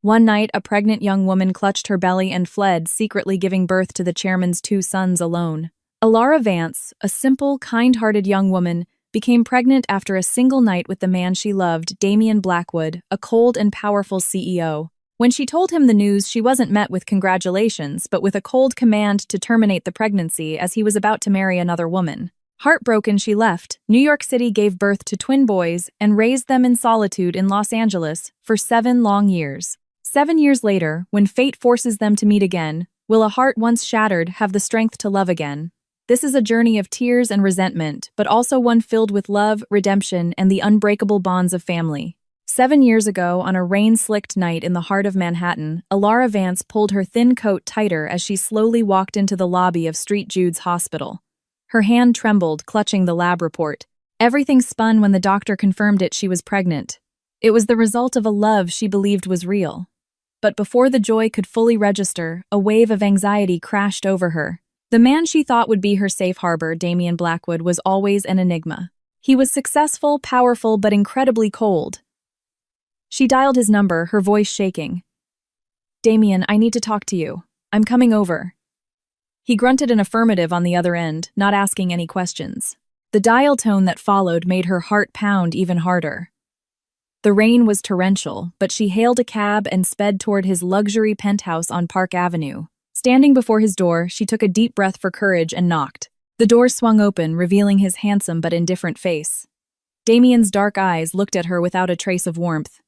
One night, a pregnant young woman clutched her belly and fled, secretly giving birth to the chairman's two sons alone. Alara Vance, a simple, kind-hearted young woman, became pregnant after a single night with the man she loved, Damian Blackwood, a cold and powerful CEO. When she told him the news, she wasn't met with congratulations, but with a cold command to terminate the pregnancy as he was about to marry another woman. Heartbroken, she left. New York City gave birth to twin boys and raised them in solitude in Los Angeles for 7 long years. 7 years later, when fate forces them to meet again, will a heart once shattered have the strength to love again? This is a journey of tears and resentment, but also one filled with love, redemption, and the unbreakable bonds of family. 7 years ago, on a rain-slicked night in the heart of Manhattan, Alara Vance pulled her thin coat tighter as she slowly walked into the lobby of St. Jude's Hospital. Her hand trembled, clutching the lab report. Everything spun when the doctor confirmed she was pregnant. It was the result of a love she believed was real. But before the joy could fully register, a wave of anxiety crashed over her. The man she thought would be her safe harbor, Damian Blackwood, was always an enigma. He was successful, powerful, but incredibly cold. She dialed his number, her voice shaking. "Damian, I need to talk to you. I'm coming over." He grunted an affirmative on the other end, not asking any questions. The dial tone that followed made her heart pound even harder. The rain was torrential, but she hailed a cab and sped toward his luxury penthouse on Park Avenue. Standing before his door, she took a deep breath for courage and knocked. The door swung open, revealing his handsome but indifferent face. Damian's dark eyes looked at her without a trace of warmth.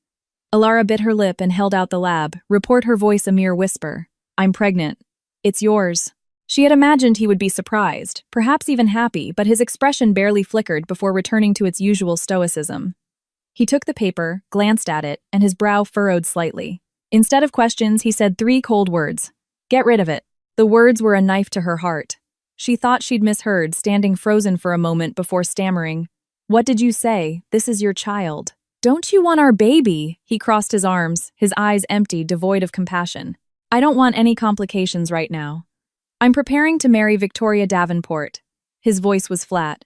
Alara bit her lip and held out the lab, report her voice a mere whisper. "I'm pregnant. It's yours." She had imagined he would be surprised, perhaps even happy, but his expression barely flickered before returning to its usual stoicism. He took the paper, glanced at it, and his brow furrowed slightly. Instead of questions, he said 3 cold words. "Get rid of it." The words were a knife to her heart. She thought she'd misheard, standing frozen for a moment before stammering. "What did you say? This is your child." "Don't you want our baby?" He crossed his arms, his eyes empty, devoid of compassion. "I don't want any complications right now. I'm preparing to marry Victoria Davenport." His voice was flat.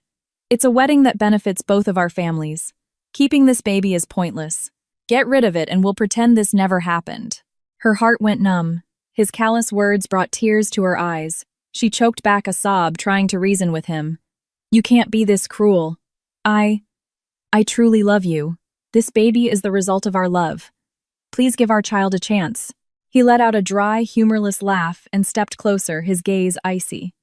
"It's a wedding that benefits both of our families. Keeping this baby is pointless. Get rid of it and we'll pretend this never happened." Her heart went numb. His callous words brought tears to her eyes. She choked back a sob, trying to reason with him. "You can't be this cruel. I truly love you. This baby is the result of our love. Please give our child a chance." He let out a dry, humorless laugh and stepped closer, his gaze icy.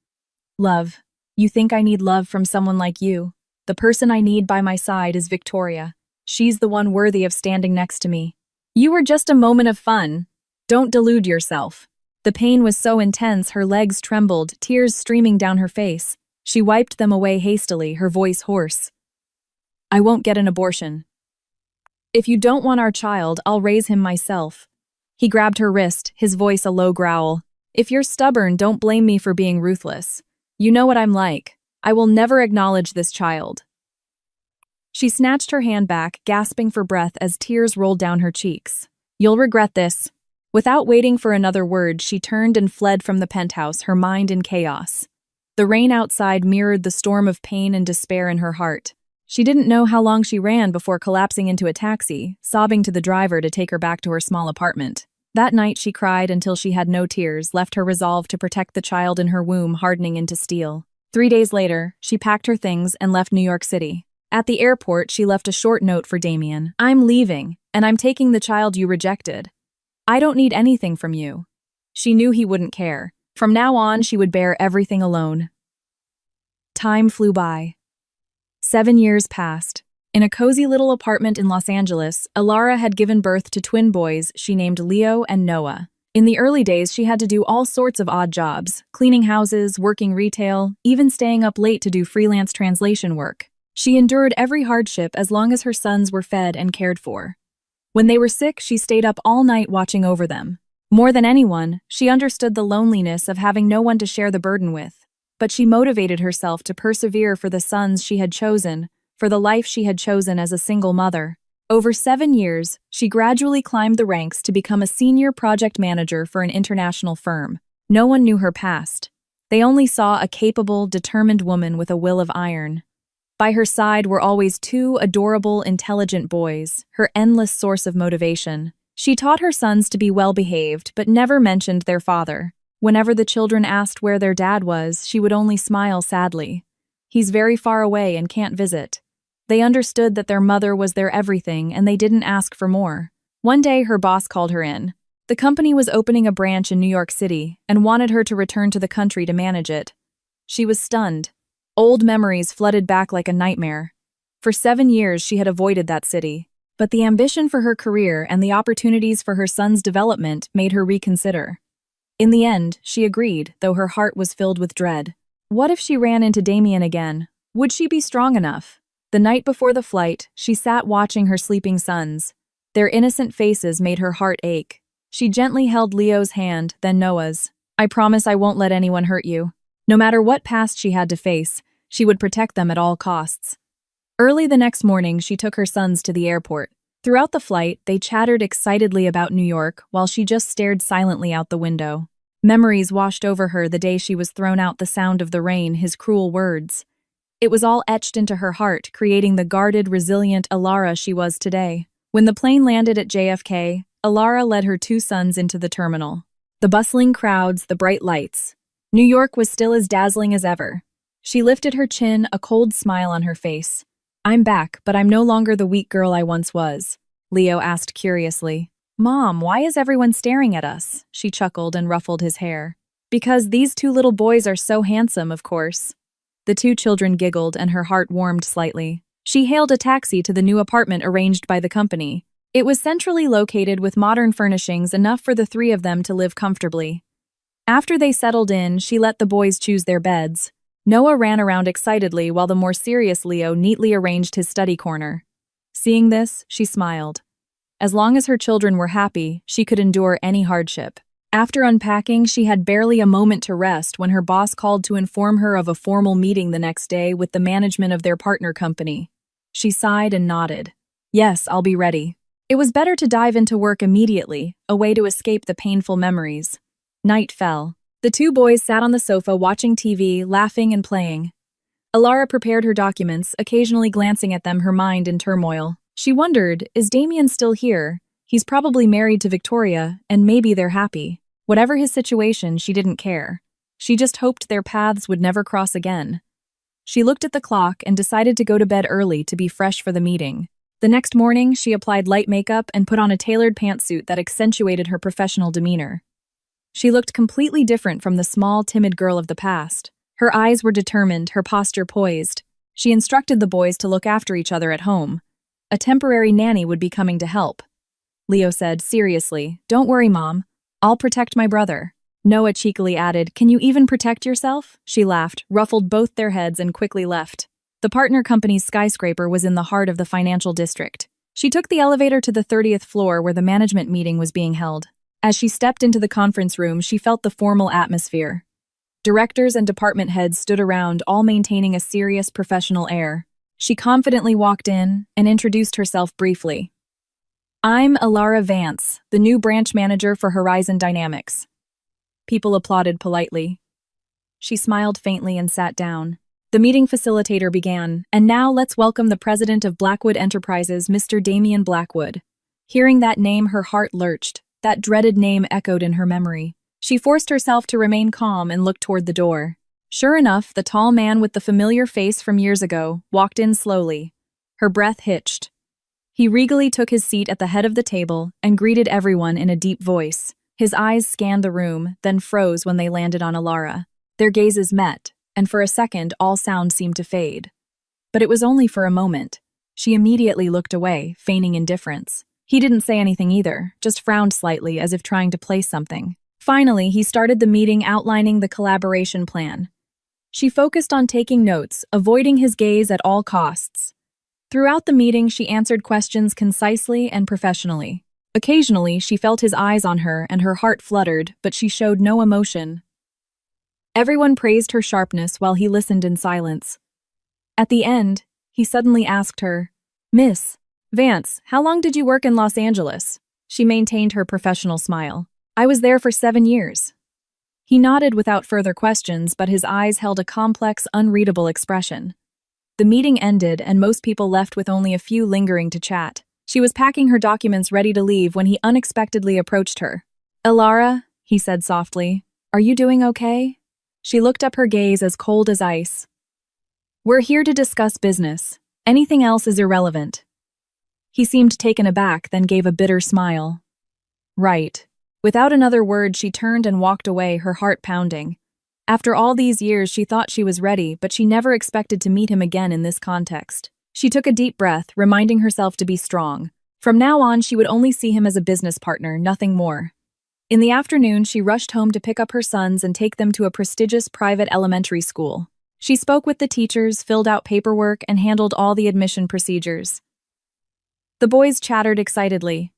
"Love. You think I need love from someone like you? The person I need by my side is Victoria. She's the one worthy of standing next to me. You were just a moment of fun. Don't delude yourself." The pain was so intense her legs trembled, tears streaming down her face. She wiped them away hastily, her voice hoarse. "I won't get an abortion. If you don't want our child, I'll raise him myself." He grabbed her wrist, his voice a low growl. "If you're stubborn, don't blame me for being ruthless. You know what I'm like. I will never acknowledge this child." She snatched her hand back, gasping for breath as tears rolled down her cheeks. "You'll regret this." Without waiting for another word, she turned and fled from the penthouse, her mind in chaos. The rain outside mirrored the storm of pain and despair in her heart. She didn't know how long she ran before collapsing into a taxi, sobbing to the driver to take her back to her small apartment. That night she cried until she had no tears, left her resolve to protect the child in her womb hardening into steel. 3 days later, she packed her things and left New York City. At the airport, she left a short note for Damian. "I'm leaving, and I'm taking the child you rejected. I don't need anything from you." She knew he wouldn't care. From now on, she would bear everything alone. Time flew by. 7 years passed. In a cozy little apartment in Los Angeles, Alara had given birth to twin boys she named Leo and Noah. In the early days, she had to do all sorts of odd jobs, cleaning houses, working retail, even staying up late to do freelance translation work. She endured every hardship as long as her sons were fed and cared for. When they were sick, she stayed up all night watching over them. More than anyone, she understood the loneliness of having no one to share the burden with. But she motivated herself to persevere for the sons she had chosen, for the life she had chosen as a single mother. Over 7 years, she gradually climbed the ranks to become a senior project manager for an international firm. No one knew her past. They only saw a capable, determined woman with a will of iron. By her side were always 2 adorable, intelligent boys, her endless source of motivation. She taught her sons to be well-behaved, but never mentioned their father. Whenever the children asked where their dad was, she would only smile sadly. He's very far away and can't visit. They understood that their mother was their everything, and they didn't ask for more. One day, her boss called her in. The company was opening a branch in New York City and wanted her to return to the country to manage it. She was stunned. Old memories flooded back like a nightmare. For 7 years, she had avoided that city. But the ambition for her career and the opportunities for her son's development made her reconsider. In the end, she agreed, though her heart was filled with dread. What if she ran into Damien again? Would she be strong enough? The night before the flight, she sat watching her sleeping sons. Their innocent faces made her heart ache. She gently held Leo's hand, then Noah's. "I promise I won't let anyone hurt you." No matter what past she had to face, she would protect them at all costs. Early the next morning, she took her sons to the airport. Throughout the flight, they chattered excitedly about New York while she just stared silently out the window. Memories washed over her the day she was thrown out, the sound of the rain, his cruel words. It was all etched into her heart, creating the guarded, resilient Alara she was today. When the plane landed at JFK, Alara led her 2 sons into the terminal. The bustling crowds, the bright lights. New York was still as dazzling as ever. She lifted her chin, a cold smile on her face. "I'm back, but I'm no longer the weak girl I once was," Leo asked curiously. "Mom, why is everyone staring at us?" She chuckled and ruffled his hair. "Because these 2 little boys are so handsome, of course." The 2 children giggled and her heart warmed slightly. She hailed a taxi to the new apartment arranged by the company. It was centrally located with modern furnishings, enough for the 3 of them to live comfortably. After they settled in, she let the boys choose their beds. Noah ran around excitedly while the more serious Leo neatly arranged his study corner. Seeing this, she smiled. As long as her children were happy, she could endure any hardship. After unpacking, she had barely a moment to rest when her boss called to inform her of a formal meeting the next day with the management of their partner company. She sighed and nodded. "Yes, I'll be ready." It was better to dive into work immediately, a way to escape the painful memories. Night fell. The 2 boys sat on the sofa watching TV, laughing and playing. Alara prepared her documents, occasionally glancing at them, her mind in turmoil. She wondered, is Damien still here? He's probably married to Victoria, and maybe they're happy. Whatever his situation, she didn't care. She just hoped their paths would never cross again. She looked at the clock and decided to go to bed early to be fresh for the meeting. The next morning, she applied light makeup and put on a tailored pantsuit that accentuated her professional demeanor. She looked completely different from the small, timid girl of the past. Her eyes were determined, her posture poised. She instructed the boys to look after each other at home. A temporary nanny would be coming to help. Leo said, seriously, "Don't worry, Mom. I'll protect my brother." Noah cheekily added, "Can you even protect yourself?" She laughed, ruffled both their heads, and quickly left. The partner company's skyscraper was in the heart of the financial district. She took the elevator to the 30th floor where the management meeting was being held. As she stepped into the conference room, she felt the formal atmosphere. Directors and department heads stood around, all maintaining a serious, professional air. She confidently walked in and introduced herself briefly. "I'm Alara Vance, the new branch manager for Horizon Dynamics." People applauded politely. She smiled faintly and sat down. The meeting facilitator began, "And now let's welcome the president of Blackwood Enterprises, Mr. Damien Blackwood." Hearing that name, her heart lurched. That dreaded name echoed in her memory. She forced herself to remain calm and looked toward the door. Sure enough, the tall man with the familiar face from years ago walked in slowly. Her breath hitched. He regally took his seat at the head of the table and greeted everyone in a deep voice. His eyes scanned the room, then froze when they landed on Alara. Their gazes met, and for a second all sound seemed to fade. But it was only for a moment. She immediately looked away, feigning indifference. He didn't say anything either, just frowned slightly as if trying to place something. Finally, he started the meeting outlining the collaboration plan. She focused on taking notes, avoiding his gaze at all costs. Throughout the meeting, she answered questions concisely and professionally. Occasionally, she felt his eyes on her and her heart fluttered, but she showed no emotion. Everyone praised her sharpness while he listened in silence. At the end, he suddenly asked her, "Miss Vance, how long did you work in Los Angeles?" She maintained her professional smile. "I was there for 7 years." He nodded without further questions, but his eyes held a complex, unreadable expression. The meeting ended, and most people left with only a few lingering to chat. She was packing her documents ready to leave when he unexpectedly approached her. "Elara," he said softly, "are you doing okay?" She looked up, her gaze as cold as ice. "We're here to discuss business. Anything else is irrelevant." He seemed taken aback, then gave a bitter smile. "Right." Without another word, she turned and walked away, her heart pounding. After all these years, she thought she was ready, but she never expected to meet him again in this context. She took a deep breath, reminding herself to be strong. From now on, she would only see him as a business partner, nothing more. In the afternoon, she rushed home to pick up her sons and take them to a prestigious private elementary school. She spoke with the teachers, filled out paperwork, and handled all the admission procedures. The boys chattered excitedly.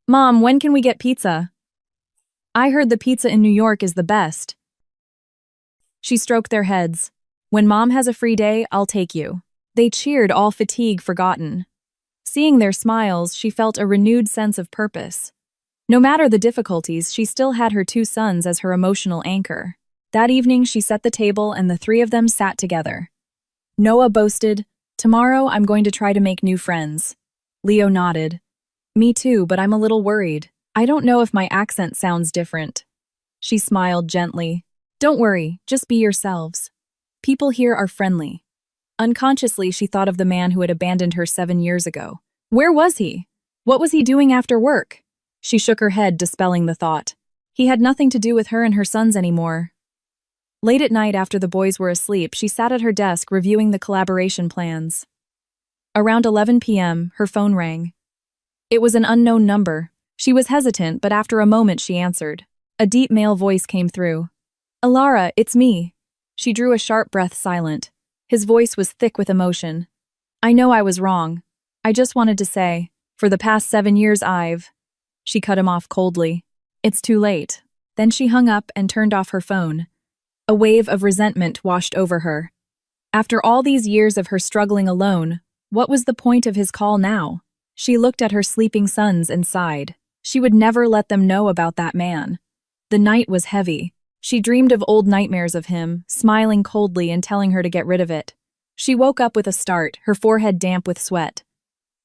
"Mom, when can we get pizza? I heard the pizza in New York is the best." She stroked their heads. "When Mom has a free day, I'll take you." They cheered, all fatigue forgotten. Seeing their smiles, she felt a renewed sense of purpose. No matter the difficulties, she still had her two sons as her emotional anchor. That evening, she set the table and the three of them sat together. Noah boasted, "Tomorrow I'm going to try to make new friends." Leo nodded. "Me too, but I'm a little worried. I don't know if my accent sounds different." She smiled gently. "Don't worry, just be yourselves. People here are friendly." Unconsciously, she thought of the man who had abandoned her 7 years ago. Where was he? What was he doing after work? She shook her head, dispelling the thought. He had nothing to do with her and her sons anymore. Late at night, after the boys were asleep, she sat at her desk reviewing the collaboration plans. Around 11 p.m., her phone rang. It was an unknown number. She was hesitant, but after a moment she answered. A deep male voice came through. "Elara, it's me." She drew a sharp breath, silent. His voice was thick with emotion. "I know I was wrong. I just wanted to say, for the past 7 years I've—" She cut him off coldly. "It's too late." Then she hung up and turned off her phone. A wave of resentment washed over her. After all these years of her struggling alone, what was the point of his call now? She looked at her sleeping sons and sighed. She would never let them know about that man. The night was heavy. She dreamed of old nightmares of him, smiling coldly and telling her to get rid of it. She woke up with a start, her forehead damp with sweat.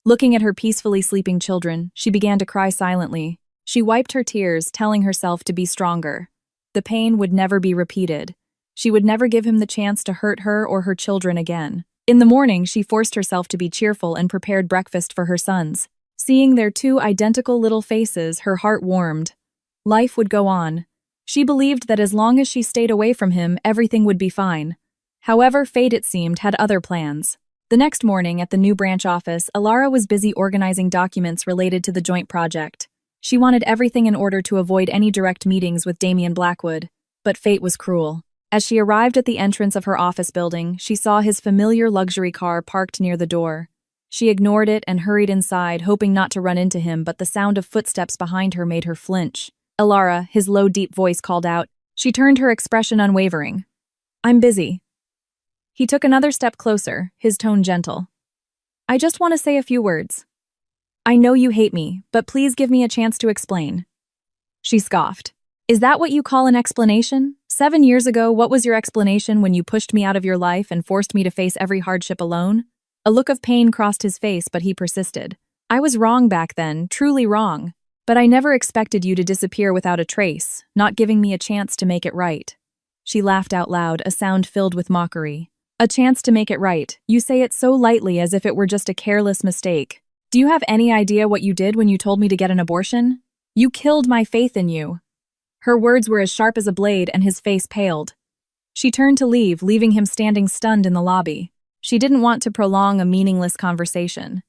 Looking at her peacefully sleeping children, she began to cry silently. She wiped her tears, telling herself to be stronger. The pain would never be repeated. She would never give him the chance to hurt her or her children again. In the morning, she forced herself to be cheerful and prepared breakfast for her sons. Seeing their two identical little faces, her heart warmed. Life would go on. She believed that as long as she stayed away from him, everything would be fine. However, fate, it seemed, had other plans. The next morning, at the new branch office, Elara was busy organizing documents related to the joint project. She wanted everything in order to avoid any direct meetings with Damian Blackwood. But fate was cruel. As she arrived at the entrance of her office building, she saw his familiar luxury car parked near the door. She ignored it and hurried inside, hoping not to run into him, but the sound of footsteps behind her made her flinch. "Elara," his low, deep voice called out. She turned, her expression unwavering. "I'm busy." He took another step closer, his tone gentle. "I just want to say a few words. I know you hate me, but please give me a chance to explain." She scoffed. "Is that what you call an explanation? 7 years ago, what was your explanation when you pushed me out of your life and forced me to face every hardship alone?" A look of pain crossed his face, but he persisted. "I was wrong back then, truly wrong. But I never expected you to disappear without a trace, not giving me a chance to make it right." She laughed out loud, a sound filled with mockery. "A chance to make it right. You say it so lightly, as if it were just a careless mistake. Do you have any idea what you did when you told me to get an abortion? You killed my faith in you." Her words were as sharp as a blade, and his face paled. She turned to leave, leaving him standing stunned in the lobby. She didn't want to prolong a meaningless conversation.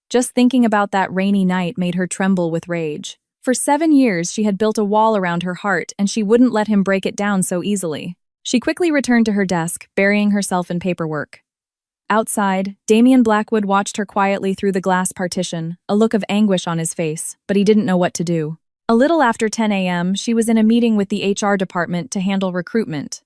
Just thinking about that rainy night made her tremble with rage. For 7 years, she had built a wall around her heart, and she wouldn't let him break it down so easily. She quickly returned to her desk, burying herself in paperwork. Outside, Damian Blackwood watched her quietly through the glass partition, a look of anguish on his face, but he didn't know what to do. A little after 10 a.m., she was in a meeting with the HR department to handle recruitment.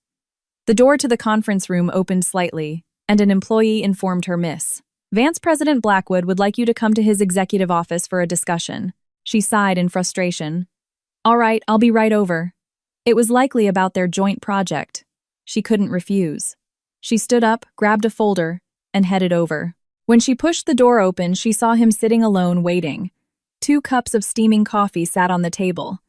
The door to the conference room opened slightly, and an employee informed her, "Miss Vance, President Blackwood would like you to come to his executive office for a discussion." She sighed in frustration. "All right, I'll be right over." It was likely about their joint project. She couldn't refuse. She stood up, grabbed a folder, and headed over. When she pushed the door open, she saw him sitting alone, waiting. 2 cups of steaming coffee sat on the table.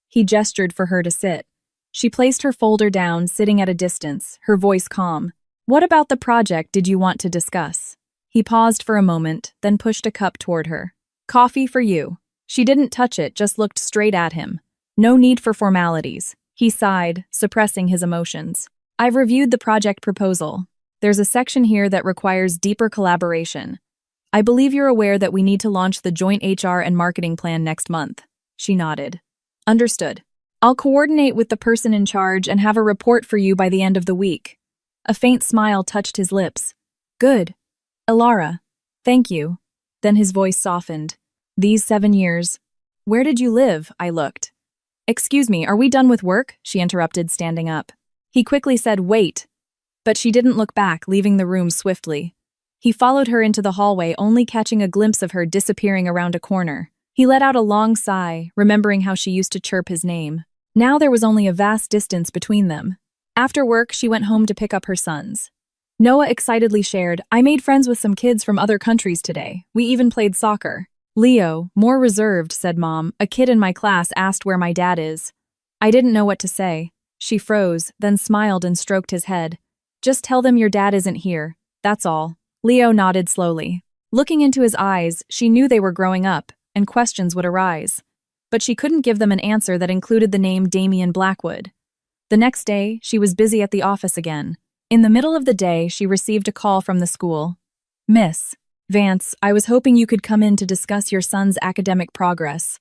He gestured for her to sit. She placed her folder down, sitting at a distance, her voice calm. "What about the project did you want to discuss?" He paused for a moment, then pushed a cup toward her. "Coffee for you." She didn't touch it, just looked straight at him. "No need for formalities." He sighed, suppressing his emotions. "I've reviewed the project proposal. There's a section here that requires deeper collaboration. I believe you're aware that we need to launch the joint HR and marketing plan next month." She nodded. "Understood. I'll coordinate with the person in charge and have a report for you by the end of the week." A faint smile touched his lips. "Good. Alara. Thank you." Then his voice softened. "These 7 years. Where did you live?" I looked. "Excuse me, are we done with work?" she interrupted, standing up. He quickly said, "Wait." But she didn't look back, leaving the room swiftly. He followed her into the hallway, only catching a glimpse of her disappearing around a corner. He let out a long sigh, remembering how she used to chirp his name. Now there was only a vast distance between them. After work, she went home to pick up her sons. Noah excitedly shared, "I made friends with some kids from other countries today. We even played soccer." Leo, more reserved, said, "Mom, a kid in my class asked where my dad is." I didn't know what to say. She froze, then smiled and stroked his head. "Just tell them your dad isn't here. That's all." Leo nodded slowly. Looking into his eyes, she knew they were growing up, and questions would arise. But she couldn't give them an answer that included the name Damian Blackwood. The next day, she was busy at the office again. In the middle of the day, she received a call from the school. "Miss Vance, I was hoping you could come in to discuss your son's academic progress."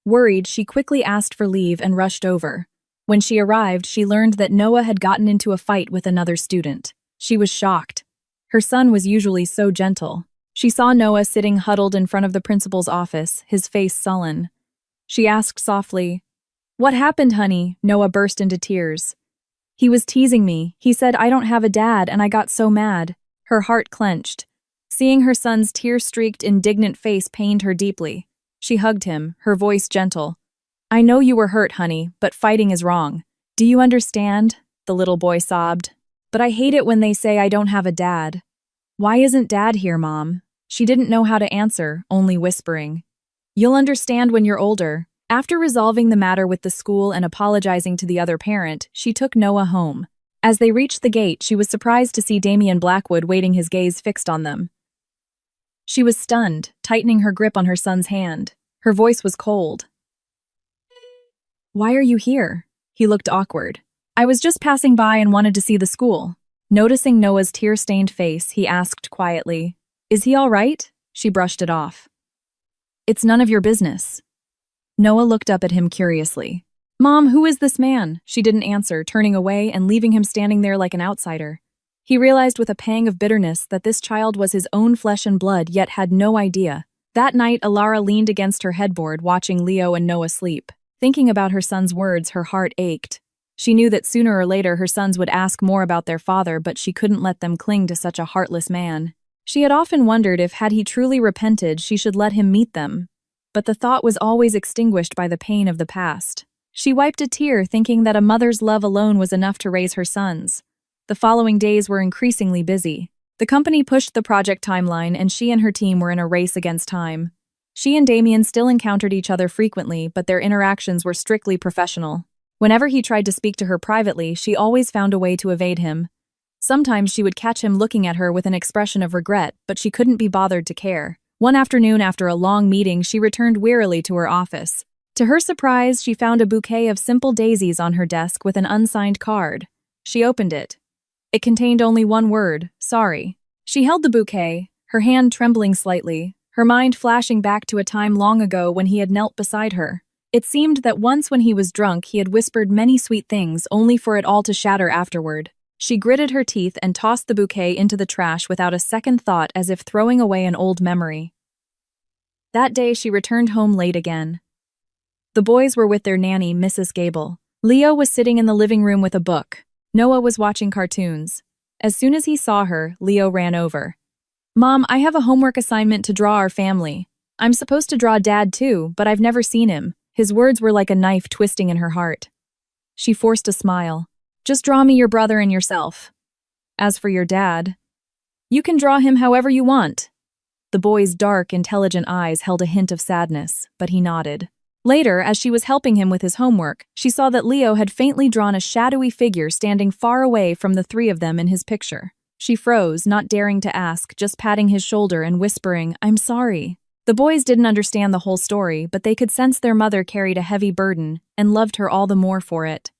Worried, she quickly asked for leave and rushed over. When she arrived, she learned that Noah had gotten into a fight with another student. She was shocked. Her son was usually so gentle. She saw Noah sitting huddled in front of the principal's office, his face sullen. She asked softly, "What happened, honey?" Noah burst into tears. "He was teasing me. He said I don't have a dad, and I got so mad." Her heart clenched. Seeing her son's tear-streaked, indignant face pained her deeply. She hugged him, her voice gentle. "I know you were hurt, honey, but fighting is wrong. Do you understand?" The little boy sobbed. "But I hate it when they say I don't have a dad." "Why isn't Dad here, Mom?" She didn't know how to answer, only whispering. "You'll understand when you're older." After resolving the matter with the school and apologizing to the other parent, she took Noah home. As they reached the gate, she was surprised to see Damian Blackwood waiting, his gaze fixed on them. She was stunned, tightening her grip on her son's hand. Her voice was cold. "Why are you here?" He looked awkward. "I was just passing by and wanted to see the school." Noticing Noah's tear-stained face, he asked quietly, "Is he all right?" She brushed it off. "It's none of your business." Noah looked up at him curiously. "Mom, who is this man?" She didn't answer, turning away and leaving him standing there like an outsider. He realized with a pang of bitterness that this child was his own flesh and blood, yet had no idea. That night, Alara leaned against her headboard, watching Leo and Noah sleep. Thinking about her son's words, her heart ached. She knew that sooner or later her sons would ask more about their father, but she couldn't let them cling to such a heartless man. She had often wondered if, had he truly repented, she should let him meet them. But the thought was always extinguished by the pain of the past. She wiped a tear, thinking that a mother's love alone was enough to raise her sons. The following days were increasingly busy. The company pushed the project timeline, and she and her team were in a race against time. She and Damian still encountered each other frequently, but their interactions were strictly professional. Whenever he tried to speak to her privately, she always found a way to evade him. Sometimes she would catch him looking at her with an expression of regret, but she couldn't be bothered to care. One afternoon, after a long meeting, she returned wearily to her office. To her surprise, she found a bouquet of simple daisies on her desk with an unsigned card. She opened it. It contained only one word: sorry. She held the bouquet, her hand trembling slightly, her mind flashing back to a time long ago when he had knelt beside her. It seemed that once when he was drunk, he had whispered many sweet things, only for it all to shatter afterward. She gritted her teeth and tossed the bouquet into the trash without a second thought, as if throwing away an old memory. That day, she returned home late again. The boys were with their nanny, Mrs. Gable. Leo was sitting in the living room with a book. Noah was watching cartoons. As soon as he saw her, Leo ran over. "Mom, I have a homework assignment to draw our family. I'm supposed to draw Dad too, but I've never seen him." His words were like a knife twisting in her heart. She forced a smile. "Just draw me your brother and yourself. As for your dad, you can draw him however you want." The boy's dark, intelligent eyes held a hint of sadness, but he nodded. Later, as she was helping him with his homework, she saw that Leo had faintly drawn a shadowy figure standing far away from the three of them in his picture. She froze, not daring to ask, just patting his shoulder and whispering, "I'm sorry." The boys didn't understand the whole story, but they could sense their mother carried a heavy burden and loved her all the more for it.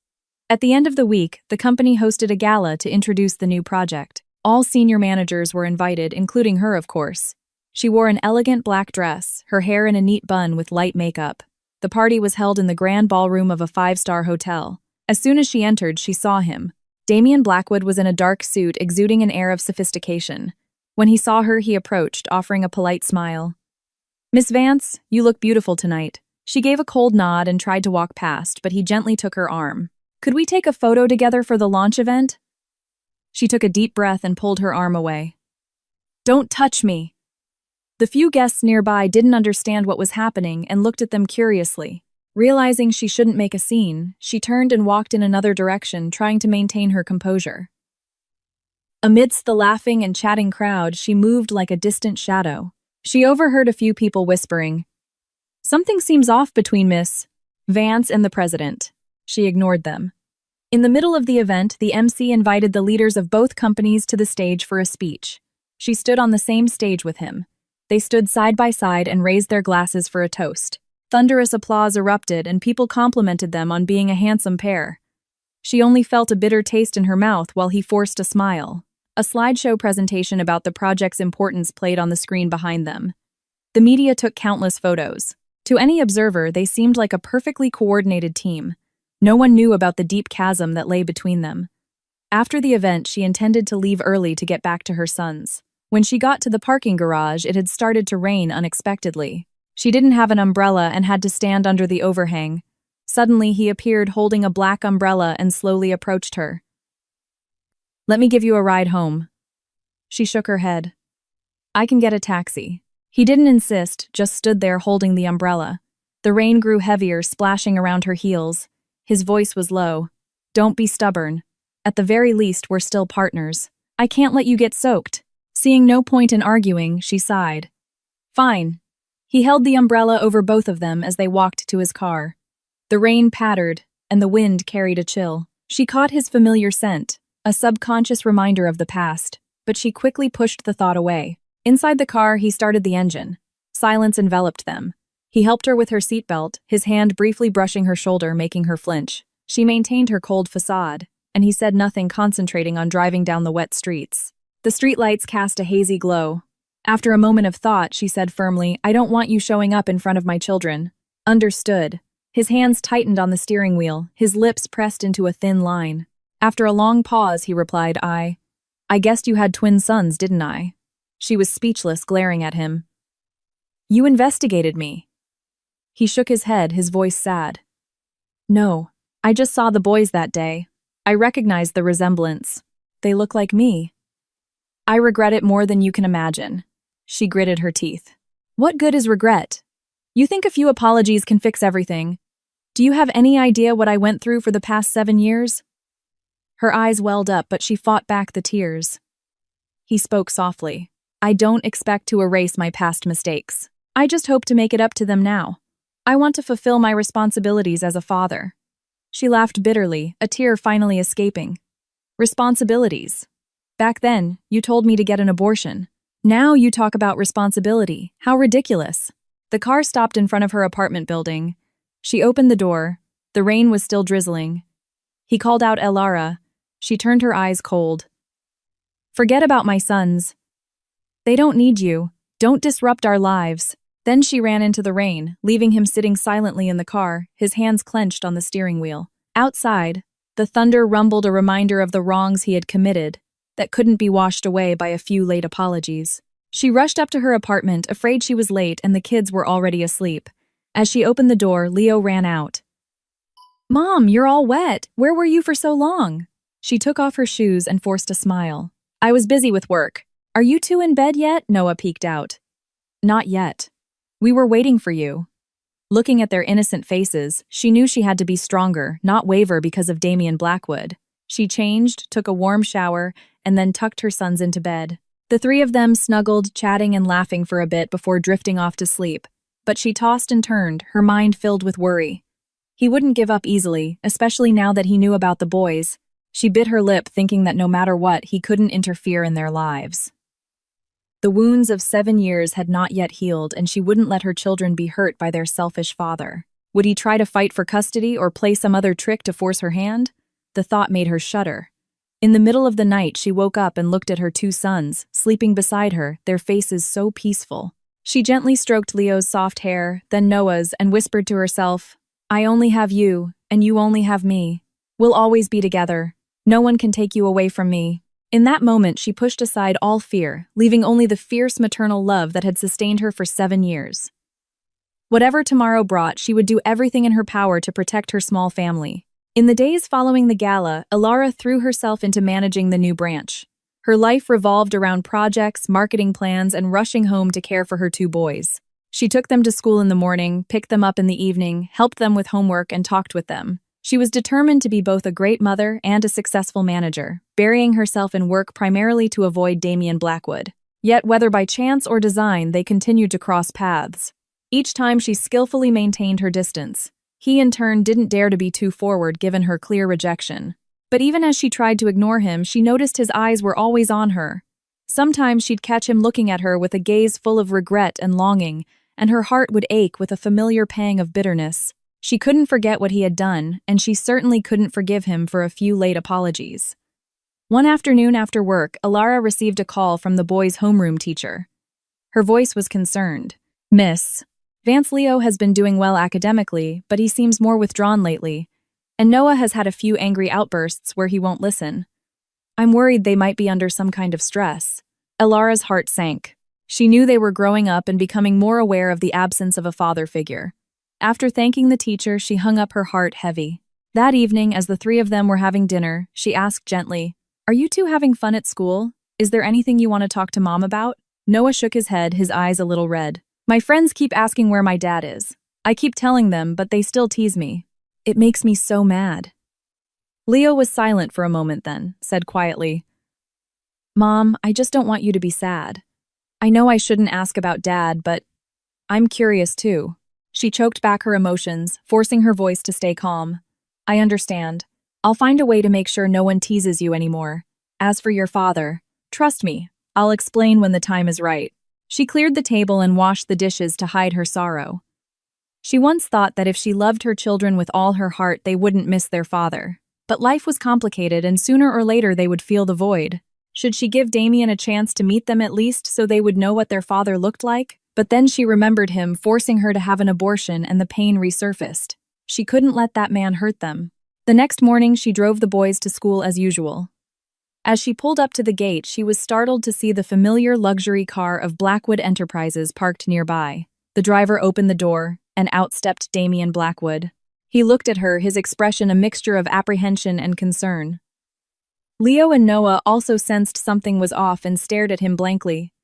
At the end of the week, the company hosted a gala to introduce the new project. All senior managers were invited, including her, of course. She wore an elegant black dress, her hair in a neat bun with light makeup. The party was held in the grand ballroom of a five-star hotel. As soon as she entered, she saw him. Damian Blackwood was in a dark suit, exuding an air of sophistication. When he saw her, he approached, offering a polite smile. "Miss Vance, you look beautiful tonight." She gave a cold nod and tried to walk past, but he gently took her arm. "Could we take a photo together for the launch event?" She took a deep breath and pulled her arm away. "Don't touch me." The few guests nearby didn't understand what was happening and looked at them curiously. Realizing she shouldn't make a scene, she turned and walked in another direction, trying to maintain her composure. Amidst the laughing and chatting crowd, she moved like a distant shadow. She overheard a few people whispering, "Something seems off between Miss Vance and the president." She ignored them. In the middle of the event, the MC invited the leaders of both companies to the stage for a speech. She stood on the same stage with him. They stood side by side and raised their glasses for a toast. Thunderous applause erupted, and people complimented them on being a handsome pair. She only felt a bitter taste in her mouth while he forced a smile. A slideshow presentation about the project's importance played on the screen behind them. The media took countless photos. To any observer, they seemed like a perfectly coordinated team. No one knew about the deep chasm that lay between them. After the event, she intended to leave early to get back to her sons. When she got to the parking garage, it had started to rain unexpectedly. She didn't have an umbrella and had to stand under the overhang. Suddenly, he appeared holding a black umbrella and slowly approached her. "Let me give you a ride home." She shook her head. "I can get a taxi." He didn't insist, just stood there holding the umbrella. The rain grew heavier, splashing around her heels. His voice was low. "Don't be stubborn. At the very least, we're still partners. I can't let you get soaked." Seeing no point in arguing, she sighed. "Fine." He held the umbrella over both of them as they walked to his car. The rain pattered, and the wind carried a chill. She caught his familiar scent, a subconscious reminder of the past, but she quickly pushed the thought away. Inside the car, he started the engine. Silence enveloped them. He helped her with her seatbelt, his hand briefly brushing her shoulder, making her flinch. She maintained her cold facade, and he said nothing, concentrating on driving down the wet streets. The streetlights cast a hazy glow. After a moment of thought, she said firmly, "I don't want you showing up in front of my children." "Understood." His hands tightened on the steering wheel, his lips pressed into a thin line. After a long pause, he replied, I guessed you had twin sons, didn't I?" She was speechless, glaring at him. "You investigated me." He shook his head, his voice sad. "No, I just saw the boys that day. I recognized the resemblance. They look like me." "I regret it more than you can imagine." She gritted her teeth. "What good is regret? You think a few apologies can fix everything. Do you have any idea what I went through for the past 7 years?" Her eyes welled up, but she fought back the tears. He spoke softly. "I don't expect to erase my past mistakes. I just hope to make it up to them now. I want to fulfill my responsibilities as a father." She laughed bitterly, a tear finally escaping. "Responsibilities. Back then, you told me to get an abortion. Now you talk about responsibility. How ridiculous." The car stopped in front of her apartment building. She opened the door. The rain was still drizzling. He called out Elara. She turned her eyes cold. "Forget about my sons. They don't need you. Don't disrupt our lives." Then she ran into the rain, leaving him sitting silently in the car, his hands clenched on the steering wheel. Outside, the thunder rumbled, a reminder of the wrongs he had committed that couldn't be washed away by a few late apologies. She rushed up to her apartment, afraid she was late and the kids were already asleep. As she opened the door, Leo ran out. "Mom, you're all wet. Where were you for so long?" She took off her shoes and forced a smile. "I was busy with work." "Are you two in bed yet?" Noah peeked out. "Not yet. We were waiting for you." Looking at their innocent faces, she knew she had to be stronger, not waver because of Damian Blackwood. She changed, took a warm shower, and then tucked her sons into bed. The three of them snuggled, chatting and laughing for a bit before drifting off to sleep. But she tossed and turned, her mind filled with worry. He wouldn't give up easily, especially now that he knew about the boys. She bit her lip, thinking that no matter what, he couldn't interfere in their lives. The wounds of 7 years had not yet healed, and she wouldn't let her children be hurt by their selfish father. Would he try to fight for custody or play some other trick to force her hand? The thought made her shudder. In the middle of the night, she woke up and looked at her 2 sons, sleeping beside her, their faces so peaceful. She gently stroked Leo's soft hair, then Noah's, and whispered to herself, "I only have you, and you only have me. We'll always be together. No one can take you away from me." In that moment, she pushed aside all fear, leaving only the fierce maternal love that had sustained her for 7 years. Whatever tomorrow brought, she would do everything in her power to protect her small family. In the days following the gala, Alara threw herself into managing the new branch. Her life revolved around projects, marketing plans, and rushing home to care for her 2 boys. She took them to school in the morning, picked them up in the evening, helped them with homework, and talked with them. She was determined to be both a great mother and a successful manager, burying herself in work primarily to avoid Damian Blackwood. Yet, whether by chance or design, they continued to cross paths. Each time she skillfully maintained her distance. He, in turn, didn't dare to be too forward given her clear rejection. But even as she tried to ignore him, she noticed his eyes were always on her. Sometimes she'd catch him looking at her with a gaze full of regret and longing, and her heart would ache with a familiar pang of bitterness. She couldn't forget what he had done, and she certainly couldn't forgive him for a few late apologies. One afternoon after work, Alara received a call from the boys' homeroom teacher. Her voice was concerned. "Miss, Vance Leo has been doing well academically, but he seems more withdrawn lately, and Noah has had a few angry outbursts where he won't listen. I'm worried they might be under some kind of stress." Alara's heart sank. She knew they were growing up and becoming more aware of the absence of a father figure. After thanking the teacher, she hung up her heart heavy. That evening, as the 3 of them were having dinner, she asked gently, "Are you 2 having fun at school? Is there anything you want to talk to Mom about?" Noah shook his head, his eyes a little red. "My friends keep asking where my dad is. I keep telling them, but they still tease me. It makes me so mad." Leo was silent for a moment then, said quietly, "Mom, I just don't want you to be sad. I know I shouldn't ask about Dad, but I'm curious too." She choked back her emotions, forcing her voice to stay calm. "I understand. I'll find a way to make sure no one teases you anymore. As for your father, trust me, I'll explain when the time is right." She cleared the table and washed the dishes to hide her sorrow. She once thought that if she loved her children with all her heart, they wouldn't miss their father. But life was complicated, and sooner or later they would feel the void. Should she give Damian a chance to meet them at least so they would know what their father looked like? But then she remembered him, forcing her to have an abortion, and the pain resurfaced. She couldn't let that man hurt them. The next morning, she drove the boys to school as usual. As she pulled up to the gate, she was startled to see the familiar luxury car of Blackwood Enterprises parked nearby. The driver opened the door, and out stepped Damian Blackwood. He looked at her, his expression a mixture of apprehension and concern. Leo and Noah also sensed something was off and stared at him blankly.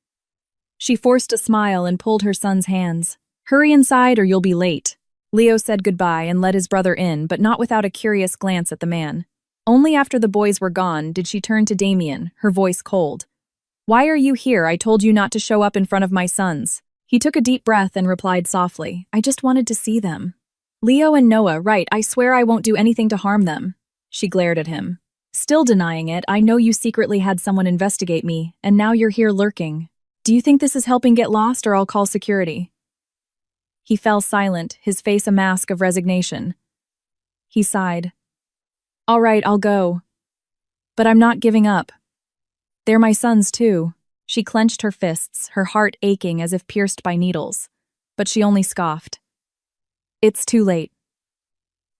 She forced a smile and pulled her son's hands. "Hurry inside or you'll be late." Leo said goodbye and let his brother in, but not without a curious glance at the man. Only after the boys were gone did she turn to Damian, her voice cold. "Why are you here? I told you not to show up in front of my sons." He took a deep breath and replied softly, "I just wanted to see them." "Leo and Noah, right, I swear I won't do anything to harm them." She glared at him. "Still denying it, I know you secretly had someone investigate me, and now you're here lurking. Do you think this is helping get lost, or I'll call security?" He fell silent, his face a mask of resignation. He sighed. "All right, I'll go. But I'm not giving up. They're my sons, too." She clenched her fists, her heart aching as if pierced by needles. But she only scoffed. "It's too late.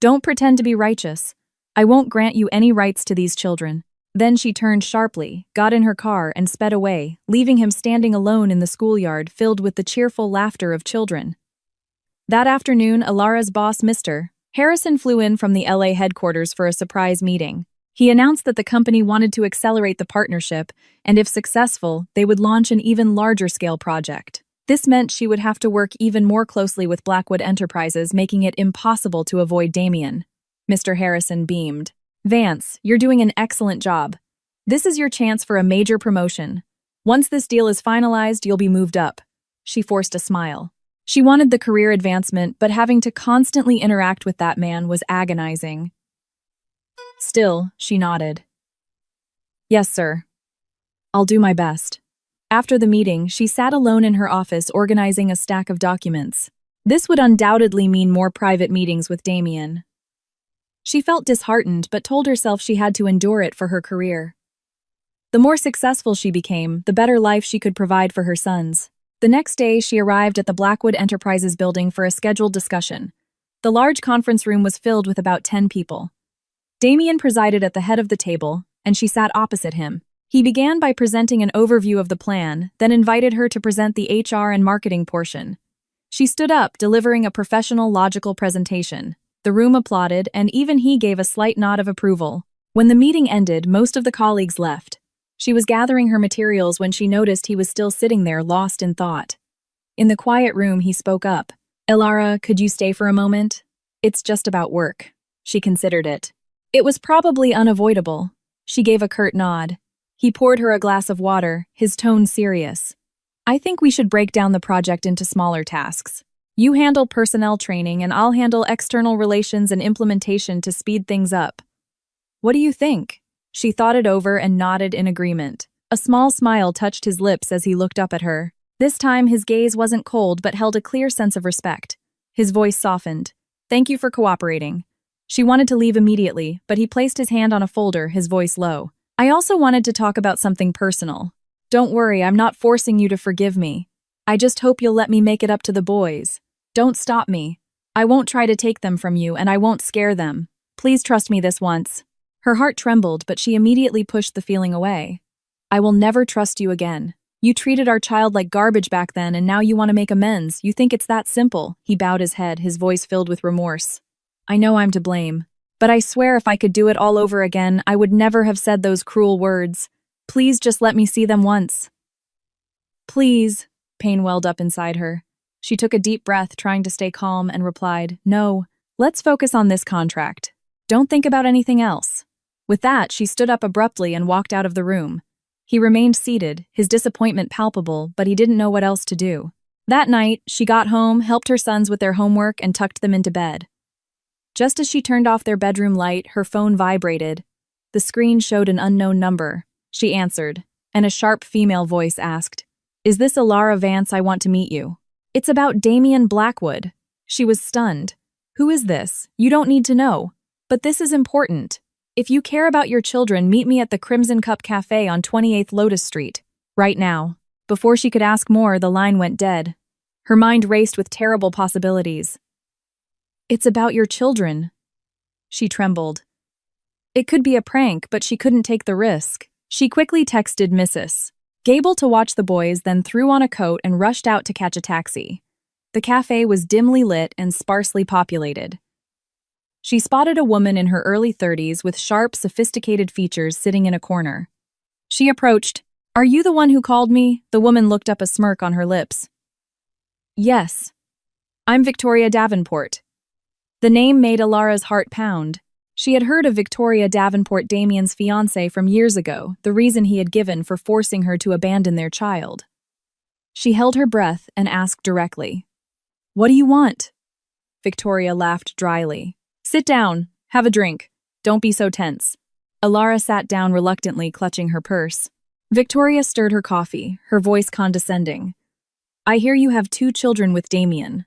Don't pretend to be righteous. I won't grant you any rights to these children." Then she turned sharply, got in her car, and sped away, leaving him standing alone in the schoolyard filled with the cheerful laughter of children. That afternoon, Alara's boss, Mr. Harrison, flew in from the LA headquarters for a surprise meeting. He announced that the company wanted to accelerate the partnership, and if successful, they would launch an even larger-scale project. This meant she would have to work even more closely with Blackwood Enterprises, making it impossible to avoid Damian. Mr. Harrison beamed. "Vance, you're doing an excellent job. This is your chance for a major promotion. Once this deal is finalized, you'll be moved up. She forced a smile. She wanted the career advancement, but having to constantly interact with that man was agonizing. Still, she nodded. Yes, sir. I'll do my best. After the meeting, she sat alone in her office organizing a stack of documents. This would undoubtedly mean more private meetings with Damien. She felt disheartened, but told herself she had to endure it for her career. The more successful she became, the better life she could provide for her sons. The next day, she arrived at the Blackwood Enterprises building for a scheduled discussion. The large conference room was filled with about 10 people. Damien presided at the head of the table, and she sat opposite him. He began by presenting an overview of the plan, then invited her to present the HR and marketing portion. She stood up, delivering a professional, logical presentation. The room applauded, and even he gave a slight nod of approval. When the meeting ended, most of the colleagues left. She was gathering her materials when she noticed he was still sitting there, lost in thought. In the quiet room, he spoke up. Elara, could you stay for a moment? It's just about work. She considered it. It was probably unavoidable. She gave a curt nod. He poured her a glass of water, his tone serious. I think we should break down the project into smaller tasks. You handle personnel training and I'll handle external relations and implementation to speed things up. What do you think? She thought it over and nodded in agreement. A small smile touched his lips as he looked up at her. This time his gaze wasn't cold but held a clear sense of respect. His voice softened. Thank you for cooperating. She wanted to leave immediately, but he placed his hand on a folder, his voice low. I also wanted to talk about something personal. Don't worry, I'm not forcing you to forgive me. I just hope you'll let me make it up to the boys. Don't stop me. I won't try to take them from you and I won't scare them. Please trust me this once. Her heart trembled, but she immediately pushed the feeling away. I will never trust you again. You treated our child like garbage back then and now you want to make amends. You think it's that simple. He bowed his head, his voice filled with remorse. I know I'm to blame, but I swear if I could do it all over again, I would never have said those cruel words. Please just let me see them once. Please, pain welled up inside her. She took a deep breath, trying to stay calm, and replied, No, let's focus on this contract. Don't think about anything else. With that, she stood up abruptly and walked out of the room. He remained seated, his disappointment palpable, but he didn't know what else to do. That night, she got home, helped her sons with their homework, and tucked them into bed. Just as she turned off their bedroom light, her phone vibrated. The screen showed an unknown number. She answered, and a sharp female voice asked, Is this Elara Vance? I want to meet you. It's about Damien Blackwood. She was stunned. Who is this? You don't need to know. But this is important. If you care about your children, meet me at the Crimson Cup Cafe on 28th Lotus Street. Right now. Before she could ask more, the line went dead. Her mind raced with terrible possibilities. It's about your children. She trembled. It could be a prank, but she couldn't take the risk. She quickly texted Mrs. Gable to watch the boys, then threw on a coat and rushed out to catch a taxi. The cafe was dimly lit and sparsely populated. She spotted a woman in her early 30s with sharp, sophisticated features sitting in a corner. She approached. Are you the one who called me? The woman looked up, a smirk on her lips. Yes. I'm Victoria Davenport. The name made Elara's heart pound. She had heard of Victoria Davenport, Damien's fiancée, from years ago, the reason he had given for forcing her to abandon their child. She held her breath and asked directly, What do you want? Victoria laughed dryly. Sit down. Have a drink. Don't be so tense. Elara sat down reluctantly, clutching her purse. Victoria stirred her coffee, her voice condescending. I hear you have 2 children with Damien.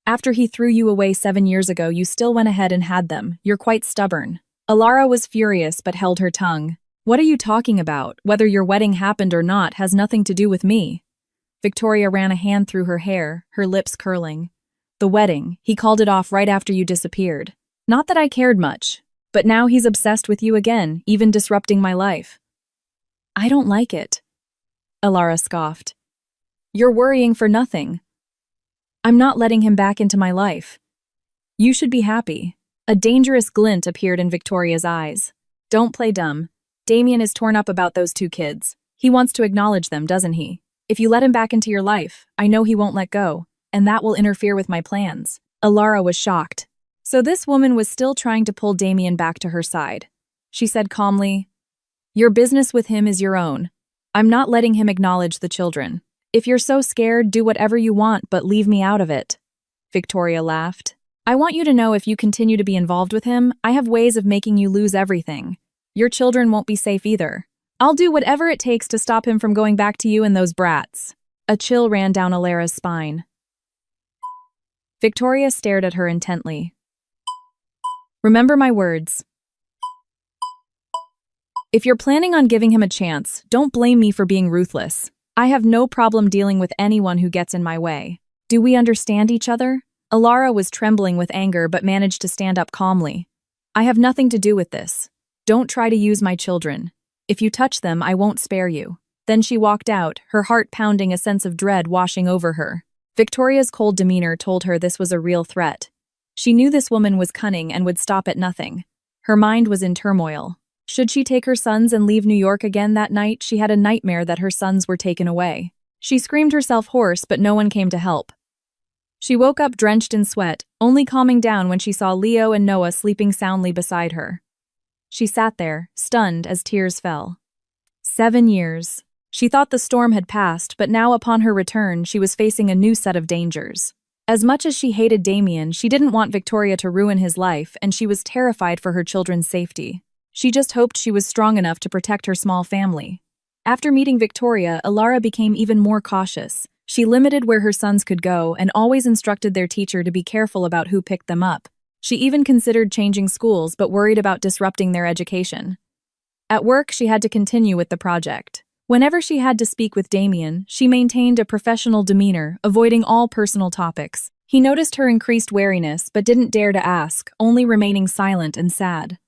After he threw you away 7 years ago, you still went ahead and had them. You're quite stubborn. Elara was furious but held her tongue. What are you talking about? Whether your wedding happened or not has nothing to do with me. Victoria ran a hand through her hair, her lips curling. The wedding, he called it off right after you disappeared. Not that I cared much, but now he's obsessed with you again, even disrupting my life. I don't like it. Elara scoffed. You're worrying for nothing. I'm not letting him back into my life. You should be happy. A dangerous glint appeared in Victoria's eyes. Don't play dumb. Damien is torn up about those 2 kids. He wants to acknowledge them, doesn't he? If you let him back into your life, I know he won't let go, and that will interfere with my plans. Elara was shocked. So this woman was still trying to pull Damien back to her side. She said calmly, Your business with him is your own. I'm not letting him acknowledge the children. If you're so scared, do whatever you want, but leave me out of it. Victoria laughed. I want you to know if you continue to be involved with him, I have ways of making you lose everything. Your children won't be safe either. I'll do whatever it takes to stop him from going back to you and those brats. A chill ran down Alara's spine. Victoria stared at her intently. Remember my words. If you're planning on giving him a chance, don't blame me for being ruthless. I have no problem dealing with anyone who gets in my way. Do we understand each other? Alara was trembling with anger but managed to stand up calmly. I have nothing to do with this. Don't try to use my children. If you touch them, I won't spare you. Then she walked out, her heart pounding, a sense of dread washing over her. Victoria's cold demeanor told her this was a real threat. She knew this woman was cunning and would stop at nothing. Her mind was in turmoil. Should she take her sons and leave New York again that night? She had a nightmare that her sons were taken away. She screamed herself hoarse, but no one came to help. She woke up drenched in sweat, only calming down when she saw Leo and Noah sleeping soundly beside her. She sat there, stunned as tears fell. 7 years. She thought the storm had passed, but now upon her return, she was facing a new set of dangers. As much as she hated Damien, she didn't want Victoria to ruin his life, and she was terrified for her children's safety. She just hoped she was strong enough to protect her small family. After meeting Victoria, Alara became even more cautious. She limited where her sons could go and always instructed their teacher to be careful about who picked them up. She even considered changing schools but worried about disrupting their education. At work, she had to continue with the project. Whenever she had to speak with Damien, she maintained a professional demeanor, avoiding all personal topics. He noticed her increased wariness but didn't dare to ask, only remaining silent and sad.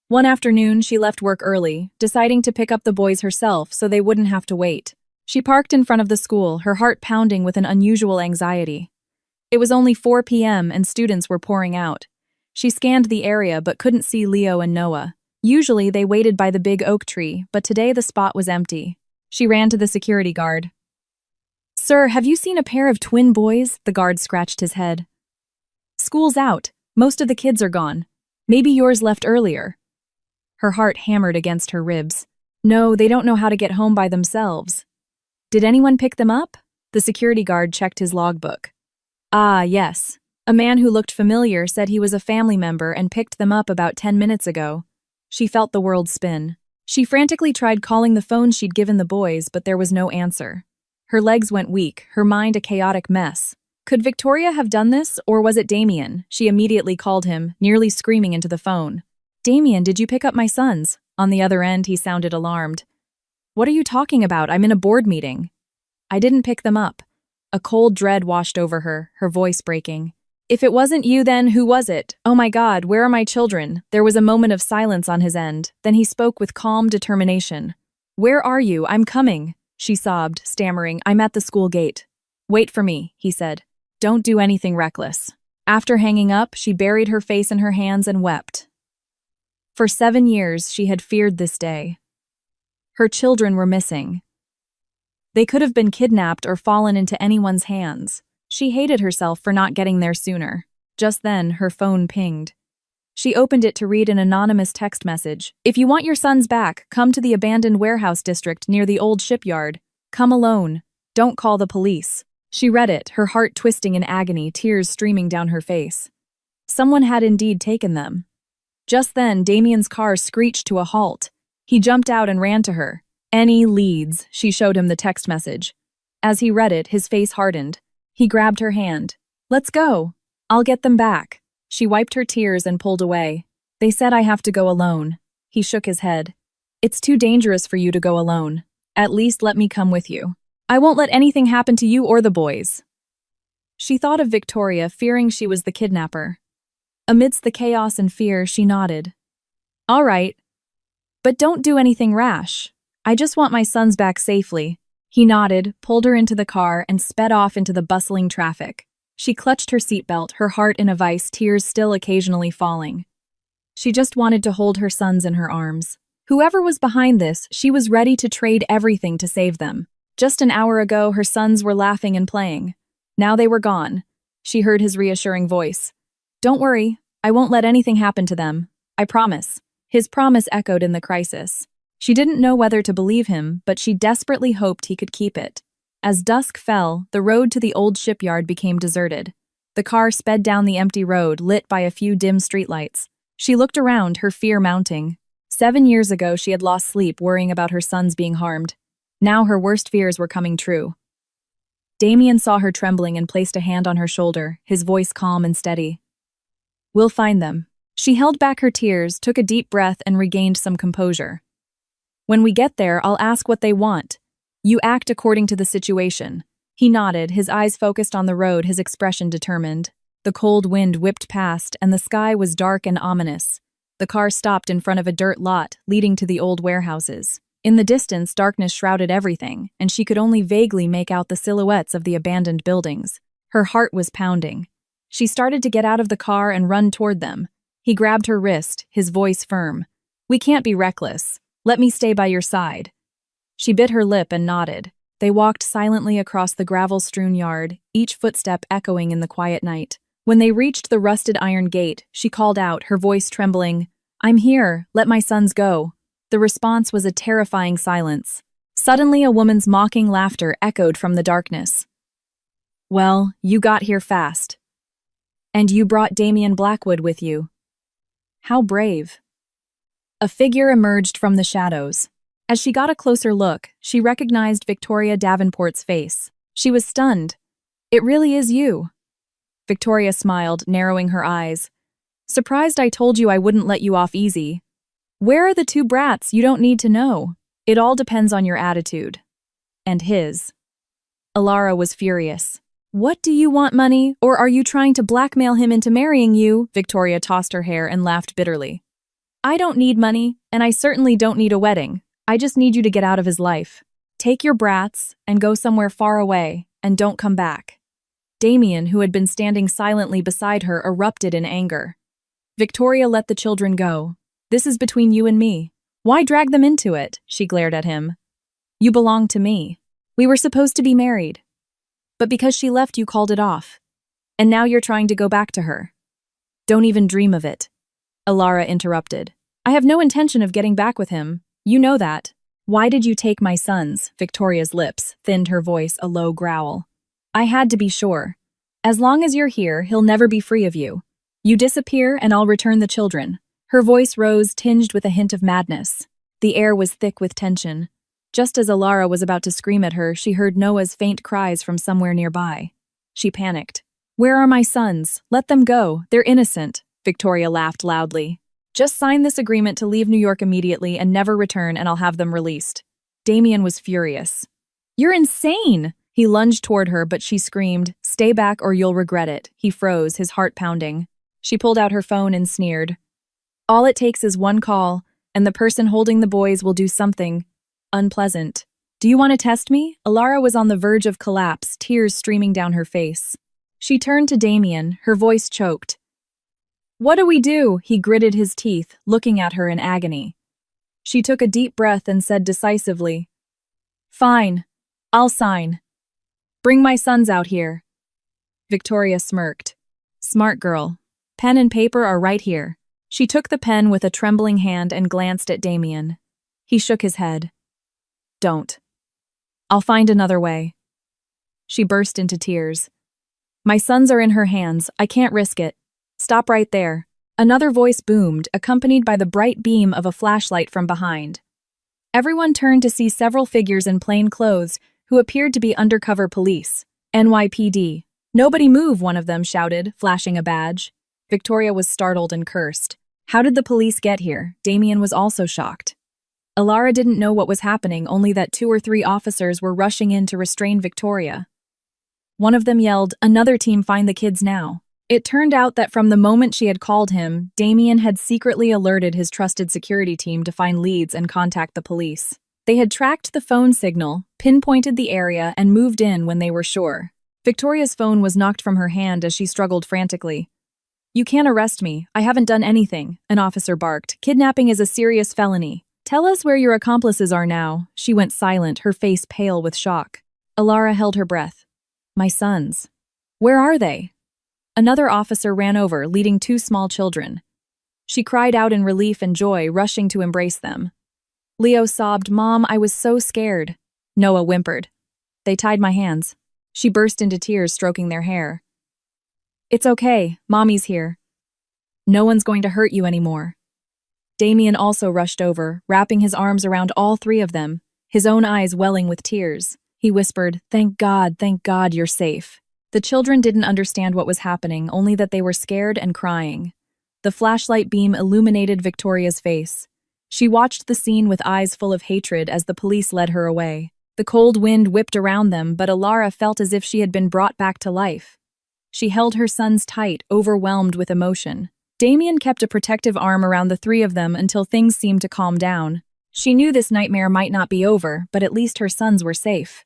One afternoon, she left work early, deciding to pick up the boys herself so they wouldn't have to wait. She parked in front of the school, her heart pounding with an unusual anxiety. It was only 4 p.m. and students were pouring out. She scanned the area but couldn't see Leo and Noah. Usually they waited by the big oak tree, but today the spot was empty. She ran to the security guard. "Sir, have you seen a pair of twin boys?" The guard scratched his head. "School's out. Most of the kids are gone. Maybe yours left earlier." Her heart hammered against her ribs. "No, they don't know how to get home by themselves." "Did anyone pick them up?" The security guard checked his logbook. "Ah, yes. A man who looked familiar said he was a family member and picked them up about 10 minutes ago." She felt the world spin. She frantically tried calling the phone she'd given the boys, but there was no answer. Her legs went weak, her mind a chaotic mess. Could Victoria have done this, or was it Damien? She immediately called him, nearly screaming into the phone. "Damien, did you pick up my sons?" On the other end, he sounded alarmed. "What are you talking about? I'm in a board meeting." "I didn't pick them up." A cold dread washed over her, her voice breaking. "If it wasn't you, then who was it? Oh my God, where are my children?" There was a moment of silence on his end, then he spoke with calm determination. "Where are you? I'm coming." She sobbed, stammering, "I'm at the school gate." "Wait for me," he said. "Don't do anything reckless." After hanging up, she buried her face in her hands and wept. For 7 years, she had feared this day. Her children were missing. They could have been kidnapped or fallen into anyone's hands. She hated herself for not getting there sooner. Just then, her phone pinged. She opened it to read an anonymous text message. "If you want your sons back, come to the abandoned warehouse district near the old shipyard. Come alone. Don't call the police." She read it, her heart twisting in agony, tears streaming down her face. Someone had indeed taken them. Just then, Damien's car screeched to a halt. He jumped out and ran to her. "Any leads?" She showed him the text message. As he read it, his face hardened. He grabbed her hand. "Let's go. I'll get them back." She wiped her tears and pulled away. "They said I have to go alone." He shook his head. "It's too dangerous for you to go alone. At least let me come with you. I won't let anything happen to you or the boys." She thought of Victoria, fearing she was the kidnapper. Amidst the chaos and fear, she nodded. "All right. But don't do anything rash. I just want my sons back safely." He nodded, pulled her into the car, and sped off into the bustling traffic. She clutched her seatbelt, her heart in a vice, tears still occasionally falling. She just wanted to hold her sons in her arms. Whoever was behind this, she was ready to trade everything to save them. Just an hour ago, her sons were laughing and playing. Now they were gone. She heard his reassuring voice. "Don't worry, I won't let anything happen to them. I promise." His promise echoed in the crisis. She didn't know whether to believe him, but she desperately hoped he could keep it. As dusk fell, the road to the old shipyard became deserted. The car sped down the empty road, lit by a few dim streetlights. She looked around, her fear mounting. 7 years ago, she had lost sleep worrying about her sons being harmed. Now her worst fears were coming true. Damien saw her trembling and placed a hand on her shoulder, his voice calm and steady. "We'll find them." She held back her tears, took a deep breath, and regained some composure. "When we get there, I'll ask what they want. You act according to the situation." He nodded, his eyes focused on the road, his expression determined. The cold wind whipped past, and the sky was dark and ominous. The car stopped in front of a dirt lot, leading to the old warehouses. In the distance, darkness shrouded everything, and she could only vaguely make out the silhouettes of the abandoned buildings. Her heart was pounding. She started to get out of the car and run toward them. He grabbed her wrist, his voice firm. "We can't be reckless. Let me stay by your side." She bit her lip and nodded. They walked silently across the gravel-strewn yard, each footstep echoing in the quiet night. When they reached the rusted iron gate, she called out, her voice trembling, "I'm here, let my sons go." The response was a terrifying silence. Suddenly, a woman's mocking laughter echoed from the darkness. "Well, you got here fast. And you brought Damien Blackwood with you. How brave." A figure emerged from the shadows. As she got a closer look, she recognized Victoria Davenport's face. She was stunned. "It really is you." Victoria smiled, narrowing her eyes. "Surprised I told you I wouldn't let you off easy. Where are the 2 brats? You don't need to know. It all depends on your attitude." And his. Alara was furious. "What do you want, money? Or are you trying to blackmail him into marrying you?" Victoria tossed her hair and laughed bitterly. "I don't need money, and I certainly don't need a wedding. I just need you to get out of his life. Take your brats and go somewhere far away, and don't come back." Damien, who had been standing silently beside her, erupted in anger. "Victoria, let the children go. This is between you and me. Why drag them into it?" She glared at him. "You belong to me. We were supposed to be married. But because she left, you called it off. And now you're trying to go back to her. Don't even dream of it." Alara interrupted. "I have no intention of getting back with him. You know that." "Why did you take my sons?" Victoria's lips thinned, her voice a low growl. "I had to be sure. As long as you're here, he'll never be free of you. You disappear and I'll return the children." Her voice rose, tinged with a hint of madness. The air was thick with tension. Just as Alara was about to scream at her, she heard Noah's faint cries from somewhere nearby. She panicked. "Where are my sons? Let them go. They're innocent." Victoria laughed loudly. "Just sign this agreement to leave New York immediately and never return, and I'll have them released." Damien was furious. "You're insane!" He lunged toward her, but she screamed, "Stay back or you'll regret it." He froze, his heart pounding. She pulled out her phone and sneered. "All it takes is one call, and the person holding the boys will do something unpleasant. Do you want to test me?" Alara was on the verge of collapse, tears streaming down her face. She turned to Damien, her voice choked. "What do we do?" He gritted his teeth, looking at her in agony. She took a deep breath and said decisively, "Fine. I'll sign. Bring my sons out here." Victoria smirked. "Smart girl. Pen and paper are right here." She took the pen with a trembling hand and glanced at Damien. He shook his head. "Don't. I'll find another way." She burst into tears. "My sons are in her hands. I can't risk it. Stop right there." Another voice boomed, accompanied by the bright beam of a flashlight from behind. Everyone turned to see several figures in plain clothes who appeared to be undercover police. "NYPD. Nobody move," one of them shouted, flashing a badge. Victoria was startled and cursed. How did the police get here? Damien was also shocked. Alara didn't know what was happening, only that 2 or 3 officers were rushing in to restrain Victoria. One of them yelled, "Another team, find the kids now." It turned out that from the moment she had called him, Damien had secretly alerted his trusted security team to find leads and contact the police. They had tracked the phone signal, pinpointed the area, and moved in when they were sure. Victoria's phone was knocked from her hand as she struggled frantically. "You can't arrest me. I haven't done anything," an officer barked. "Kidnapping is a serious felony. Tell us where your accomplices are now." She went silent, her face pale with shock. Alara held her breath. "My sons. Where are they?" Another officer ran over, leading 2 small children. She cried out in relief and joy, rushing to embrace them. Leo sobbed, "Mom, I was so scared." Noah whimpered. "They tied my hands." She burst into tears, stroking their hair. "It's okay, Mommy's here. No one's going to hurt you anymore." Damien also rushed over, wrapping his arms around all three of them, his own eyes welling with tears. He whispered, thank God, you're safe." The children didn't understand what was happening, only that they were scared and crying. The flashlight beam illuminated Victoria's face. She watched the scene with eyes full of hatred as the police led her away. The cold wind whipped around them, but Alara felt as if she had been brought back to life. She held her sons tight, overwhelmed with emotion. Damien kept a protective arm around the three of them until things seemed to calm down. She knew this nightmare might not be over, but at least her sons were safe.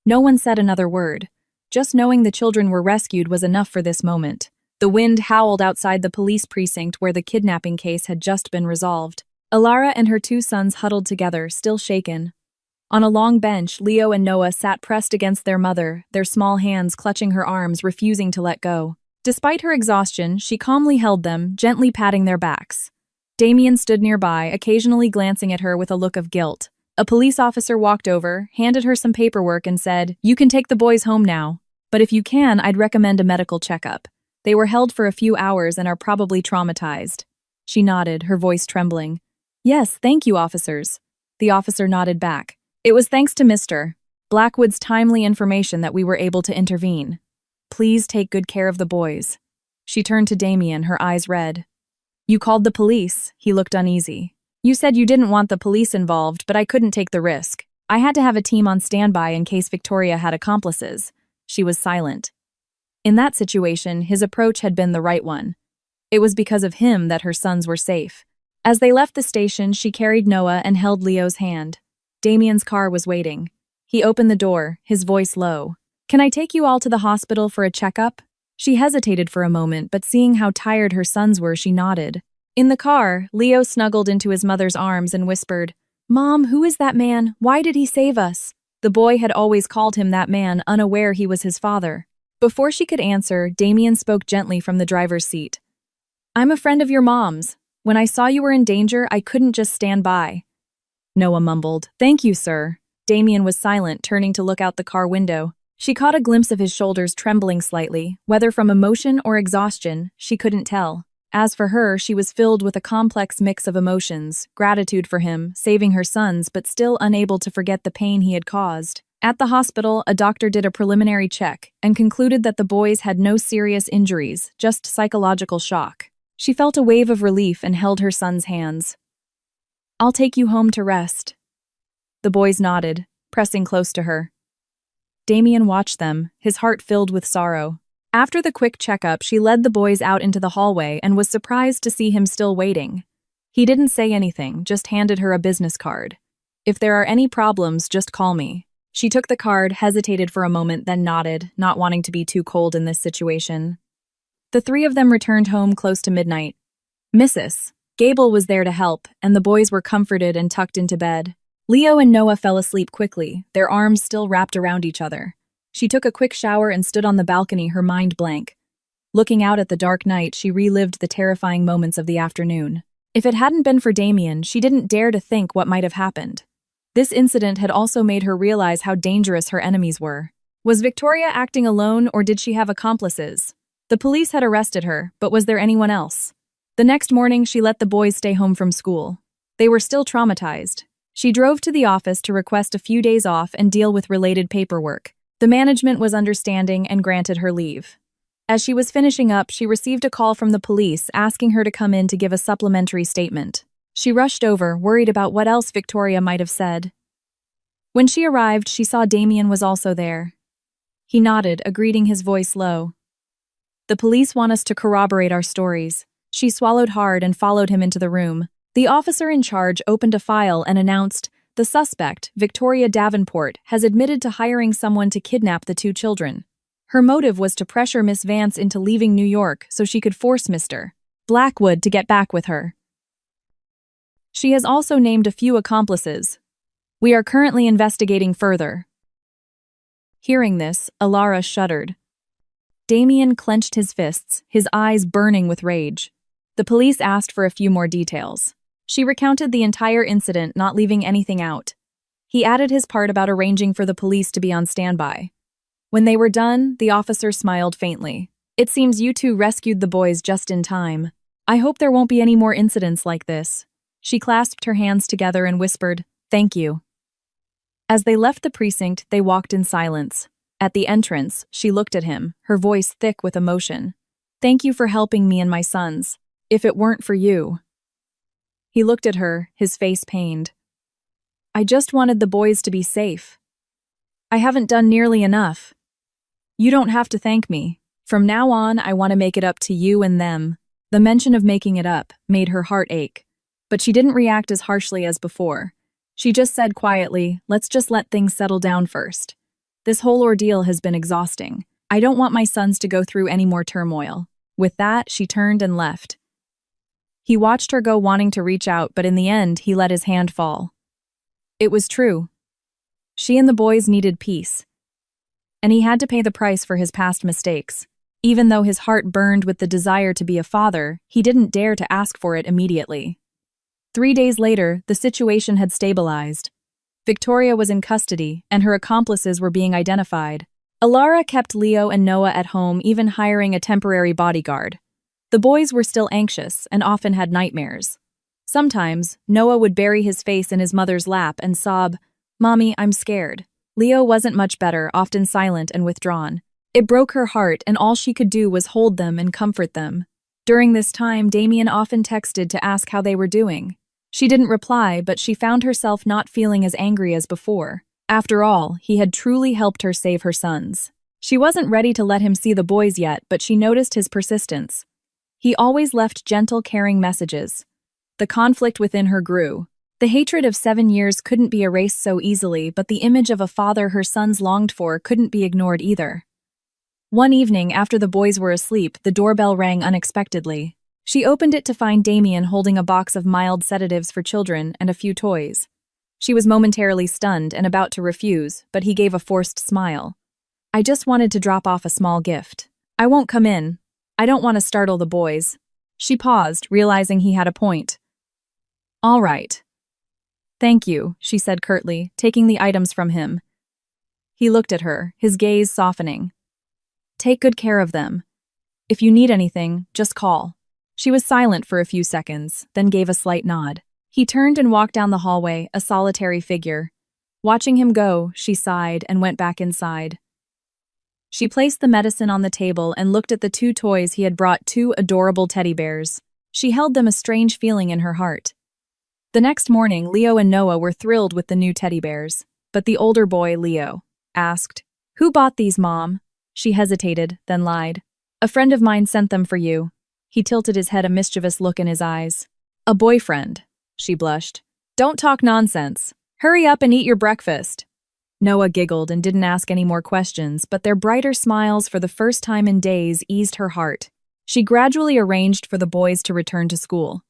No one said another word. Just knowing the children were rescued was enough for this moment. The wind howled outside the police precinct where the kidnapping case had just been resolved. Alara and her two sons huddled together, still shaken. On a long bench, Leo and Noah sat pressed against their mother, their small hands clutching her arms, refusing to let go. Despite her exhaustion, she calmly held them, gently patting their backs. Damien stood nearby, occasionally glancing at her with a look of guilt. A police officer walked over, handed her some paperwork and said, "You can take the boys home now. But if you can, I'd recommend a medical checkup. They were held for a few hours and are probably traumatized." She nodded, her voice trembling. "Yes, thank you, officers." The officer nodded back. "It was thanks to Mr. Blackwood's timely information that we were able to intervene. Please take good care of the boys." She turned to Damien, her eyes red. "You called the police?" He looked uneasy. "You said you didn't want the police involved, but I couldn't take the risk. I had to have a team on standby in case Victoria had accomplices." She was silent. In that situation, his approach had been the right one. It was because of him that her sons were safe. As they left the station, she carried Noah and held Leo's hand. Damien's car was waiting. He opened the door, his voice low. "Can I take you all to the hospital for a checkup?" She hesitated for a moment, but seeing how tired her sons were, she nodded. In the car, Leo snuggled into his mother's arms and whispered, "Mom, who is that man? Why did he save us?" The boy had always called him that man, unaware he was his father. Before she could answer, Damien spoke gently from the driver's seat. "I'm a friend of your mom's. When I saw you were in danger, I couldn't just stand by." Noah mumbled, "Thank you, sir." Damien was silent, turning to look out the car window. She caught a glimpse of his shoulders trembling slightly, whether from emotion or exhaustion, she couldn't tell. As for her, she was filled with a complex mix of emotions, gratitude for him, saving her sons, but still unable to forget the pain he had caused. At the hospital, a doctor did a preliminary check and concluded that the boys had no serious injuries, just psychological shock. She felt a wave of relief and held her son's hands. "I'll take you home to rest." The boys nodded, pressing close to her. Damien watched them, his heart filled with sorrow. After the quick checkup, she led the boys out into the hallway and was surprised to see him still waiting. He didn't say anything, just handed her a business card. "If there are any problems, just call me." She took the card, hesitated for a moment, then nodded, not wanting to be too cold in this situation. The three of them returned home close to midnight. Mrs. Gable was there to help, and the boys were comforted and tucked into bed. Leo and Noah fell asleep quickly, their arms still wrapped around each other. She took a quick shower and stood on the balcony, her mind blank. Looking out at the dark night, she relived the terrifying moments of the afternoon. If it hadn't been for Damien, she didn't dare to think what might have happened. This incident had also made her realize how dangerous her enemies were. Was Victoria acting alone, or did she have accomplices? The police had arrested her, but was there anyone else? The next morning, she let the boys stay home from school. They were still traumatized. She drove to the office to request a few days off and deal with related paperwork. The management was understanding and granted her leave. As she was finishing up, she received a call from the police asking her to come in to give a supplementary statement. She rushed over, worried about what else Victoria might have said. When she arrived, she saw Damien was also there. He nodded, a greeting, his voice low. "The police want us to corroborate our stories." She swallowed hard and followed him into the room. The officer in charge opened a file and announced, "The suspect, Victoria Davenport, has admitted to hiring someone to kidnap the two children. Her motive was to pressure Miss Vance into leaving New York so she could force Mr. Blackwood to get back with her. She has also named a few accomplices. We are currently investigating further." Hearing this, Alara shuddered. Damien clenched his fists, his eyes burning with rage. The police asked for a few more details. She recounted the entire incident, not leaving anything out. He added his part about arranging for the police to be on standby. When they were done, the officer smiled faintly. It seems you two rescued the boys just in time. I hope there won't be any more incidents like this. She clasped her hands together and whispered, "Thank you." As they left the precinct, they walked in silence. At the entrance, she looked at him, her voice thick with emotion. "Thank you for helping me and my sons. If it weren't for you." He looked at her, his face pained. "I just wanted the boys to be safe. I haven't done nearly enough. You don't have to thank me. From now on, I want to make it up to you and them." The mention of making it up made her heart ache, but she didn't react as harshly as before. She just said quietly, "Let's just let things settle down first. This whole ordeal has been exhausting. I don't want my sons to go through any more turmoil." With that, she turned and left. He watched her go, wanting to reach out, but in the end, he let his hand fall. It was true. She and the boys needed peace. And he had to pay the price for his past mistakes. Even though his heart burned with the desire to be a father, he didn't dare to ask for it immediately. 3 days later, the situation had stabilized. Victoria was in custody, and her accomplices were being identified. Alara kept Leo and Noah at home, even hiring a temporary bodyguard. The boys were still anxious and often had nightmares. Sometimes, Noah would bury his face in his mother's lap and sob, "Mommy, I'm scared." Leo wasn't much better, often silent and withdrawn. It broke her heart, and all she could do was hold them and comfort them. During this time, Damien often texted to ask how they were doing. She didn't reply, but she found herself not feeling as angry as before. After all, he had truly helped her save her sons. She wasn't ready to let him see the boys yet, but she noticed his persistence. He always left gentle, caring messages. The conflict within her grew. The hatred of 7 years couldn't be erased so easily, but the image of a father her sons longed for couldn't be ignored either. One evening, after the boys were asleep, the doorbell rang unexpectedly. She opened it to find Damien holding a box of mild sedatives for children and a few toys. She was momentarily stunned and about to refuse, but he gave a forced smile. "I just wanted to drop off a small gift. I won't come in. I don't want to startle the boys." She paused, realizing he had a point. "All right. Thank you," she said curtly, taking the items from him. He looked at her, his gaze softening. "Take good care of them. If you need anything, just call." She was silent for a few seconds, then gave a slight nod. He turned and walked down the hallway, a solitary figure. Watching him go, she sighed and went back inside. She placed the medicine on the table and looked at the 2 toys he had brought, 2 adorable teddy bears. She held them, a strange feeling in her heart. The next morning, Leo and Noah were thrilled with the new teddy bears. But the older boy, Leo, asked, "Who bought these, Mom?" She hesitated, then lied. "A friend of mine sent them for you." He tilted his head, a mischievous look in his eyes. "A boyfriend," she blushed. "Don't talk nonsense. Hurry up and eat your breakfast." Noah giggled and didn't ask any more questions, but their brighter smiles for the first time in days eased her heart. She gradually arranged for the boys to return to school.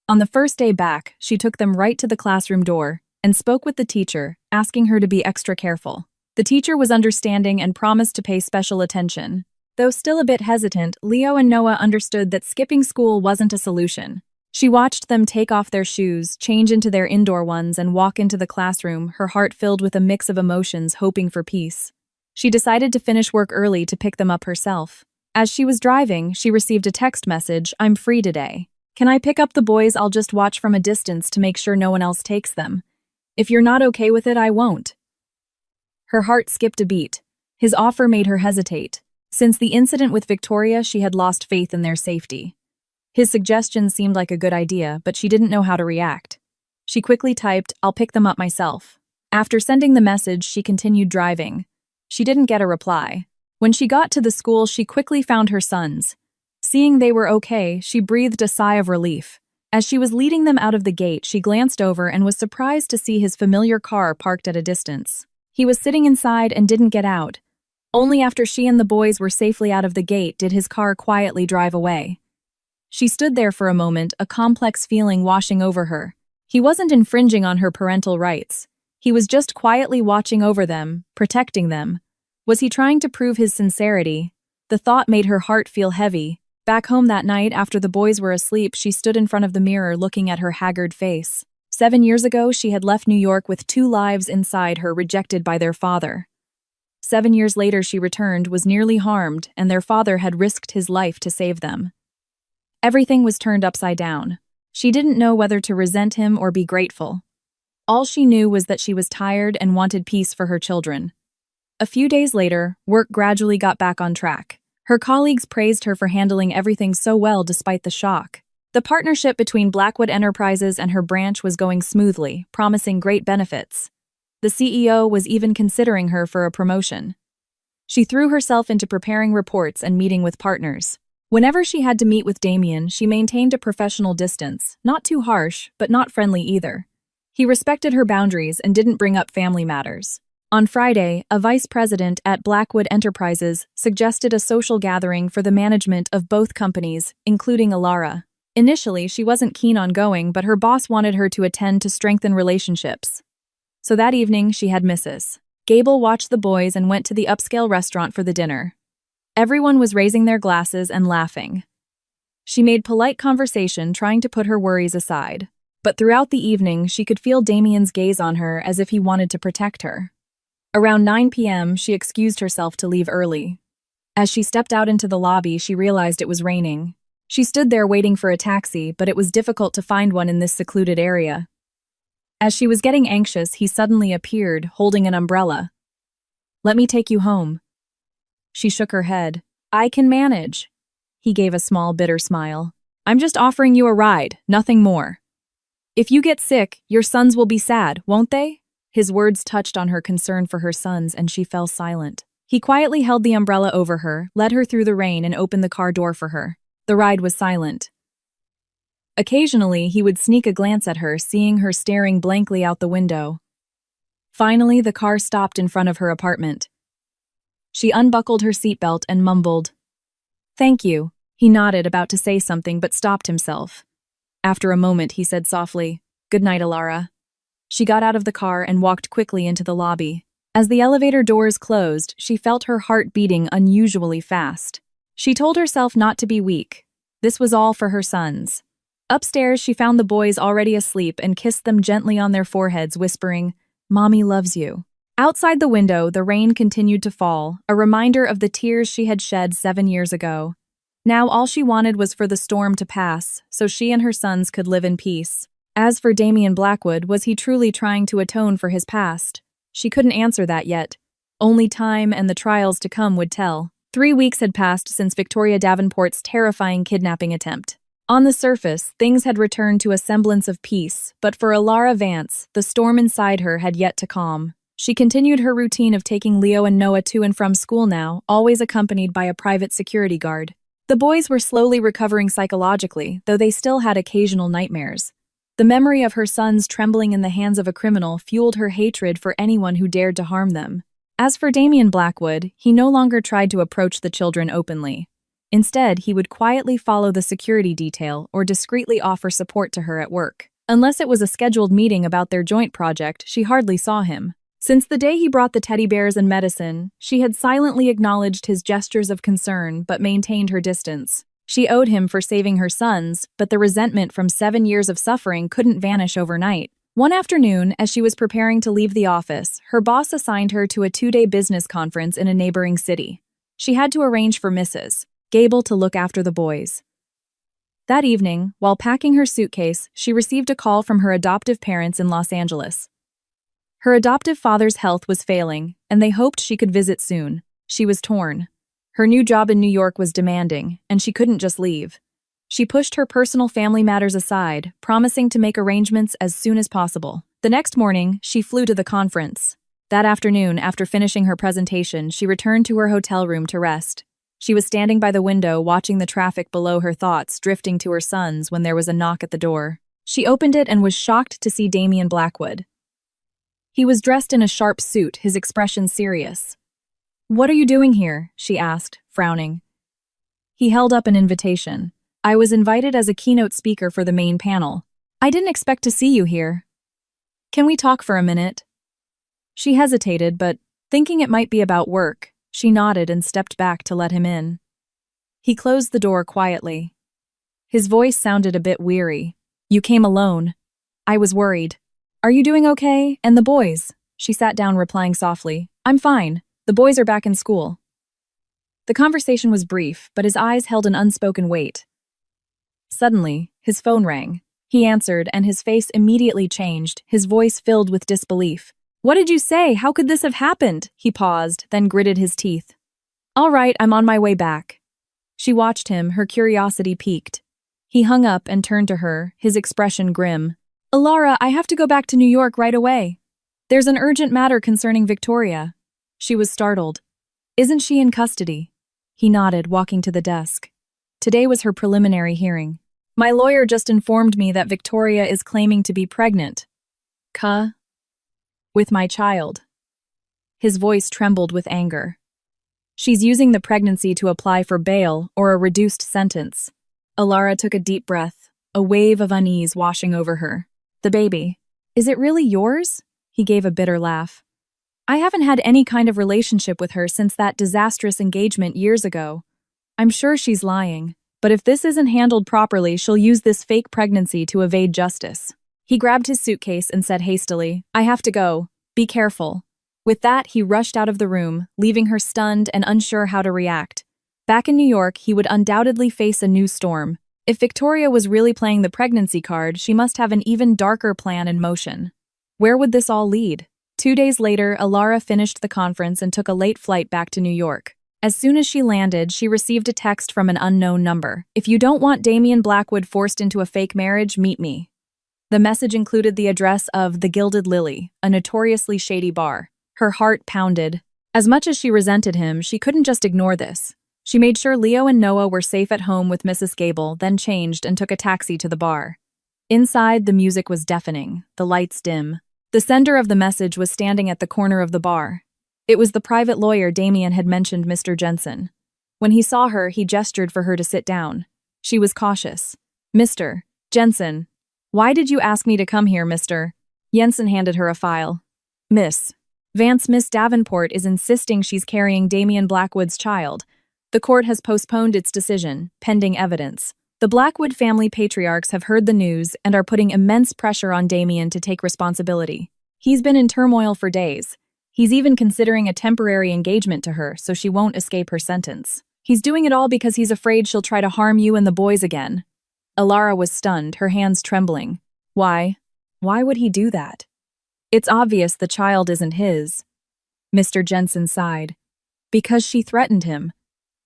On the first day back, she took them right to the classroom door and spoke with the teacher, asking her to be extra careful. The teacher was understanding and promised to pay special attention. Though still a bit hesitant, Leo and Noah understood that skipping school wasn't a solution. She watched them take off their shoes, change into their indoor ones, and walk into the classroom, her heart filled with a mix of emotions, hoping for peace. She decided to finish work early to pick them up herself. As she was driving, she received a text message, "I'm free today. Can I pick up the boys? I'll just watch from a distance to make sure no one else takes them. If you're not okay with it, I won't." Her heart skipped a beat. His offer made her hesitate. Since the incident with Victoria, she had lost faith in their safety. His suggestion seemed like a good idea, but she didn't know how to react. She quickly typed, "I'll pick them up myself." After sending the message, she continued driving. She didn't get a reply. When she got to the school, she quickly found her sons. Seeing they were okay, she breathed a sigh of relief. As she was leading them out of the gate, she glanced over and was surprised to see his familiar car parked at a distance. He was sitting inside and didn't get out. Only after she and the boys were safely out of the gate did his car quietly drive away. She stood there for a moment, a complex feeling washing over her. He wasn't infringing on her parental rights. He was just quietly watching over them, protecting them. Was he trying to prove his sincerity? The thought made her heart feel heavy. Back home that night, after the boys were asleep, she stood in front of the mirror looking at her haggard face. 7 years ago, she had left New York with 2 lives inside her, rejected by their father. 7 years later, she returned, was nearly harmed, and their father had risked his life to save them. Everything was turned upside down. She didn't know whether to resent him or be grateful. All she knew was that she was tired and wanted peace for her children. A few days later, work gradually got back on track. Her colleagues praised her for handling everything so well despite the shock. The partnership between Blackwood Enterprises and her branch was going smoothly, promising great benefits. The CEO was even considering her for a promotion. She threw herself into preparing reports and meeting with partners. Whenever she had to meet with Damien, she maintained a professional distance, not too harsh, but not friendly either. He respected her boundaries and didn't bring up family matters. On Friday, a vice president at Blackwood Enterprises suggested a social gathering for the management of both companies, including Alara. Initially, she wasn't keen on going, but her boss wanted her to attend to strengthen relationships. So that evening, she had Mrs. Gable watch the boys and went to the upscale restaurant for the dinner. Everyone was raising their glasses and laughing. She made polite conversation, trying to put her worries aside. But throughout the evening, she could feel Damien's gaze on her as if he wanted to protect her. Around 9 p.m., she excused herself to leave early. As she stepped out into the lobby, she realized it was raining. She stood there waiting for a taxi, but it was difficult to find one in this secluded area. As she was getting anxious, he suddenly appeared, holding an umbrella. "Let me take you home." She shook her head. "I can manage." He gave a small, bitter smile. "I'm just offering you a ride, nothing more. If you get sick, your sons will be sad, won't they?" His words touched on her concern for her sons, and she fell silent. He quietly held the umbrella over her, led her through the rain, and opened the car door for her. The ride was silent. Occasionally, he would sneak a glance at her, seeing her staring blankly out the window. Finally, the car stopped in front of her apartment. She unbuckled her seatbelt and mumbled, "Thank you." He nodded, about to say something, but stopped himself. After a moment, he said softly, "Good night, Alara." She got out of the car and walked quickly into the lobby. As the elevator doors closed, she felt her heart beating unusually fast. She told herself not to be weak. This was all for her sons. Upstairs, she found the boys already asleep and kissed them gently on their foreheads, whispering, "Mommy loves you." Outside the window, the rain continued to fall, a reminder of the tears she had shed 7 years ago. Now all she wanted was for the storm to pass, so she and her sons could live in peace. As for Damien Blackwood, was he truly trying to atone for his past? She couldn't answer that yet. Only time and the trials to come would tell. 3 weeks had passed since Victoria Davenport's terrifying kidnapping attempt. On the surface, things had returned to a semblance of peace, but for Alara Vance, the storm inside her had yet to calm. She continued her routine of taking Leo and Noah to and from school now, always accompanied by a private security guard. The boys were slowly recovering psychologically, though they still had occasional nightmares. The memory of her sons trembling in the hands of a criminal fueled her hatred for anyone who dared to harm them. As for Damien Blackwood, he no longer tried to approach the children openly. Instead, he would quietly follow the security detail or discreetly offer support to her at work. Unless it was a scheduled meeting about their joint project, she hardly saw him. Since the day he brought the teddy bears and medicine, she had silently acknowledged his gestures of concern but maintained her distance. She owed him for saving her sons, but the resentment from 7 years of suffering couldn't vanish overnight. One afternoon, as she was preparing to leave the office, her boss assigned her to a 2-day business conference in a neighboring city. She had to arrange for Mrs. Gable to look after the boys. That evening, while packing her suitcase, she received a call from her adoptive parents in Los Angeles. Her adoptive father's health was failing, and they hoped she could visit soon. She was torn. Her new job in New York was demanding, and she couldn't just leave. She pushed her personal family matters aside, promising to make arrangements as soon as possible. The next morning, she flew to the conference. That afternoon, after finishing her presentation, she returned to her hotel room to rest. She was standing by the window, watching the traffic below her, thoughts drifting to her sons, when there was a knock at the door. She opened it and was shocked to see Damien Blackwood. He was dressed in a sharp suit, his expression serious. "What are you doing here?" she asked, frowning. He held up an invitation. "I was invited as a keynote speaker for the main panel. I didn't expect to see you here. Can we talk for a minute?" She hesitated, but, thinking it might be about work, she nodded and stepped back to let him in. He closed the door quietly. His voice sounded a bit weary. You came alone. I was worried. Are you doing okay? And the boys? She sat down, replying softly. I'm fine. The boys are back in school. The conversation was brief, but his eyes held an unspoken weight. Suddenly, his phone rang. He answered, and his face immediately changed, his voice filled with disbelief. What did you say? How could this have happened? He paused, then gritted his teeth. All right, I'm on my way back. She watched him, her curiosity piqued. He hung up and turned to her, his expression grim. Alara, I have to go back to New York right away. There's an urgent matter concerning Victoria. She was startled. Isn't she in custody? He nodded, walking to the desk. Today was her preliminary hearing. My lawyer just informed me that Victoria is claiming to be pregnant. With my child. His voice trembled with anger. She's using the pregnancy to apply for bail or a reduced sentence. Alara took a deep breath, a wave of unease washing over her. The baby. Is it really yours? He gave a bitter laugh. I haven't had any kind of relationship with her since that disastrous engagement years ago. I'm sure she's lying, but if this isn't handled properly, she'll use this fake pregnancy to evade justice. He grabbed his suitcase and said hastily, I have to go. Be careful. With that, he rushed out of the room, leaving her stunned and unsure how to react. Back in New York, he would undoubtedly face a new storm. If Victoria was really playing the pregnancy card, she must have an even darker plan in motion. Where would this all lead? 2 days later, Alara finished the conference and took a late flight back to New York. As soon as she landed, she received a text from an unknown number. If you don't want Damian Blackwood forced into a fake marriage, meet me. The message included the address of The Gilded Lily, a notoriously shady bar. Her heart pounded. As much as she resented him, she couldn't just ignore this. She made sure Leo and Noah were safe at home with Mrs. Gable, then changed and took a taxi to the bar. Inside, the music was deafening, the lights dim. The sender of the message was standing at the corner of the bar. It was the private lawyer Damian had mentioned, Mr. Jensen. When he saw her, he gestured for her to sit down. She was cautious. Mr. Jensen. Why did you ask me to come here, Mr. Jensen handed her a file. Miss Davenport is insisting she's carrying Damian Blackwood's child. The court has postponed its decision, pending evidence. The Blackwood family patriarchs have heard the news and are putting immense pressure on Damian to take responsibility. He's been in turmoil for days. He's even considering a temporary engagement to her so she won't escape her sentence. He's doing it all because he's afraid she'll try to harm you and the boys again. Alara was stunned, her hands trembling. Why? Why would he do that? It's obvious the child isn't his. Mr. Jensen sighed. Because she threatened him.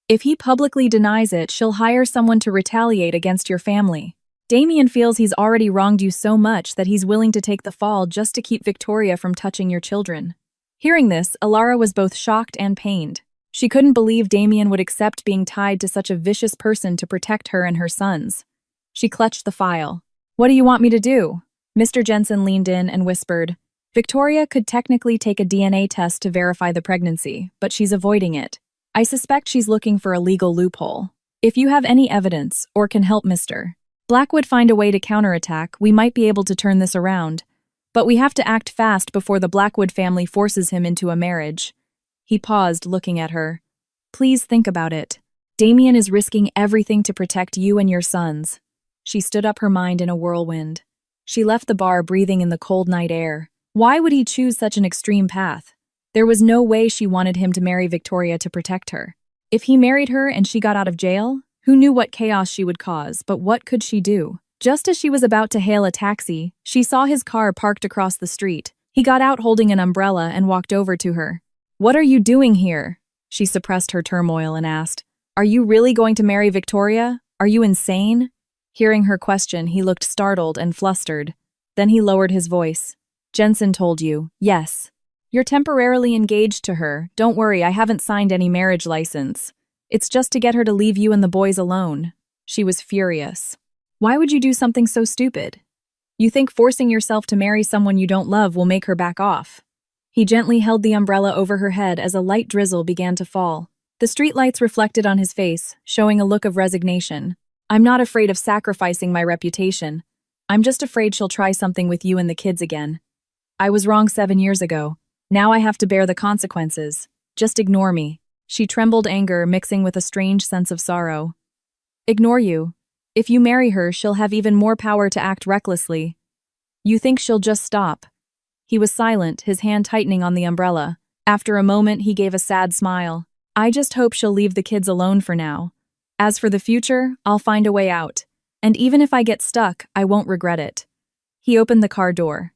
If he publicly denies it, she'll hire someone to retaliate against your family. Damian feels he's already wronged you so much that he's willing to take the fall just to keep Victoria from touching your children. Hearing this, Alara was both shocked and pained. She couldn't believe Damian would accept being tied to such a vicious person to protect her and her sons. She clutched the file. What do you want me to do? Mr. Jensen leaned in and whispered, Victoria could technically take a DNA test to verify the pregnancy, but she's avoiding it. I suspect she's looking for a legal loophole. If you have any evidence, or can help Mr. Blackwood find a way to counterattack, we might be able to turn this around. But we have to act fast before the Blackwood family forces him into a marriage. He paused, looking at her. Please think about it. Damian is risking everything to protect you and your sons. She stood up, her mind in a whirlwind. She left the bar, breathing in the cold night air. Why would he choose such an extreme path? There was no way she wanted him to marry Victoria to protect her. If he married her and she got out of jail, who knew what chaos she would cause, but what could she do? Just as she was about to hail a taxi, she saw his car parked across the street. He got out holding an umbrella and walked over to her. What are you doing here? She suppressed her turmoil and asked, Are you really going to marry Victoria? Are you insane? Hearing her question, he looked startled and flustered. Then he lowered his voice. Jensen told you, yes. You're temporarily engaged to her. Don't worry, I haven't signed any marriage license. It's just to get her to leave you and the boys alone. She was furious. Why would you do something so stupid? You think forcing yourself to marry someone you don't love will make her back off. He gently held the umbrella over her head as a light drizzle began to fall. The streetlights reflected on his face, showing a look of resignation. I'm not afraid of sacrificing my reputation. I'm just afraid she'll try something with you and the kids again. I was wrong 7 years ago. Now I have to bear the consequences. Just ignore me. She trembled anger mixing with a strange sense of sorrow. Ignore you. If you marry her, she'll have even more power to act recklessly. You think she'll just stop? He was silent, his hand tightening on the umbrella. After a moment, he gave a sad smile. I just hope she'll leave the kids alone for now. As for the future, I'll find a way out. And even if I get stuck, I won't regret it. He opened the car door.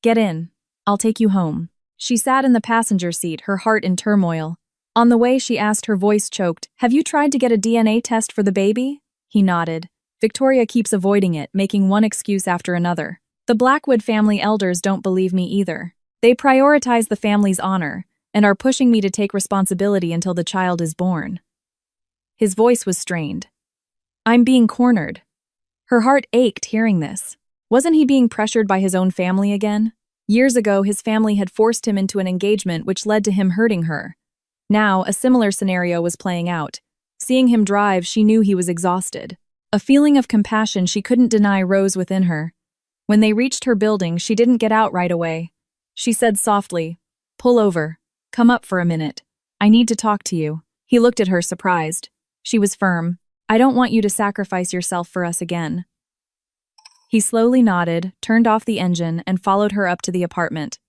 Get in. I'll take you home. She sat in the passenger seat, her heart in turmoil. On the way, she asked, her voice choked, Have you tried to get a DNA test for the baby? He nodded. Victoria keeps avoiding it, making one excuse after another. The Blackwood family elders don't believe me either. They prioritize the family's honor and are pushing me to take responsibility until the child is born. His voice was strained. I'm being cornered. Her heart ached hearing this. Wasn't he being pressured by his own family again? Years ago, his family had forced him into an engagement which led to him hurting her. Now, a similar scenario was playing out. Seeing him drive, she knew he was exhausted. A feeling of compassion she couldn't deny rose within her. When they reached her building, she didn't get out right away. She said softly, Pull over. Come up for a minute. I need to talk to you. He looked at her, surprised. She was firm. I don't want you to sacrifice yourself for us again. He slowly nodded, turned off the engine, and followed her up to the apartment.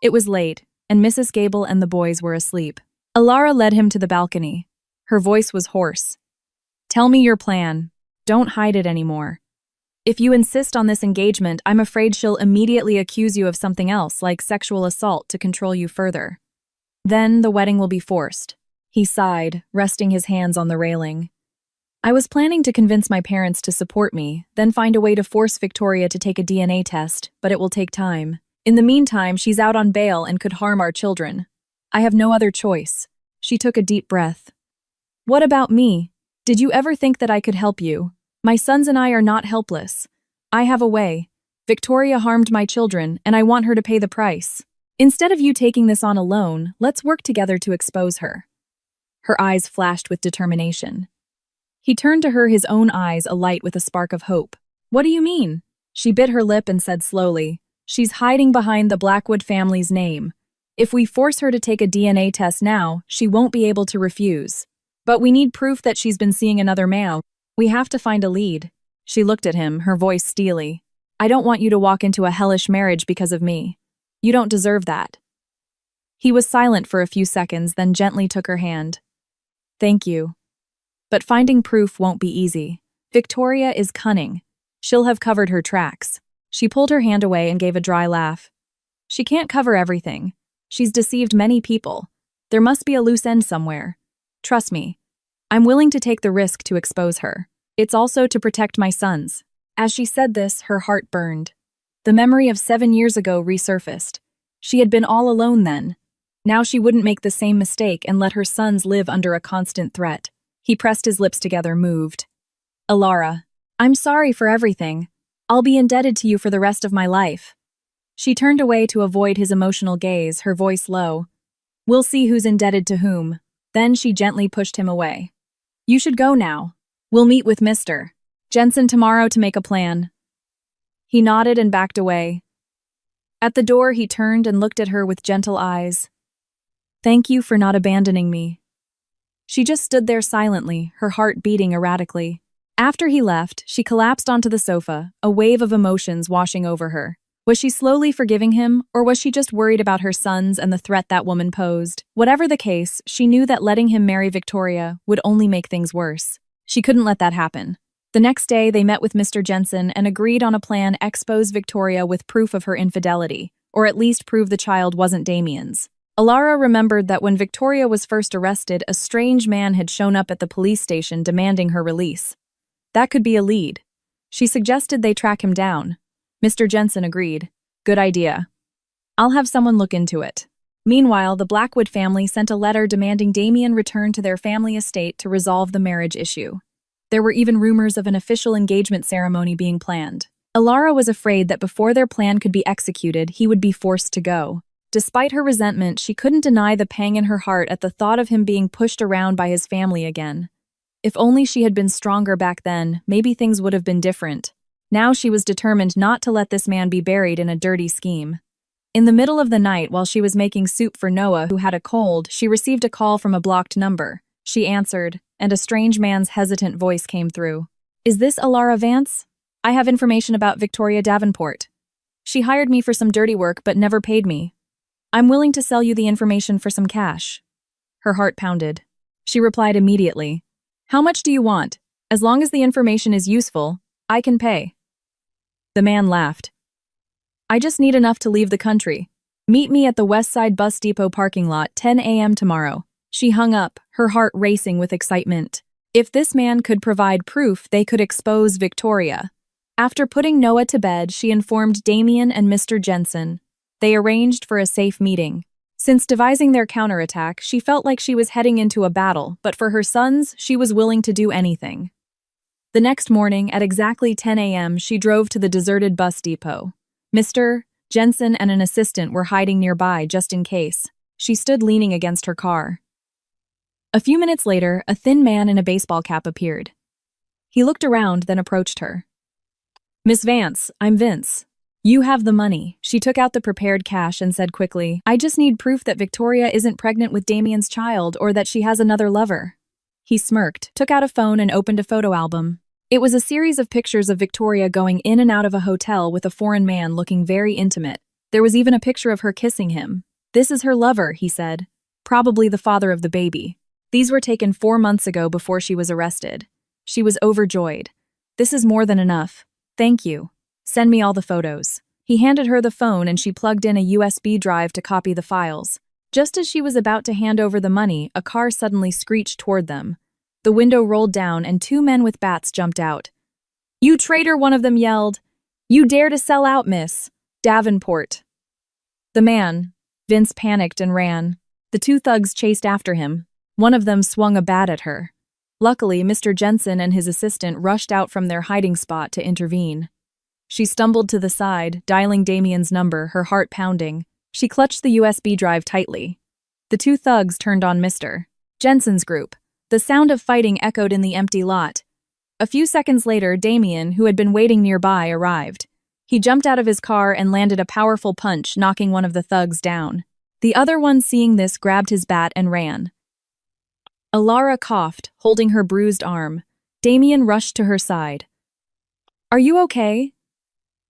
It was late, and Mrs. Gable and the boys were asleep. Alara led him to the balcony. Her voice was hoarse. Tell me your plan. Don't hide it anymore. If you insist on this engagement, I'm afraid she'll immediately accuse you of something else, like sexual assault, to control you further. Then the wedding will be forced. He sighed, resting his hands on the railing. I was planning to convince my parents to support me, then find a way to force Victoria to take a DNA test, but it will take time. In the meantime, she's out on bail and could harm our children. I have no other choice. She took a deep breath. What about me? Did you ever think that I could help you? My sons and I are not helpless. I have a way. Victoria harmed my children, and I want her to pay the price. Instead of you taking this on alone, let's work together to expose her. Her eyes flashed with determination. He turned to her, his own eyes alight with a spark of hope. What do you mean? She bit her lip and said slowly, She's hiding behind the Blackwood family's name. If we force her to take a DNA test now, she won't be able to refuse. But we need proof that she's been seeing another man. We have to find a lead. She looked at him, her voice steely. I don't want you to walk into a hellish marriage because of me. You don't deserve that. He was silent for a few seconds, then gently took her hand. Thank you. But finding proof won't be easy. Victoria is cunning. She'll have covered her tracks. She pulled her hand away and gave a dry laugh. She can't cover everything. She's deceived many people. There must be a loose end somewhere. Trust me. I'm willing to take the risk to expose her. It's also to protect my sons. As she said this, her heart burned. The memory of 7 years ago resurfaced. She had been all alone then. Now she wouldn't make the same mistake and let her sons live under a constant threat. He pressed his lips together, moved. Alara, I'm sorry for everything. I'll be indebted to you for the rest of my life. She turned away to avoid his emotional gaze, her voice low. We'll see who's indebted to whom. Then she gently pushed him away. You should go now. We'll meet with Mr. Jensen tomorrow to make a plan. He nodded and backed away. At the door, he turned and looked at her with gentle eyes. Thank you for not abandoning me. She just stood there silently, her heart beating erratically. After he left, she collapsed onto the sofa, a wave of emotions washing over her. Was she slowly forgiving him, or was she just worried about her sons and the threat that woman posed? Whatever the case, she knew that letting him marry Victoria would only make things worse. She couldn't let that happen. The next day, they met with Mr. Jensen and agreed on a plan to expose Victoria with proof of her infidelity, or at least prove the child wasn't Damien's. Alara remembered that when Victoria was first arrested, a strange man had shown up at the police station demanding her release. That could be a lead. She suggested they track him down. Mr. Jensen agreed. Good idea. I'll have someone look into it. Meanwhile, the Blackwood family sent a letter demanding Damien return to their family estate to resolve the marriage issue. There were even rumors of an official engagement ceremony being planned. Alara was afraid that before their plan could be executed, he would be forced to go. Despite her resentment, she couldn't deny the pang in her heart at the thought of him being pushed around by his family again. If only she had been stronger back then, maybe things would have been different. Now she was determined not to let this man be buried in a dirty scheme. In the middle of the night, while she was making soup for Noah, who had a cold, she received a call from a blocked number. She answered, and a strange man's hesitant voice came through. "Is this Alara Vance? I have information about Victoria Davenport. She hired me for some dirty work but never paid me. I'm willing to sell you the information for some cash." Her heart pounded. She replied immediately, "How much do you want? As long as the information is useful, I can pay." The man laughed. "I just need enough to leave the country. Meet me at the West Side Bus Depot parking lot 10 a.m. tomorrow." She hung up, her heart racing with excitement. If this man could provide proof, they could expose Victoria. After putting Noah to bed, she informed Damien and Mr. Jensen. They arranged for a safe meeting. Since devising their counterattack, she felt like she was heading into a battle, but for her sons, she was willing to do anything. The next morning, at exactly 10 a.m., she drove to the deserted bus depot. Mr. Jensen and an assistant were hiding nearby just in case. She stood leaning against her car. A few minutes later, a thin man in a baseball cap appeared. He looked around, then approached her. "Miss Vance, I'm Vince. You have the money." She took out the prepared cash and said quickly, "I just need proof that Victoria isn't pregnant with Damien's child or that she has another lover." He smirked, took out a phone and opened a photo album. It was a series of pictures of Victoria going in and out of a hotel with a foreign man looking very intimate. There was even a picture of her kissing him. "This is her lover," he said. "Probably the father of the baby." These were taken 4 months ago before she was arrested. She was overjoyed. "This is more than enough. Thank you. Send me all the photos." He handed her the phone and she plugged in a USB drive to copy the files. Just as she was about to hand over the money, a car suddenly screeched toward them. The window rolled down and 2 men with bats jumped out. "You traitor!" one of them yelled. "You dare to sell out, Miss Davenport." The man, Vince, panicked and ran. The 2 thugs chased after him. One of them swung a bat at her. Luckily, Mr. Jensen and his assistant rushed out from their hiding spot to intervene. She stumbled to the side, dialing Damien's number, her heart pounding. She clutched the USB drive tightly. The 2 thugs turned on Mr. Jensen's group. The sound of fighting echoed in the empty lot. A few seconds later, Damien, who had been waiting nearby, arrived. He jumped out of his car and landed a powerful punch, knocking one of the thugs down. The other one, seeing this, grabbed his bat and ran. Alara coughed, holding her bruised arm. Damien rushed to her side. "Are you okay?"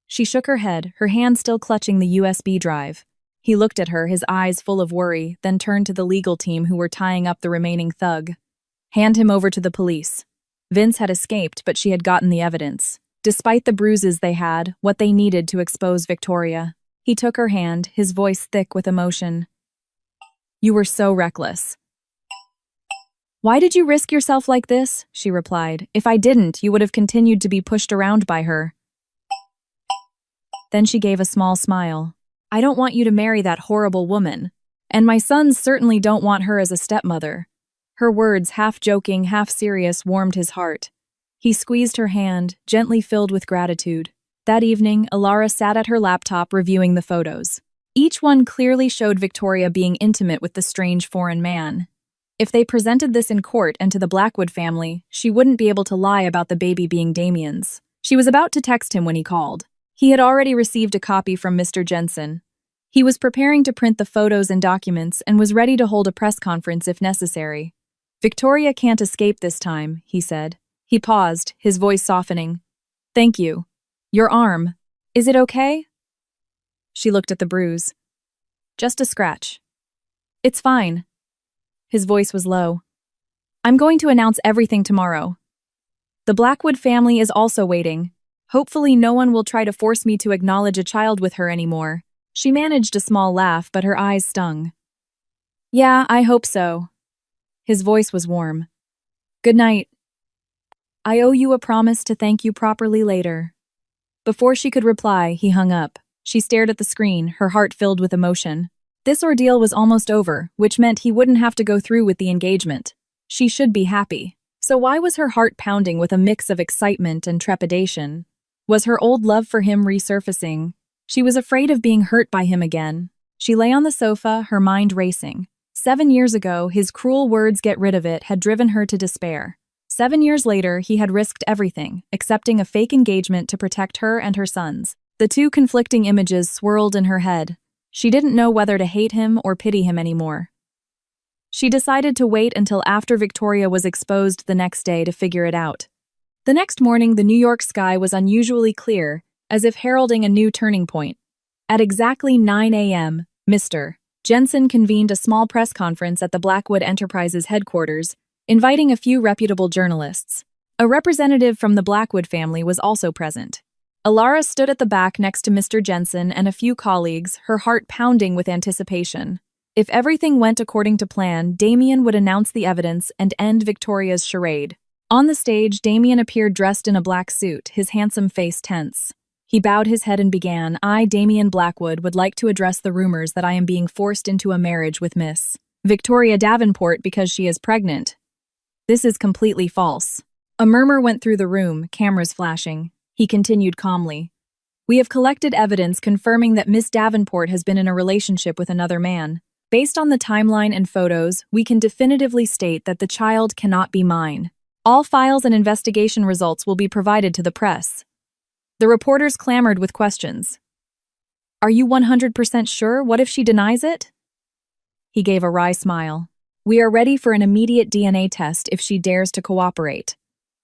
She shook her head, her hand still clutching the USB drive. He looked at her, his eyes full of worry, then turned to the legal team who were tying up the remaining thug. "Hand him over to the police." Vince had escaped, but she had gotten the evidence. Despite the bruises they had, what they needed to expose Victoria. He took her hand, his voice thick with emotion. "You were so reckless." "Why did you risk yourself like this?" she replied. "If I didn't, you would have continued to be pushed around by her." Then she gave a small smile. "I don't want you to marry that horrible woman. And my sons certainly don't want her as a stepmother." Her words, half joking, half serious, warmed his heart. He squeezed her hand, gently filled with gratitude. That evening, Alara sat at her laptop reviewing the photos. Each one clearly showed Victoria being intimate with the strange foreign man. If they presented this in court and to the Blackwood family, she wouldn't be able to lie about the baby being Damien's. She was about to text him when he called. He had already received a copy from Mr. Jensen. He was preparing to print the photos and documents and was ready to hold a press conference if necessary. "Victoria can't escape this time," he said. He paused, his voice softening. "Thank you. Your arm. Is it okay?" She looked at the bruise. "Just a scratch." "It's fine." His voice was low. "I'm going to announce everything tomorrow. The Blackwood family is also waiting. Hopefully no one will try to force me to acknowledge a child with her anymore." She managed a small laugh, but her eyes stung. "Yeah, I hope so." His voice was warm. "Good night. I owe you a promise to thank you properly later." Before she could reply, he hung up. She stared at the screen, her heart filled with emotion. This ordeal was almost over, which meant he wouldn't have to go through with the engagement. She should be happy. So why was her heart pounding with a mix of excitement and trepidation? Was her old love for him resurfacing? She was afraid of being hurt by him again. She lay on the sofa, her mind racing. 7 years ago, his cruel words "get rid of it" had driven her to despair. 7 years later, he had risked everything, accepting a fake engagement to protect her and her sons. The 2 conflicting images swirled in her head. She didn't know whether to hate him or pity him anymore. She decided to wait until after Victoria was exposed the next day to figure it out. The next morning, the New York sky was unusually clear, as if heralding a new turning point. At exactly 9 a.m., Mr. Jensen convened a small press conference at the Blackwood Enterprises headquarters, inviting a few reputable journalists. A representative from the Blackwood family was also present. Alara stood at the back next to Mr. Jensen and a few colleagues, her heart pounding with anticipation. If everything went according to plan, Damien would announce the evidence and end Victoria's charade. On the stage, Damien appeared dressed in a black suit, his handsome face tense. He bowed his head and began, "I, Damien Blackwood, would like to address the rumors that I am being forced into a marriage with Miss Victoria Davenport because she is pregnant. This is completely false." A murmur went through the room, cameras flashing. He continued calmly. "We have collected evidence confirming that Miss Davenport has been in a relationship with another man. Based on the timeline and photos, we can definitively state that the child cannot be mine. All files and investigation results will be provided to the press." The reporters clamored with questions. "Are you 100% sure? What if she denies it?" He gave a wry smile. "We are ready for an immediate DNA test if she dares to cooperate.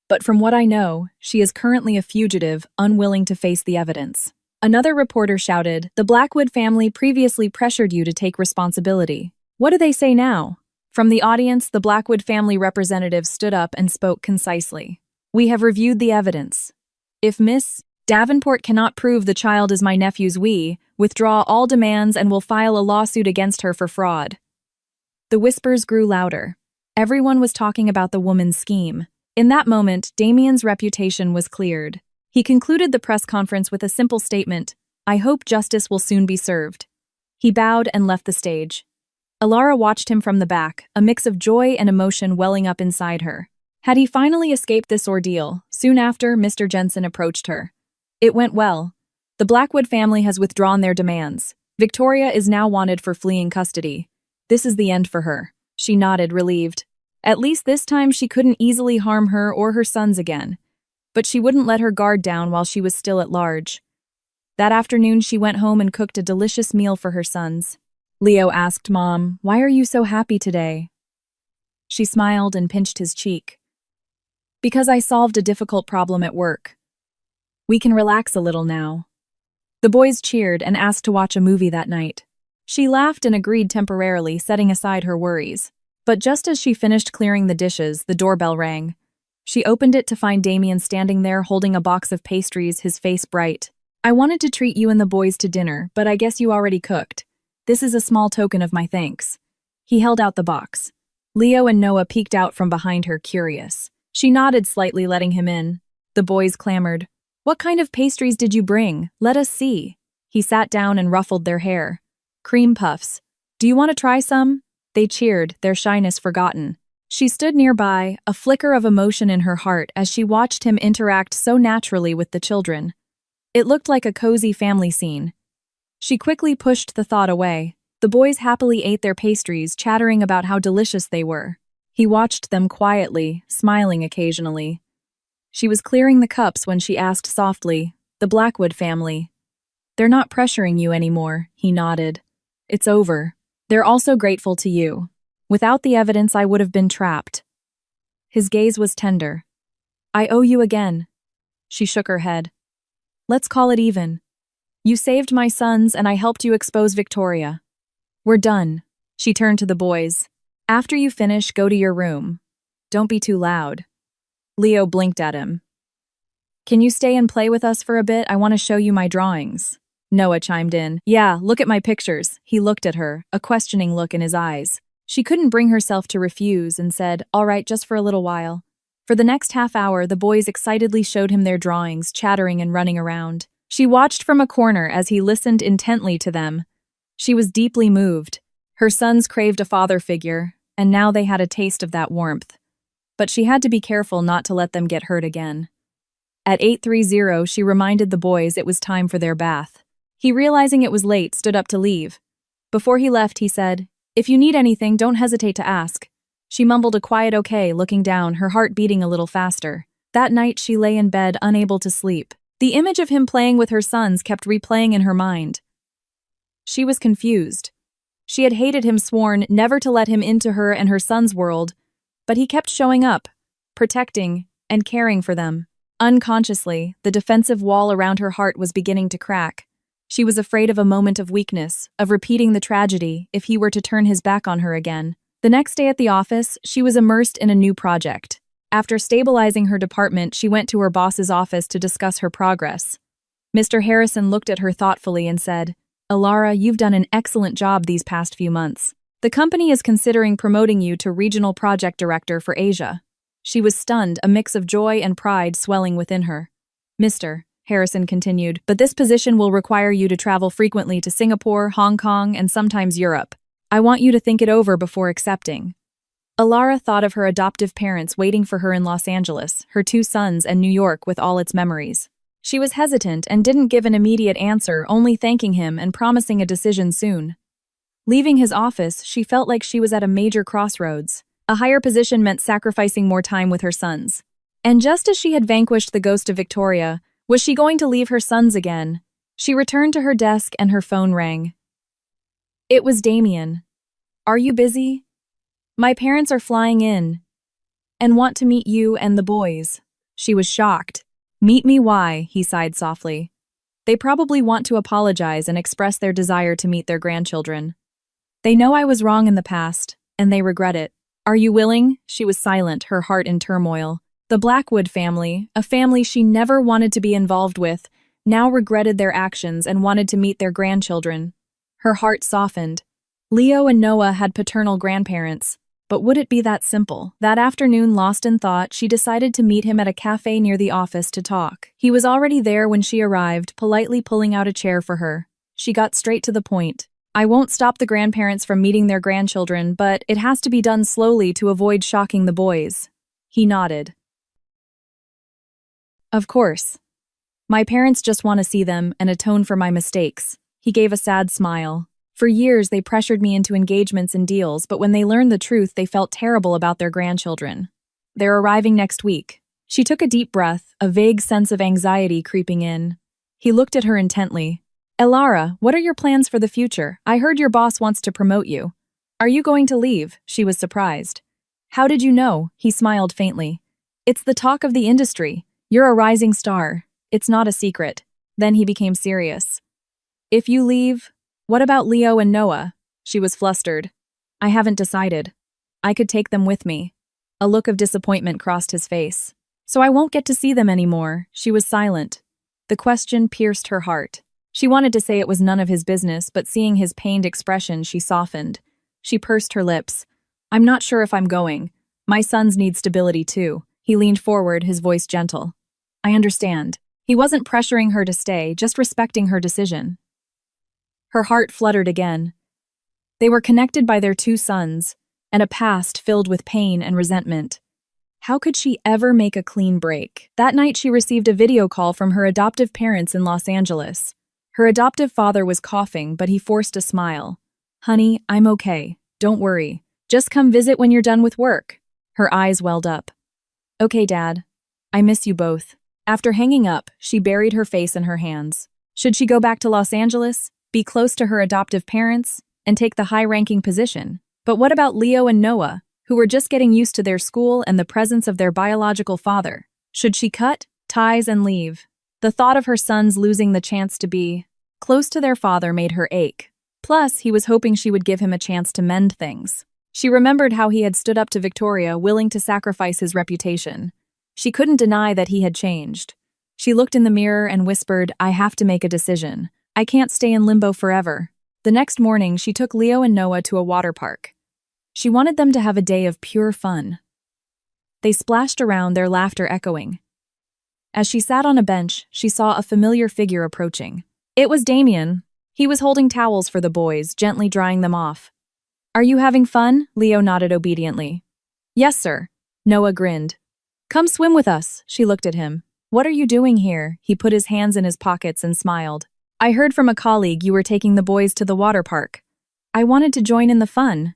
But from what I know, she is currently a fugitive, unwilling to face the evidence." Another reporter shouted, "The Blackwood family previously pressured you to take responsibility. What do they say now?" From the audience, the Blackwood family representative stood up and spoke concisely. "We have reviewed the evidence. If Miss Davenport cannot prove the child is my nephew's, we withdraw all demands and will file a lawsuit against her for fraud." The whispers grew louder. Everyone was talking about the woman's scheme. In that moment, Damien's reputation was cleared. He concluded the press conference with a simple statement, "I hope justice will soon be served." He bowed and left the stage. Alara watched him from the back, a mix of joy and emotion welling up inside her. Had he finally escaped this ordeal? Soon after, Mr. Jensen approached her. "It went well. The Blackwood family has withdrawn their demands. Victoria is now wanted for fleeing custody. This is the end for her." She nodded, relieved. At least this time she couldn't easily harm her or her sons again. But she wouldn't let her guard down while she was still at large. That afternoon she went home and cooked a delicious meal for her sons. Leo asked Mom, "Why are you so happy today?" She smiled and pinched his cheek. "Because I solved a difficult problem at work. We can relax a little now." The boys cheered and asked to watch a movie that night. She laughed and agreed temporarily, setting aside her worries. But just as she finished clearing the dishes, the doorbell rang. She opened it to find Damien standing there holding a box of pastries, his face bright. "I wanted to treat you and the boys to dinner, but I guess you already cooked. This is a small token of my thanks." He held out the box. Leo and Noah peeked out from behind her, curious. She nodded slightly, letting him in. The boys clamored, "What kind of pastries did you bring? Let us see." He sat down and ruffled their hair. "Cream puffs. Do you want to try some?" They cheered, their shyness forgotten. She stood nearby, a flicker of emotion in her heart as she watched him interact so naturally with the children. It looked like a cozy family scene. She quickly pushed the thought away. The boys happily ate their pastries, chattering about how delicious they were. He watched them quietly, smiling occasionally. She was clearing the cups when she asked softly, "The Blackwood family. They're not pressuring you anymore," he nodded. "It's over. They're also grateful to you. Without the evidence, I would have been trapped." His gaze was tender. "I owe you again." She shook her head. "Let's call it even. You saved my sons and I helped you expose Victoria. We're done." She turned to the boys. "After you finish, go to your room. Don't be too loud." Leo blinked at him. "Can you stay and play with us for a bit? I want to show you my drawings." Noah chimed in. "Yeah, look at my pictures." He looked at her, a questioning look in his eyes. She couldn't bring herself to refuse and said, "All right, just for a little while." For the next half hour, the boys excitedly showed him their drawings, chattering and running around. She watched from a corner as he listened intently to them. She was deeply moved. Her sons craved a father figure, and now they had a taste of that warmth. But she had to be careful not to let them get hurt again. At 8:30, she reminded the boys it was time for their bath. He, realizing it was late, stood up to leave. Before he left, he said, "If you need anything, don't hesitate to ask." She mumbled a quiet okay, looking down, her heart beating a little faster. That night, she lay in bed, unable to sleep. The image of him playing with her sons kept replaying in her mind. She was confused. She had hated him, sworn never to let him into her and her son's world, but he kept showing up, protecting and caring for them. Unconsciously, the defensive wall around her heart was beginning to crack. She was afraid of a moment of weakness, of repeating the tragedy if he were to turn his back on her again. The next day at the office, she was immersed in a new project. After stabilizing her department, she went to her boss's office to discuss her progress. Mr. Harrison looked at her thoughtfully and said, "Alara, you've done an excellent job these past few months. The company is considering promoting you to Regional Project Director for Asia." She was stunned, a mix of joy and pride swelling within her. "Mr. Harrison continued, "but this position will require you to travel frequently to Singapore, Hong Kong, and sometimes Europe. I want you to think it over before accepting." Alara thought of her adoptive parents waiting for her in Los Angeles, her 2 sons, and New York with all its memories. She was hesitant and didn't give an immediate answer, only thanking him and promising a decision soon. Leaving his office, she felt like she was at a major crossroads. A higher position meant sacrificing more time with her sons. And just as she had vanquished the ghost of Victoria, was she going to leave her sons again? She returned to her desk and her phone rang. It was Damien. "Are you busy? My parents are flying in and want to meet you and the boys." She was shocked. "Meet me? Why?" he sighed softly. "They probably want to apologize and express their desire to meet their grandchildren. They know I was wrong in the past, and they regret it. Are you willing?" She was silent, her heart in turmoil. The Blackwood family, a family she never wanted to be involved with, now regretted their actions and wanted to meet their grandchildren. Her heart softened. Leo and Noah had paternal grandparents. But would it be that simple? That afternoon, lost in thought, she decided to meet him at a cafe near the office to talk. He was already there when she arrived, politely pulling out a chair for her. She got straight to the point. "I won't stop the grandparents from meeting their grandchildren, but it has to be done slowly to avoid shocking the boys." He nodded. "Of course. My parents just want to see them and atone for my mistakes." He gave a sad smile. "For years, they pressured me into engagements and deals, but when they learned the truth, they felt terrible about their grandchildren. They're arriving next week." She took a deep breath, a vague sense of anxiety creeping in. He looked at her intently. "Alara, what are your plans for the future? I heard your boss wants to promote you. Are you going to leave?" She was surprised. "How did you know?" He smiled faintly. "It's the talk of the industry. You're a rising star. It's not a secret." Then he became serious. "If you leave, what about Leo and Noah?" She was flustered. "I haven't decided. I could take them with me." A look of disappointment crossed his face. "So I won't get to see them anymore." She was silent. The question pierced her heart. She wanted to say it was none of his business, but seeing his pained expression, she softened. She pursed her lips. "I'm not sure if I'm going. My sons need stability too." He leaned forward, his voice gentle. "I understand." He wasn't pressuring her to stay, just respecting her decision. Her heart fluttered again. They were connected by their 2 sons, and a past filled with pain and resentment. How could she ever make a clean break? That night she received a video call from her adoptive parents in Los Angeles. Her adoptive father was coughing, but he forced a smile. "Honey, I'm okay. Don't worry. Just come visit when you're done with work." Her eyes welled up. "Okay, Dad. I miss you both." After hanging up, she buried her face in her hands. Should she go back to Los Angeles, be close to her adoptive parents, and take the high-ranking position? But what about Leo and Noah, who were just getting used to their school and the presence of their biological father? Should she cut ties and leave? The thought of her sons losing the chance to be close to their father made her ache. Plus, he was hoping she would give him a chance to mend things. She remembered how he had stood up to Victoria, willing to sacrifice his reputation. She couldn't deny that he had changed. She looked in the mirror and whispered, "I have to make a decision. I can't stay in limbo forever." The next morning, she took Leo and Noah to a water park. She wanted them to have a day of pure fun. They splashed around, their laughter echoing. As she sat on a bench, she saw a familiar figure approaching. It was Damien. He was holding towels for the boys, gently drying them off. "Are you having fun?" Leo nodded obediently. "Yes, sir." Noah grinned. "Come swim with us." She looked at him. "What are you doing here?" He put his hands in his pockets and smiled. "I heard from a colleague you were taking the boys to the water park. I wanted to join in the fun."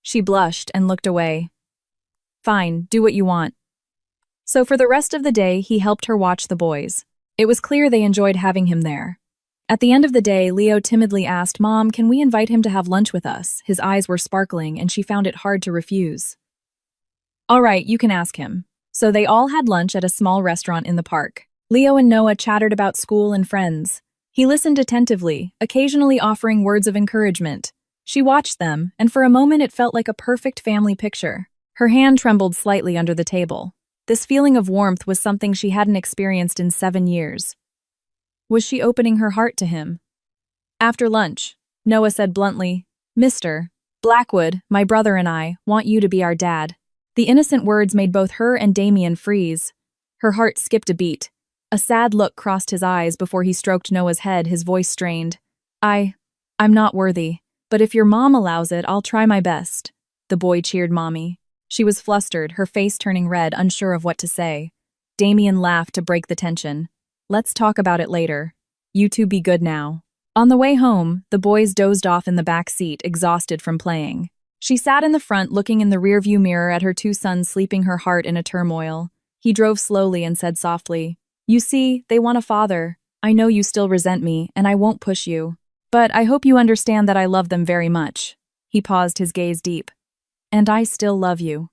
She blushed and looked away. "Fine, do what you want." So for the rest of the day, he helped her watch the boys. It was clear they enjoyed having him there. At the end of the day, Leo timidly asked, "Mom, can we invite him to have lunch with us?" His eyes were sparkling, and she found it hard to refuse. "All right, you can ask him." So they all had lunch at a small restaurant in the park. Leo and Noah chattered about school and friends. He listened attentively, occasionally offering words of encouragement. She watched them, and for a moment it felt like a perfect family picture. Her hand trembled slightly under the table. This feeling of warmth was something she hadn't experienced in 7 years. Was she opening her heart to him? After lunch, Noah said bluntly, "Mr. Blackwood, my brother and I want you to be our dad." The innocent words made both her and Damien freeze. Her heart skipped a beat. A sad look crossed his eyes before he stroked Noah's head, his voice strained. I'm not worthy, but if your mom allows it, I'll try my best." The boy cheered Mommy. She was flustered, her face turning red, unsure of what to say. Damien laughed to break the tension. "Let's talk about it later. You two be good now." On the way home, the boys dozed off in the back seat, exhausted from playing. She sat in the front, looking in the rearview mirror at her two sons sleeping, her heart in a turmoil. He drove slowly and said softly, "You see, they want a father. I know you still resent me, and I won't push you. But I hope you understand that I love them very much." He paused, his gaze deep. "And I still love you."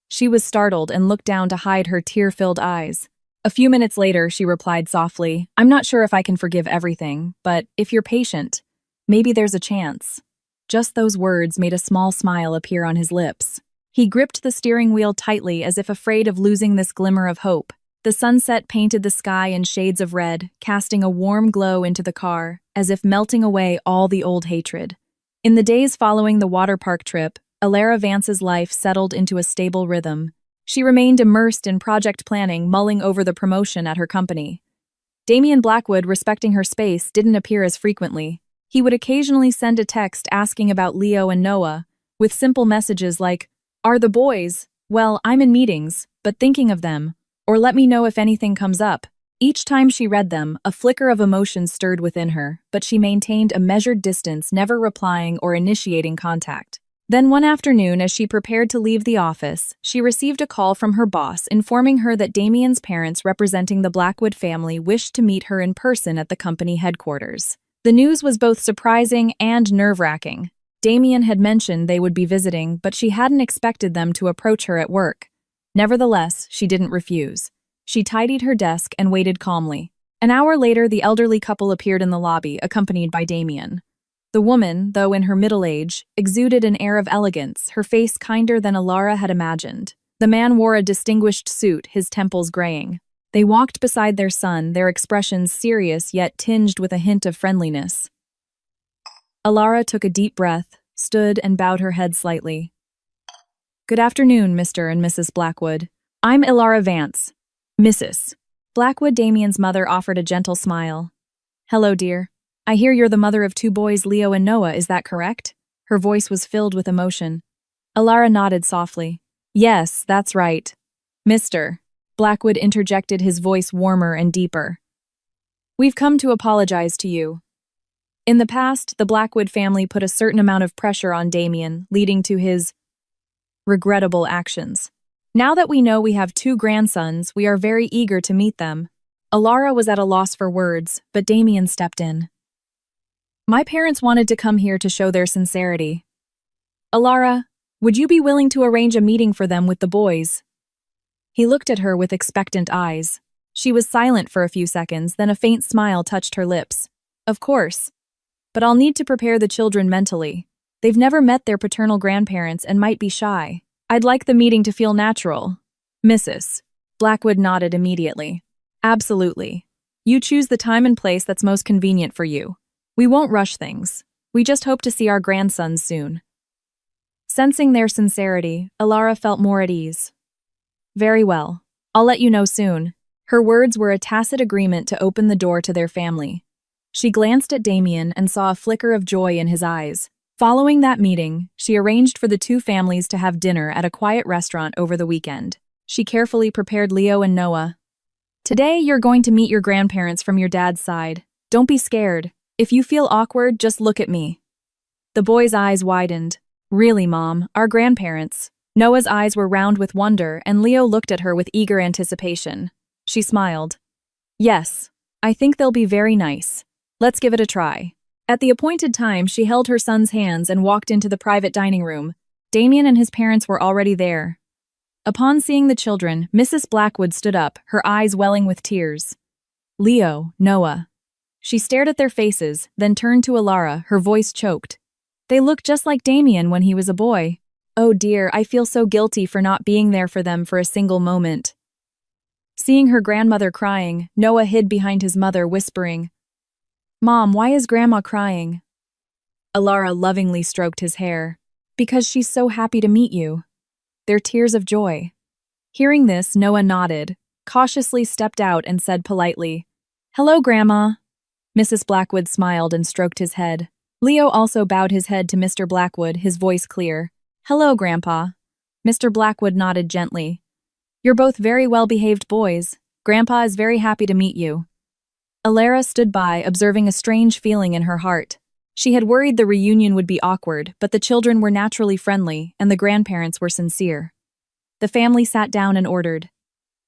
She was startled and looked down to hide her tear-filled eyes. A few minutes later, she replied softly, "I'm not sure if I can forgive everything, but if you're patient, maybe there's a chance." Just those words made a small smile appear on his lips. He gripped the steering wheel tightly as if afraid of losing this glimmer of hope. The sunset painted the sky in shades of red, casting a warm glow into the car, as if melting away all the old hatred. In the days following the water park trip, Alara Vance's life settled into a stable rhythm. She remained immersed in project planning, mulling over the promotion at her company. Damien Blackwood, respecting her space, didn't appear as frequently. He would occasionally send a text asking about Leo and Noah, with simple messages like, "Are the boys? Well, I'm in meetings, but thinking of them," or "Let me know if anything comes up." Each time she read them, a flicker of emotion stirred within her, but she maintained a measured distance, never replying or initiating contact. Then one afternoon, as she prepared to leave the office, she received a call from her boss informing her that Damien's parents representing the Blackwood family wished to meet her in person at the company headquarters. The news was both surprising and nerve-wracking. Damien had mentioned they would be visiting, but she hadn't expected them to approach her at work. Nevertheless, she didn't refuse. She tidied her desk and waited calmly. An hour later, the elderly couple appeared in the lobby, accompanied by Damien. The woman, though in her middle age, exuded an air of elegance, her face kinder than Alara had imagined. The man wore a distinguished suit, his temples graying. They walked beside their son, their expressions serious yet tinged with a hint of friendliness. Alara took a deep breath, stood and bowed her head slightly. "Good afternoon, Mr. and Mrs. Blackwood. I'm Alara Vance. Mrs. Blackwood." Damien's mother offered a gentle smile. "Hello, dear. I hear you're the mother of 2 boys, Leo and Noah, is that correct?" Her voice was filled with emotion. Alara nodded softly. "Yes, that's right. Mr. Blackwood," interjected, his voice warmer and deeper. "We've come to apologize to you. In the past, the Blackwood family put a certain amount of pressure on Damien, leading to his regrettable actions. Now that we know we have 2 grandsons, we are very eager to meet them." Alara was at a loss for words, but Damien stepped in. "My parents wanted to come here to show their sincerity. Alara, would you be willing to arrange a meeting for them with the boys?" He looked at her with expectant eyes. She was silent for a few seconds, then a faint smile touched her lips. "Of course. But I'll need to prepare the children mentally. They've never met their paternal grandparents and might be shy. I'd like the meeting to feel natural." Mrs. Blackwood nodded immediately. "Absolutely. You choose the time and place that's most convenient for you. We won't rush things. We just hope to see our grandsons soon." Sensing their sincerity, Alara felt more at ease. "Very well. I'll let you know soon." Her words were a tacit agreement to open the door to their family. She glanced at Damien and saw a flicker of joy in his eyes. Following that meeting, she arranged for the 2 families to have dinner at a quiet restaurant over the weekend. She carefully prepared Leo and Noah. "Today, you're going to meet your grandparents from your dad's side. Don't be scared. If you feel awkward, just look at me." The boy's eyes widened. "Really, Mom, our grandparents." Noah's eyes were round with wonder, and Leo looked at her with eager anticipation. She smiled. "Yes, I think they'll be very nice." Let's give it a try. At the appointed time, she held her son's hands and walked into the private dining room. Damien and his parents were already there. Upon seeing the children, Mrs. Blackwood stood up, her eyes welling with tears. Leo, Noah. She stared at their faces, then turned to Alara, her voice choked. They look just like Damien when he was a boy. Oh dear, I feel so guilty for not being there for them for a single moment. Seeing her grandmother crying, Noah hid behind his mother, whispering, Mom, why is Grandma crying? Alara lovingly stroked his hair. Because she's so happy to meet you. They're tears of joy. Hearing this, Noah nodded, cautiously stepped out and said politely, Hello, Grandma. Mrs. Blackwood smiled and stroked his head. Leo also bowed his head to Mr. Blackwood, his voice clear. Hello, Grandpa. Mr. Blackwood nodded gently. You're both very well-behaved boys. Grandpa is very happy to meet you. Alara stood by, observing a strange feeling in her heart. She had worried the reunion would be awkward, but the children were naturally friendly, and the grandparents were sincere. The family sat down and ordered.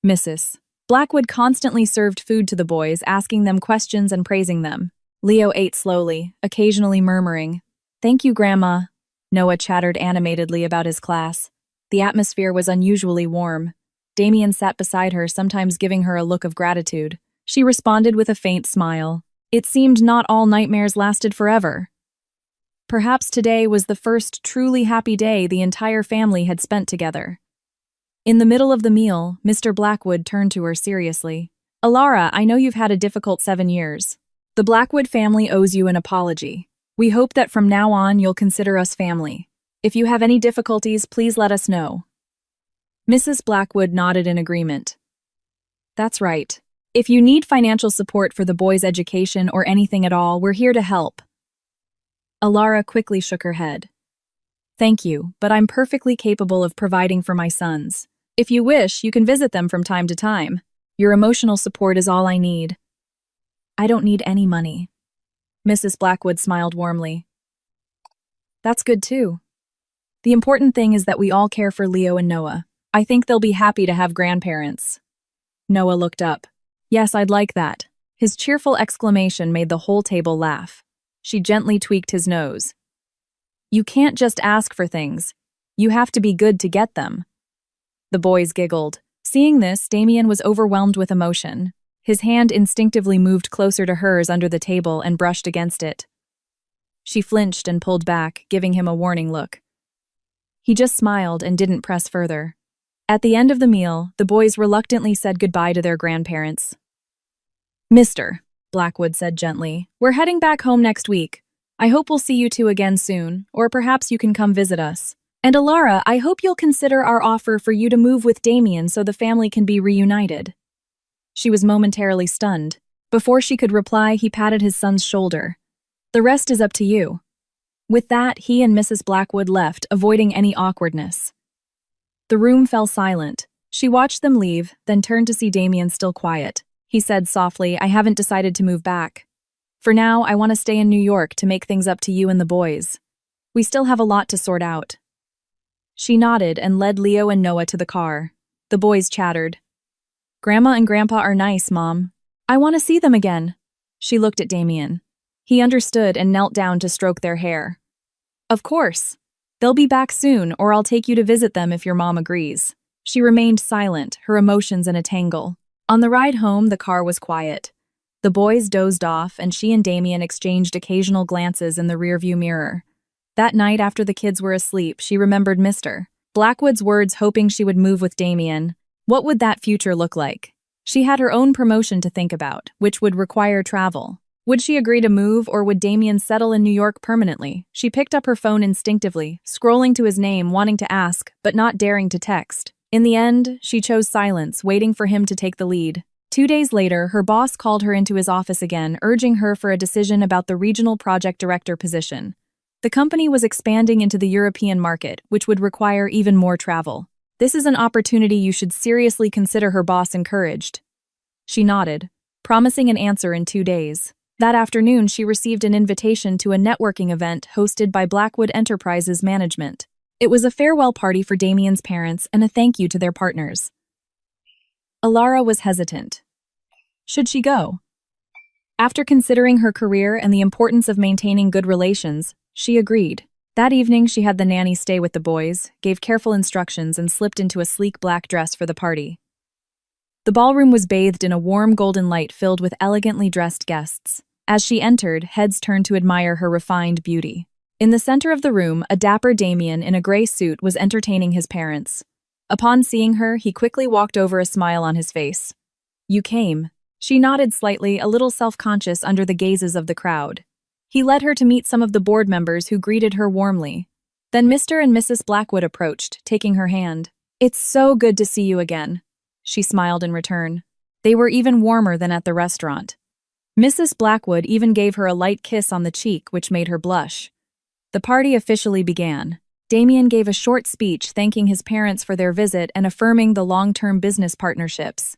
Mrs. Blackwood constantly served food to the boys, asking them questions and praising them. Leo ate slowly, occasionally murmuring, Thank you, Grandma. Noah chattered animatedly about his class. The atmosphere was unusually warm. Damien sat beside her, sometimes giving her a look of gratitude. She responded with a faint smile. It seemed not all nightmares lasted forever. Perhaps today was the first truly happy day the entire family had spent together. In the middle of the meal, Mr. Blackwood turned to her seriously. Alara, I know you've had a difficult 7 years. The Blackwood family owes you an apology. We hope that from now on you'll consider us family. If you have any difficulties, please let us know. Mrs. Blackwood nodded in agreement. That's right. If you need financial support for the boys' education or anything at all, we're here to help. Alara quickly shook her head. Thank you, but I'm perfectly capable of providing for my sons. If you wish, you can visit them from time to time. Your emotional support is all I need. I don't need any money. Mrs. Blackwood smiled warmly. That's good too. The important thing is that we all care for Leo and Noah. I think they'll be happy to have grandparents. Noah looked up. Yes, I'd like that. His cheerful exclamation made the whole table laugh. She gently tweaked his nose. You can't just ask for things. You have to be good to get them. The boys giggled. Seeing this, Damien was overwhelmed with emotion. His hand instinctively moved closer to hers under the table and brushed against it. She flinched and pulled back, giving him a warning look. He just smiled and didn't press further. At the end of the meal, the boys reluctantly said goodbye to their grandparents. Mr. Blackwood said gently, we're heading back home next week. I hope we'll see you two again soon, or perhaps you can come visit us. And Alara, I hope you'll consider our offer for you to move with Damien so the family can be reunited. She was momentarily stunned. Before she could reply, he patted his son's shoulder. The rest is up to you. With that, he and Mrs. Blackwood left, avoiding any awkwardness. The room fell silent. She watched them leave, then turned to see Damien still quiet. He said softly, I haven't decided to move back. For now, I want to stay in New York to make things up to you and the boys. We still have a lot to sort out. She nodded and led Leo and Noah to the car. The boys chattered. Grandma and Grandpa are nice, Mom. I want to see them again. She looked at Damien. He understood and knelt down to stroke their hair. Of course. They'll be back soon, or I'll take you to visit them if your mom agrees. She remained silent, her emotions in a tangle. On the ride home, the car was quiet. The boys dozed off, and she and Damien exchanged occasional glances in the rearview mirror. That night, after the kids were asleep, she remembered Mr. Blackwood's words, hoping she would move with Damien. What would that future look like? She had her own promotion to think about, which would require travel. Would she agree to move, or would Damien settle in New York permanently? She picked up her phone instinctively, scrolling to his name, wanting to ask, but not daring to text. In the end, she chose silence, waiting for him to take the lead. 2 days later, her boss called her into his office again, urging her for a decision about the regional project director position. The company was expanding into the European market, which would require even more travel. This is an opportunity you should seriously consider, her boss encouraged. She nodded, promising an answer in 2 days. That afternoon, she received an invitation to a networking event hosted by Blackwood Enterprises Management. It was a farewell party for Damien's parents and a thank you to their partners. Alara was hesitant. Should she go? After considering her career and the importance of maintaining good relations, she agreed. That evening, she had the nanny stay with the boys, gave careful instructions, and slipped into a sleek black dress for the party. The ballroom was bathed in a warm golden light filled with elegantly dressed guests. As she entered, heads turned to admire her refined beauty. In the center of the room, a dapper Damien in a gray suit was entertaining his parents. Upon seeing her, he quickly walked over, a smile on his face. "You came." She nodded slightly, a little self-conscious under the gazes of the crowd. He led her to meet some of the board members who greeted her warmly. Then Mr. and Mrs. Blackwood approached, taking her hand. "It's so good to see you again." She smiled in return. They were even warmer than at the restaurant. Mrs. Blackwood even gave her a light kiss on the cheek, which made her blush. The party officially began. Damien gave a short speech thanking his parents for their visit and affirming the long-term business partnerships.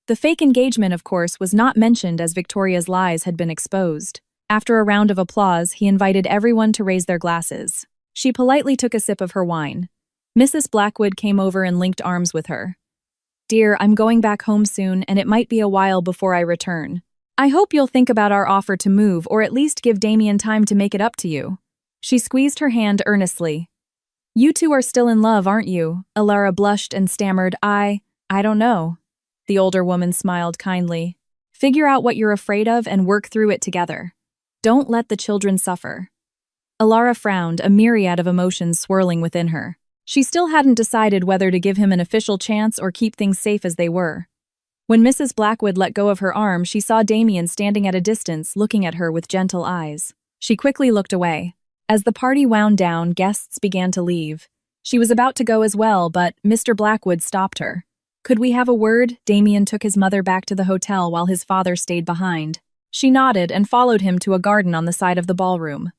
The fake engagement, of course, was not mentioned as Victoria's lies had been exposed. After a round of applause, he invited everyone to raise their glasses. She politely took a sip of her wine. Mrs. Blackwood came over and linked arms with her. "Dear, I'm going back home soon, and it might be a while before I return. I hope you'll think about our offer to move, or at least give Damien time to make it up to you." She squeezed her hand earnestly. "You two are still in love, aren't you?" Alara blushed and stammered, I don't know." The older woman smiled kindly. "Figure out what you're afraid of and work through it together. Don't let the children suffer." Alara frowned, a myriad of emotions swirling within her. She still hadn't decided whether to give him an official chance or keep things safe as they were. When Mrs. Blackwood let go of her arm, she saw Damien standing at a distance, looking at her with gentle eyes. She quickly looked away. As the party wound down, guests began to leave. She was about to go as well, but Mr. Blackwood stopped her. "Could we have a word?" Damien took his mother back to the hotel while his father stayed behind. She nodded and followed him to a garden on the side of the ballroom.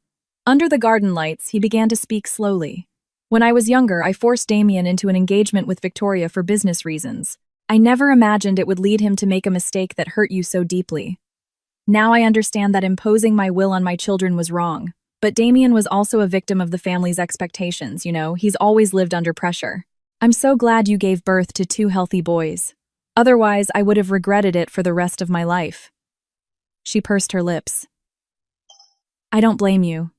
Under the garden lights, he began to speak slowly. "When I was younger, I forced Damien into an engagement with Victoria for business reasons. I never imagined it would lead him to make a mistake that hurt you so deeply. Now I understand that imposing my will on my children was wrong. But Damien was also a victim of the family's expectations, he's always lived under pressure. I'm so glad you gave birth to 2 healthy boys. Otherwise, I would have regretted it for the rest of my life." She pursed her lips. "I don't blame you.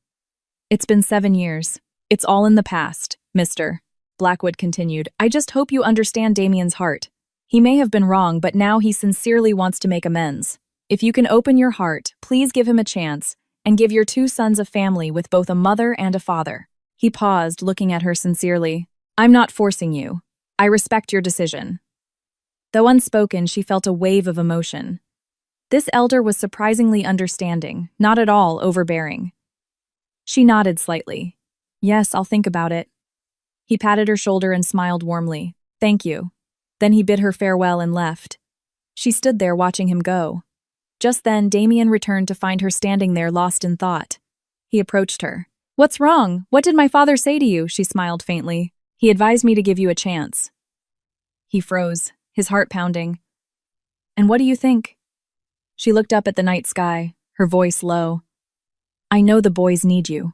It's been 7 years. It's all in the past, Mr. Blackwood continued. I just hope you understand Damien's heart. He may have been wrong, but now he sincerely wants to make amends. If you can open your heart, please give him a chance, and give your 2 sons a family with both a mother and a father." He paused, looking at her sincerely. "I'm not forcing you. I respect your decision." Though unspoken, she felt a wave of emotion. This elder was surprisingly understanding, not at all overbearing. She nodded slightly. "Yes, I'll think about it." He patted her shoulder and smiled warmly. "Thank you." Then he bid her farewell and left. She stood there watching him go. Just then, Damien returned to find her standing there lost in thought. He approached her. "What's wrong? What did my father say to you?" She smiled faintly. "He advised me to give you a chance." He froze, his heart pounding. "And what do you think?" She looked up at the night sky, her voice low. "I know the boys need you.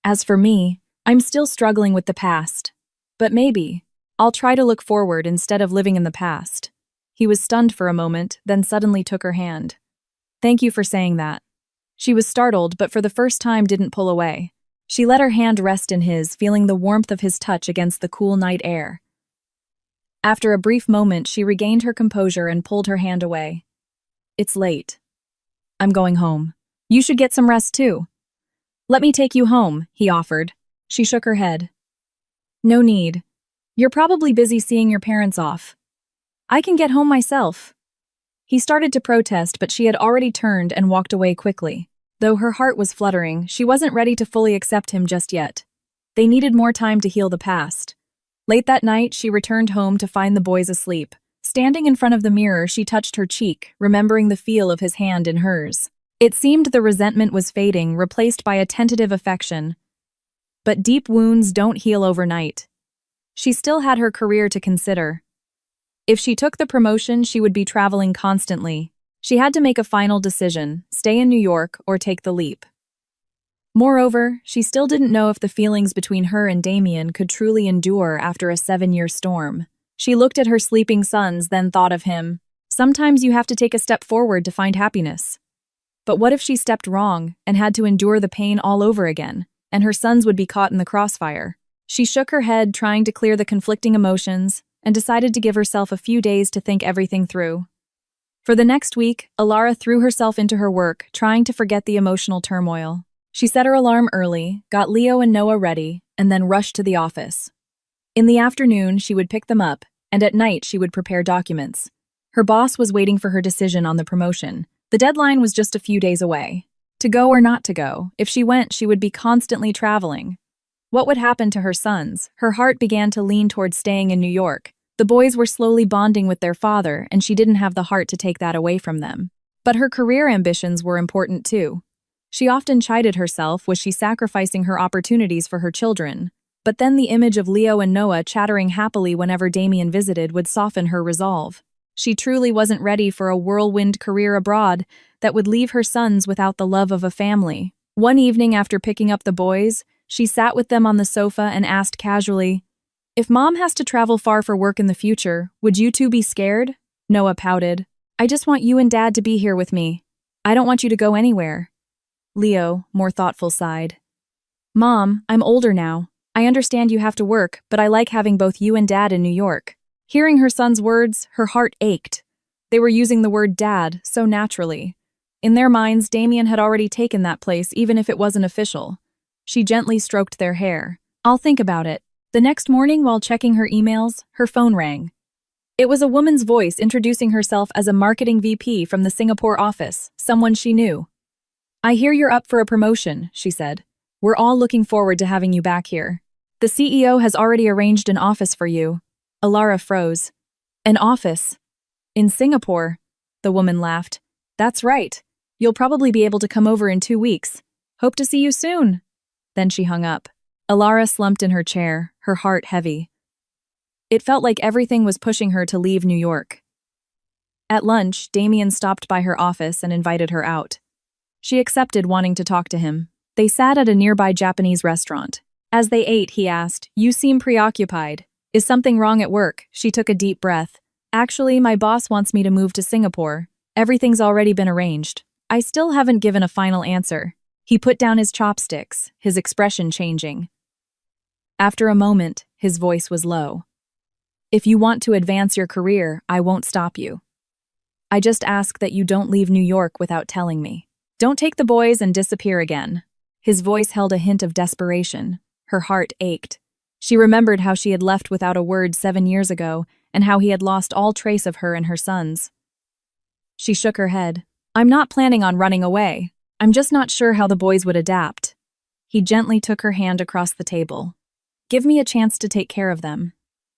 As for me, I'm still struggling with the past. But maybe I'll try to look forward instead of living in the past." He was stunned for a moment, then suddenly took her hand. "Thank you for saying that." She was startled, but for the first time didn't pull away. She let her hand rest in his, feeling the warmth of his touch against the cool night air. After a brief moment, she regained her composure and pulled her hand away. "It's late. I'm going home. You should get some rest too." "Let me take you home," he offered. She shook her head. "No need. You're probably busy seeing your parents off. I can get home myself." He started to protest, but she had already turned and walked away quickly. Though her heart was fluttering, she wasn't ready to fully accept him just yet. They needed more time to heal the past. Late that night, she returned home to find the boys asleep. Standing in front of the mirror, she touched her cheek, remembering the feel of his hand in hers. It seemed the resentment was fading, replaced by a tentative affection. But deep wounds don't heal overnight. She still had her career to consider. If she took the promotion, she would be traveling constantly. She had to make a final decision, stay in New York or take the leap. Moreover, she still didn't know if the feelings between her and Damien could truly endure after a 7-year storm. She looked at her sleeping sons, then thought of him. Sometimes you have to take a step forward to find happiness. But what if she stepped wrong and had to endure the pain all over again, and her sons would be caught in the crossfire? She shook her head, trying to clear the conflicting emotions, and decided to give herself a few days to think everything through. For the next week, Alara threw herself into her work, trying to forget the emotional turmoil. She set her alarm early, got Leo and Noah ready, and then rushed to the office. In the afternoon, she would pick them up, and at night she would prepare documents. Her boss was waiting for her decision on the promotion. The deadline was just a few days away. To go or not to go, if she went, she would be constantly traveling. What would happen to her sons? Her heart began to lean towards staying in New York. The boys were slowly bonding with their father, and she didn't have the heart to take that away from them. But her career ambitions were important too. She often chided herself, was she sacrificing her opportunities for her children? But then the image of Leo and Noah chattering happily whenever Damien visited would soften her resolve. She truly wasn't ready for a whirlwind career abroad that would leave her sons without the love of a family. One evening after picking up the boys, she sat with them on the sofa and asked casually, "If Mom has to travel far for work in the future, would you two be scared?" Noah pouted. "I just want you and Dad to be here with me. I don't want you to go anywhere." Leo, more thoughtful, sighed. "Mom, I'm older now. I understand you have to work, but I like having both you and Dad in New York." Hearing her son's words, her heart ached. They were using the word dad so naturally. In their minds, Damien had already taken that place, even if it wasn't official. She gently stroked their hair. "I'll think about it." The next morning, while checking her emails, her phone rang. It was a woman's voice introducing herself as a marketing VP from the Singapore office, someone she knew. "I hear you're up for a promotion," she said. "We're all looking forward to having you back here. The CEO has already arranged an office for you." Alara froze. "An office? In Singapore?" The woman laughed. "That's right. You'll probably be able to come over in 2 weeks. Hope to see you soon." Then she hung up. Alara slumped in her chair, her heart heavy. It felt like everything was pushing her to leave New York. At lunch, Damien stopped by her office and invited her out. She accepted, wanting to talk to him. They sat at a nearby Japanese restaurant. As they ate, he asked, "You seem preoccupied. Is something wrong at work?" She took a deep breath. "Actually, my boss wants me to move to Singapore. Everything's already been arranged. I still haven't given a final answer." He put down his chopsticks, his expression changing. After a moment, his voice was low. "If you want to advance your career, I won't stop you. I just ask that you don't leave New York without telling me. Don't take the boys and disappear again." His voice held a hint of desperation. Her heart ached. She remembered how she had left without a word 7 years ago, and how he had lost all trace of her and her sons. She shook her head. "I'm not planning on running away. I'm just not sure how the boys would adapt." He gently took her hand across the table. "Give me a chance to take care of them.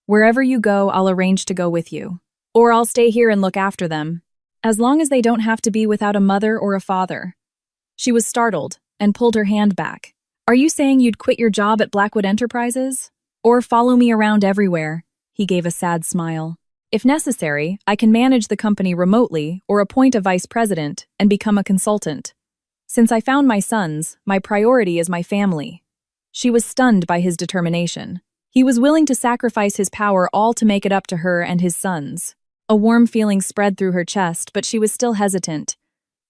Wherever you go, I'll arrange to go with you. Or I'll stay here and look after them. As long as they don't have to be without a mother or a father." She was startled and pulled her hand back. "Are you saying you'd quit your job at Blackwood Enterprises? Or follow me around everywhere?" He gave a sad smile. "If necessary, I can manage the company remotely or appoint a vice president and become a consultant. Since I found my sons, my priority is my family." She was stunned by his determination. He was willing to sacrifice his power all to make it up to her and his sons. A warm feeling spread through her chest, but she was still hesitant.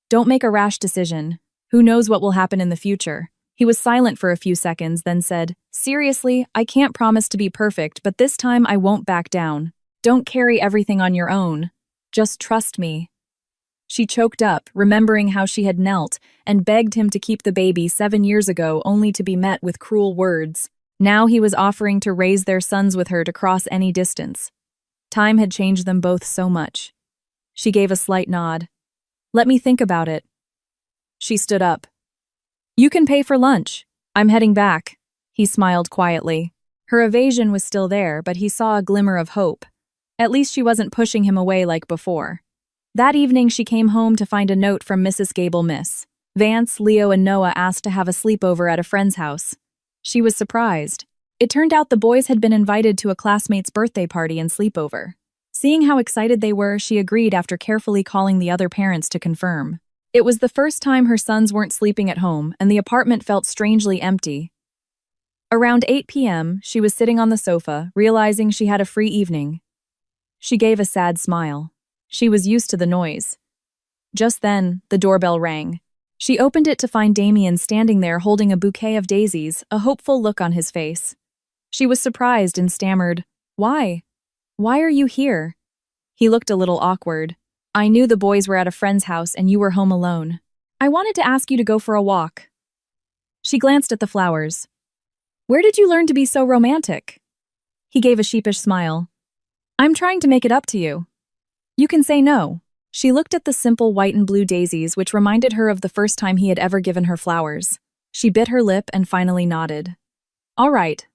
"Don't make a rash decision. Who knows what will happen in the future?" He was silent for a few seconds, then said, "Seriously, I can't promise to be perfect, but this time I won't back down. Don't carry everything on your own. Just trust me." She choked up, remembering how she had knelt and begged him to keep the baby 7 years ago, only to be met with cruel words. Now he was offering to raise their sons with her to cross any distance. Time had changed them both so much. She gave a slight nod. "Let me think about it." She stood up. "You can pay for lunch. I'm heading back." He smiled quietly. Her evasion was still there, but he saw a glimmer of hope. At least she wasn't pushing him away like before. That evening, she came home to find a note from Mrs. Gable Miss. Vance, Leo, and Noah asked to have a sleepover at a friend's house. She was surprised. It turned out the boys had been invited to a classmate's birthday party and sleepover. Seeing how excited they were, she agreed after carefully calling the other parents to confirm. It was the first time her sons weren't sleeping at home, and the apartment felt strangely empty. Around 8 p.m., she was sitting on the sofa, realizing she had a free evening. She gave a sad smile. She was used to the noise. Just then, the doorbell rang. She opened it to find Damien standing there holding a bouquet of daisies, a hopeful look on his face. She was surprised and stammered, "Why? Why are you here?" He looked a little awkward. "I knew the boys were at a friend's house and you were home alone. I wanted to ask you to go for a walk." She glanced at the flowers. "Where did you learn to be so romantic?" He gave a sheepish smile. "I'm trying to make it up to you. You can say no." She looked at the simple white and blue daisies, which reminded her of the first time he had ever given her flowers. She bit her lip and finally nodded. "All right.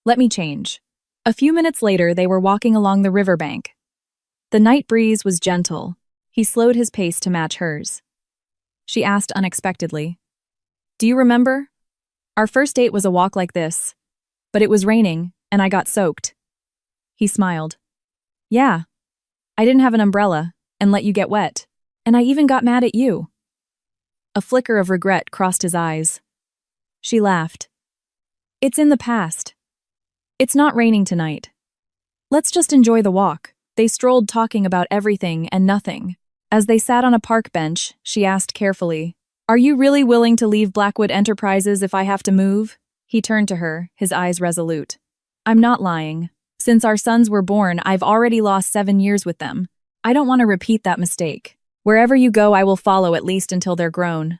Let me change." A few minutes later, they were walking along the riverbank. The night breeze was gentle. He slowed his pace to match hers. She asked unexpectedly, "Do you remember? Our first date was a walk like this, but it was raining, and I got soaked." He smiled. "Yeah. I didn't have an umbrella, and let you get wet, and I even got mad at you." A flicker of regret crossed his eyes. She laughed. "It's in the past. It's not raining tonight. Let's just enjoy the walk." They strolled talking about everything and nothing. As they sat on a park bench, she asked carefully, "Are you really willing to leave Blackwood Enterprises if I have to move?" He turned to her, his eyes resolute. "I'm not lying. Since our sons were born, I've already lost 7 years with them. I don't want to repeat that mistake. Wherever you go, I will follow at least until they're grown."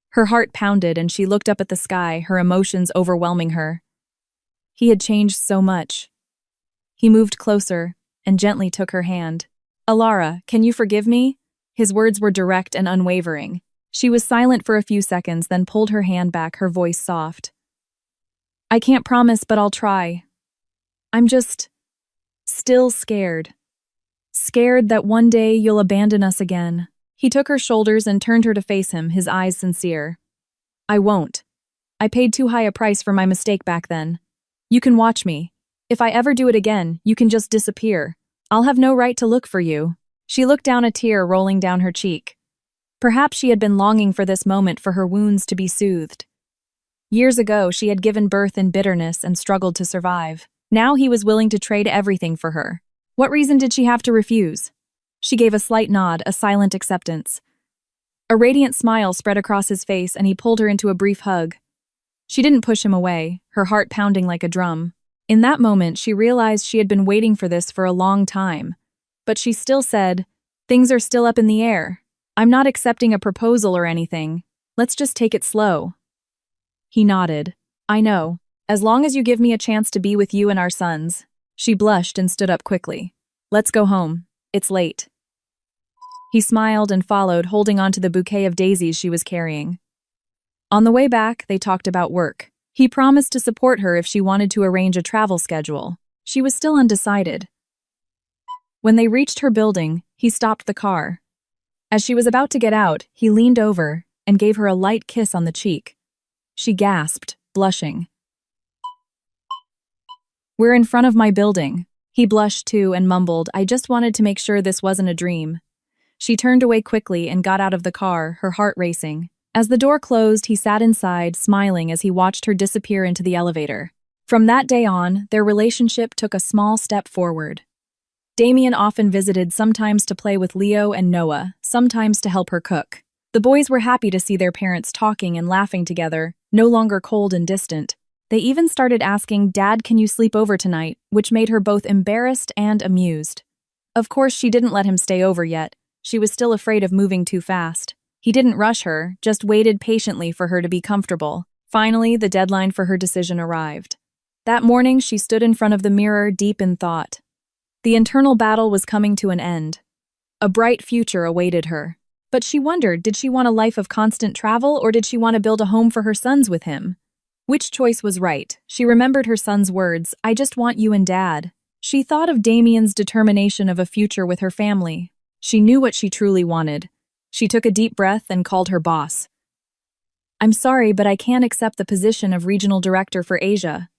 Her heart pounded and she looked up at the sky, her emotions overwhelming her. He had changed so much. He moved closer and gently took her hand. "Alara, can you forgive me?" His words were direct and unwavering. She was silent for a few seconds, then pulled her hand back, her voice soft. "I can't promise, but I'll try. I'm just still scared. Scared that one day you'll abandon us again." He took her shoulders and turned her to face him, his eyes sincere. "I won't. I paid too high a price for my mistake back then. You can watch me. If I ever do it again, you can just disappear. I'll have no right to look for you." She looked down, a tear rolling down her cheek. Perhaps she had been longing for this moment, for her wounds to be soothed. Years ago, she had given birth in bitterness and struggled to survive. Now he was willing to trade everything for her. What reason did she have to refuse? She gave a slight nod, a silent acceptance. A radiant smile spread across his face and he pulled her into a brief hug. She didn't push him away, her heart pounding like a drum. In that moment, she realized she had been waiting for this for a long time. But she still said, "Things are still up in the air. I'm not accepting a proposal or anything. Let's just take it slow." He nodded. "I know. As long as you give me a chance to be with you and our sons." She blushed and stood up quickly. "Let's go home. It's late." He smiled and followed, holding onto the bouquet of daisies she was carrying. On the way back, they talked about work. He promised to support her if she wanted to arrange a travel schedule. She was still undecided. When they reached her building, he stopped the car. As she was about to get out, he leaned over and gave her a light kiss on the cheek. She gasped, blushing. "We're in front of my building." He blushed too and mumbled, "I just wanted to make sure this wasn't a dream." She turned away quickly and got out of the car, her heart racing. As the door closed, he sat inside, smiling as he watched her disappear into the elevator. From that day on, their relationship took a small step forward. Damien often visited, sometimes to play with Leo and Noah, sometimes to help her cook. The boys were happy to see their parents talking and laughing together, no longer cold and distant. They even started asking, "Dad, can you sleep over tonight?" which made her both embarrassed and amused. Of course, she didn't let him stay over yet. She was still afraid of moving too fast. He didn't rush her, just waited patiently for her to be comfortable. Finally, the deadline for her decision arrived. That morning, she stood in front of the mirror, deep in thought. The internal battle was coming to an end. A bright future awaited her. But she wondered, did she want a life of constant travel, or did she want to build a home for her sons with him? Which choice was right? She remembered her son's words, "I just want you and Dad." She thought of Damien's determination of a future with her family. She knew what she truly wanted. She took a deep breath and called her boss. "I'm sorry, but I can't accept the position of regional director for Asia.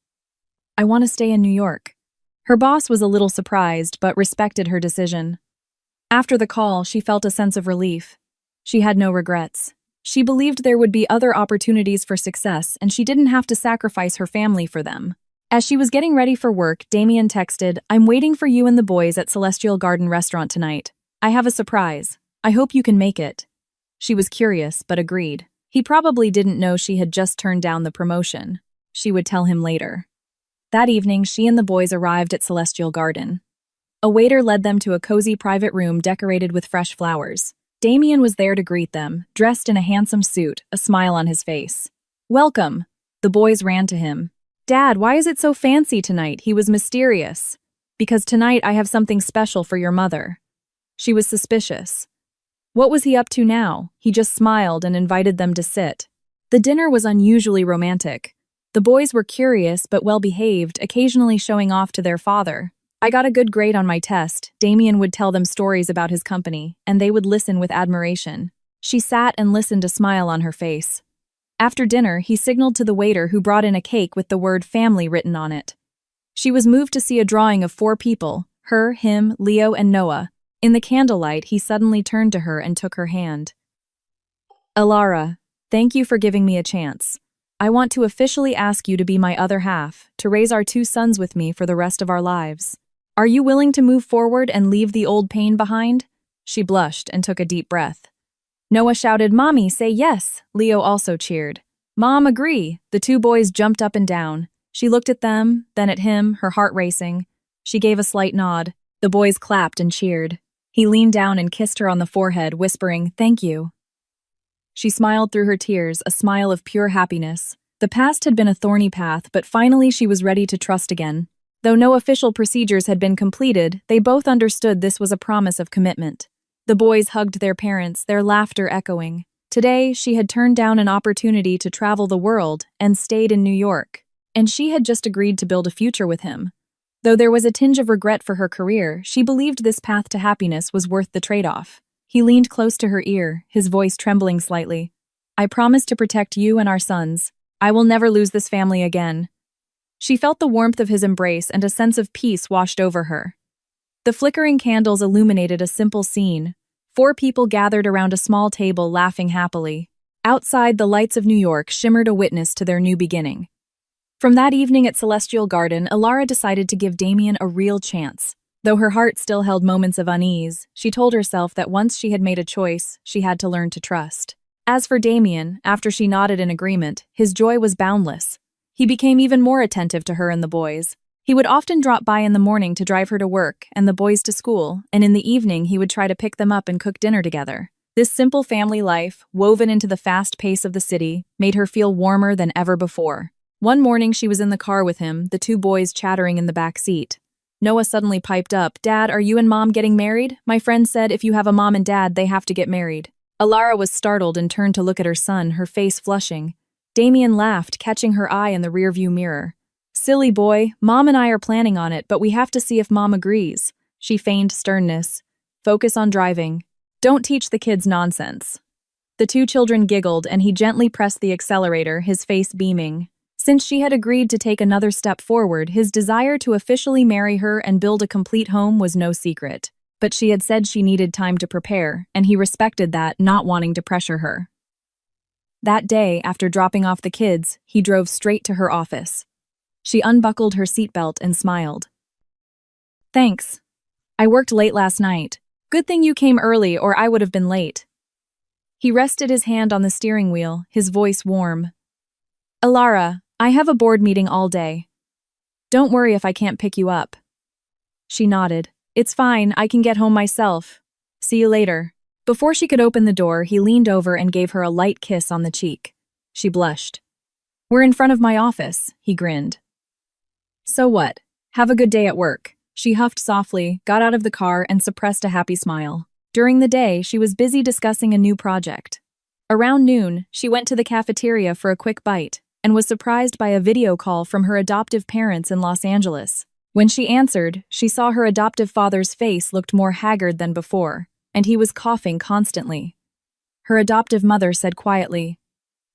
I want to stay in New York." Her boss was a little surprised, but respected her decision. After the call, she felt a sense of relief. She had no regrets. She believed there would be other opportunities for success, and she didn't have to sacrifice her family for them. As she was getting ready for work, Damien texted, "I'm waiting for you and the boys at Celestial Garden Restaurant tonight. I have a surprise. I hope you can make it." She was curious, but agreed. He probably didn't know she had just turned down the promotion. She would tell him later. That evening, she and the boys arrived at Celestial Garden. A waiter led them to a cozy private room decorated with fresh flowers. Damien was there to greet them, dressed in a handsome suit, a smile on his face. "Welcome." The boys ran to him. "Dad, why is it so fancy tonight?" He was mysterious. "Because tonight I have something special for your mother." She was suspicious. What was he up to now? He just smiled and invited them to sit. The dinner was unusually romantic. The boys were curious but well-behaved, occasionally showing off to their father. "I got a good grade on my test." Damien would tell them stories about his company, and they would listen with admiration. She sat and listened, a smile on her face. After dinner, he signaled to the waiter, who brought in a cake with the word family written on it. She was moved to see a drawing of 4 people, her, him, Leo, and Noah. In the candlelight, he suddenly turned to her and took her hand. "Alara, thank you for giving me a chance. I want to officially ask you to be my other half, to raise our 2 sons with me for the rest of our lives. Are you willing to move forward and leave the old pain behind?" She blushed and took a deep breath. Noah shouted, "Mommy, say yes." Leo also cheered. "Mom, agree." The 2 boys jumped up and down. She looked at them, then at him, her heart racing. She gave a slight nod. The boys clapped and cheered. He leaned down and kissed her on the forehead, whispering, "Thank you." She smiled through her tears, a smile of pure happiness. The past had been a thorny path, but finally she was ready to trust again. Though no official procedures had been completed, they both understood this was a promise of commitment. The boys hugged their parents, their laughter echoing. Today, she had turned down an opportunity to travel the world and stayed in New York. And she had just agreed to build a future with him. Though there was a tinge of regret for her career, she believed this path to happiness was worth the trade-off. He leaned close to her ear, his voice trembling slightly. "I promise to protect you and our sons. I will never lose this family again." She felt the warmth of his embrace, and a sense of peace washed over her. The flickering candles illuminated a simple scene. 4 people gathered around a small table, laughing happily. Outside, the lights of New York shimmered, a witness to their new beginning. From that evening at Celestial Garden, Alara decided to give Damien a real chance. Though her heart still held moments of unease, she told herself that once she had made a choice, she had to learn to trust. As for Damien, after she nodded in agreement, his joy was boundless. He became even more attentive to her and the boys. He would often drop by in the morning to drive her to work and the boys to school, and in the evening he would try to pick them up and cook dinner together. This simple family life, woven into the fast pace of the city, made her feel warmer than ever before. One morning she was in the car with him, the 2 boys chattering in the back seat. Noah suddenly piped up, "Dad, are you and Mom getting married? My friend said if you have a mom and dad, they have to get married." Alara was startled and turned to look at her son, her face flushing. Damien laughed, catching her eye in the rearview mirror. "Silly boy, Mom and I are planning on it, but we have to see if Mom agrees." She feigned sternness. "Focus on driving. Don't teach the kids nonsense." The 2 children giggled, and he gently pressed the accelerator, his face beaming. Since she had agreed to take another step forward, his desire to officially marry her and build a complete home was no secret. But she had said she needed time to prepare, and he respected that, not wanting to pressure her. That day, after dropping off the kids, he drove straight to her office. She unbuckled her seatbelt and smiled. "Thanks. I worked late last night. Good thing you came early, or I would have been late." He rested his hand on the steering wheel, his voice warm. "Alara, I have a board meeting all day. Don't worry if I can't pick you up." She nodded. "It's fine, I can get home myself. See you later." Before she could open the door, he leaned over and gave her a light kiss on the cheek. She blushed. "We're in front of my office," he grinned. "So what? Have a good day at work." She huffed softly, got out of the car, and suppressed a happy smile. During the day, she was busy discussing a new project. Around noon, she went to the cafeteria for a quick bite, and was surprised by a video call from her adoptive parents in Los Angeles. When she answered, she saw her adoptive father's face looked more haggard than before, and he was coughing constantly. Her adoptive mother said quietly,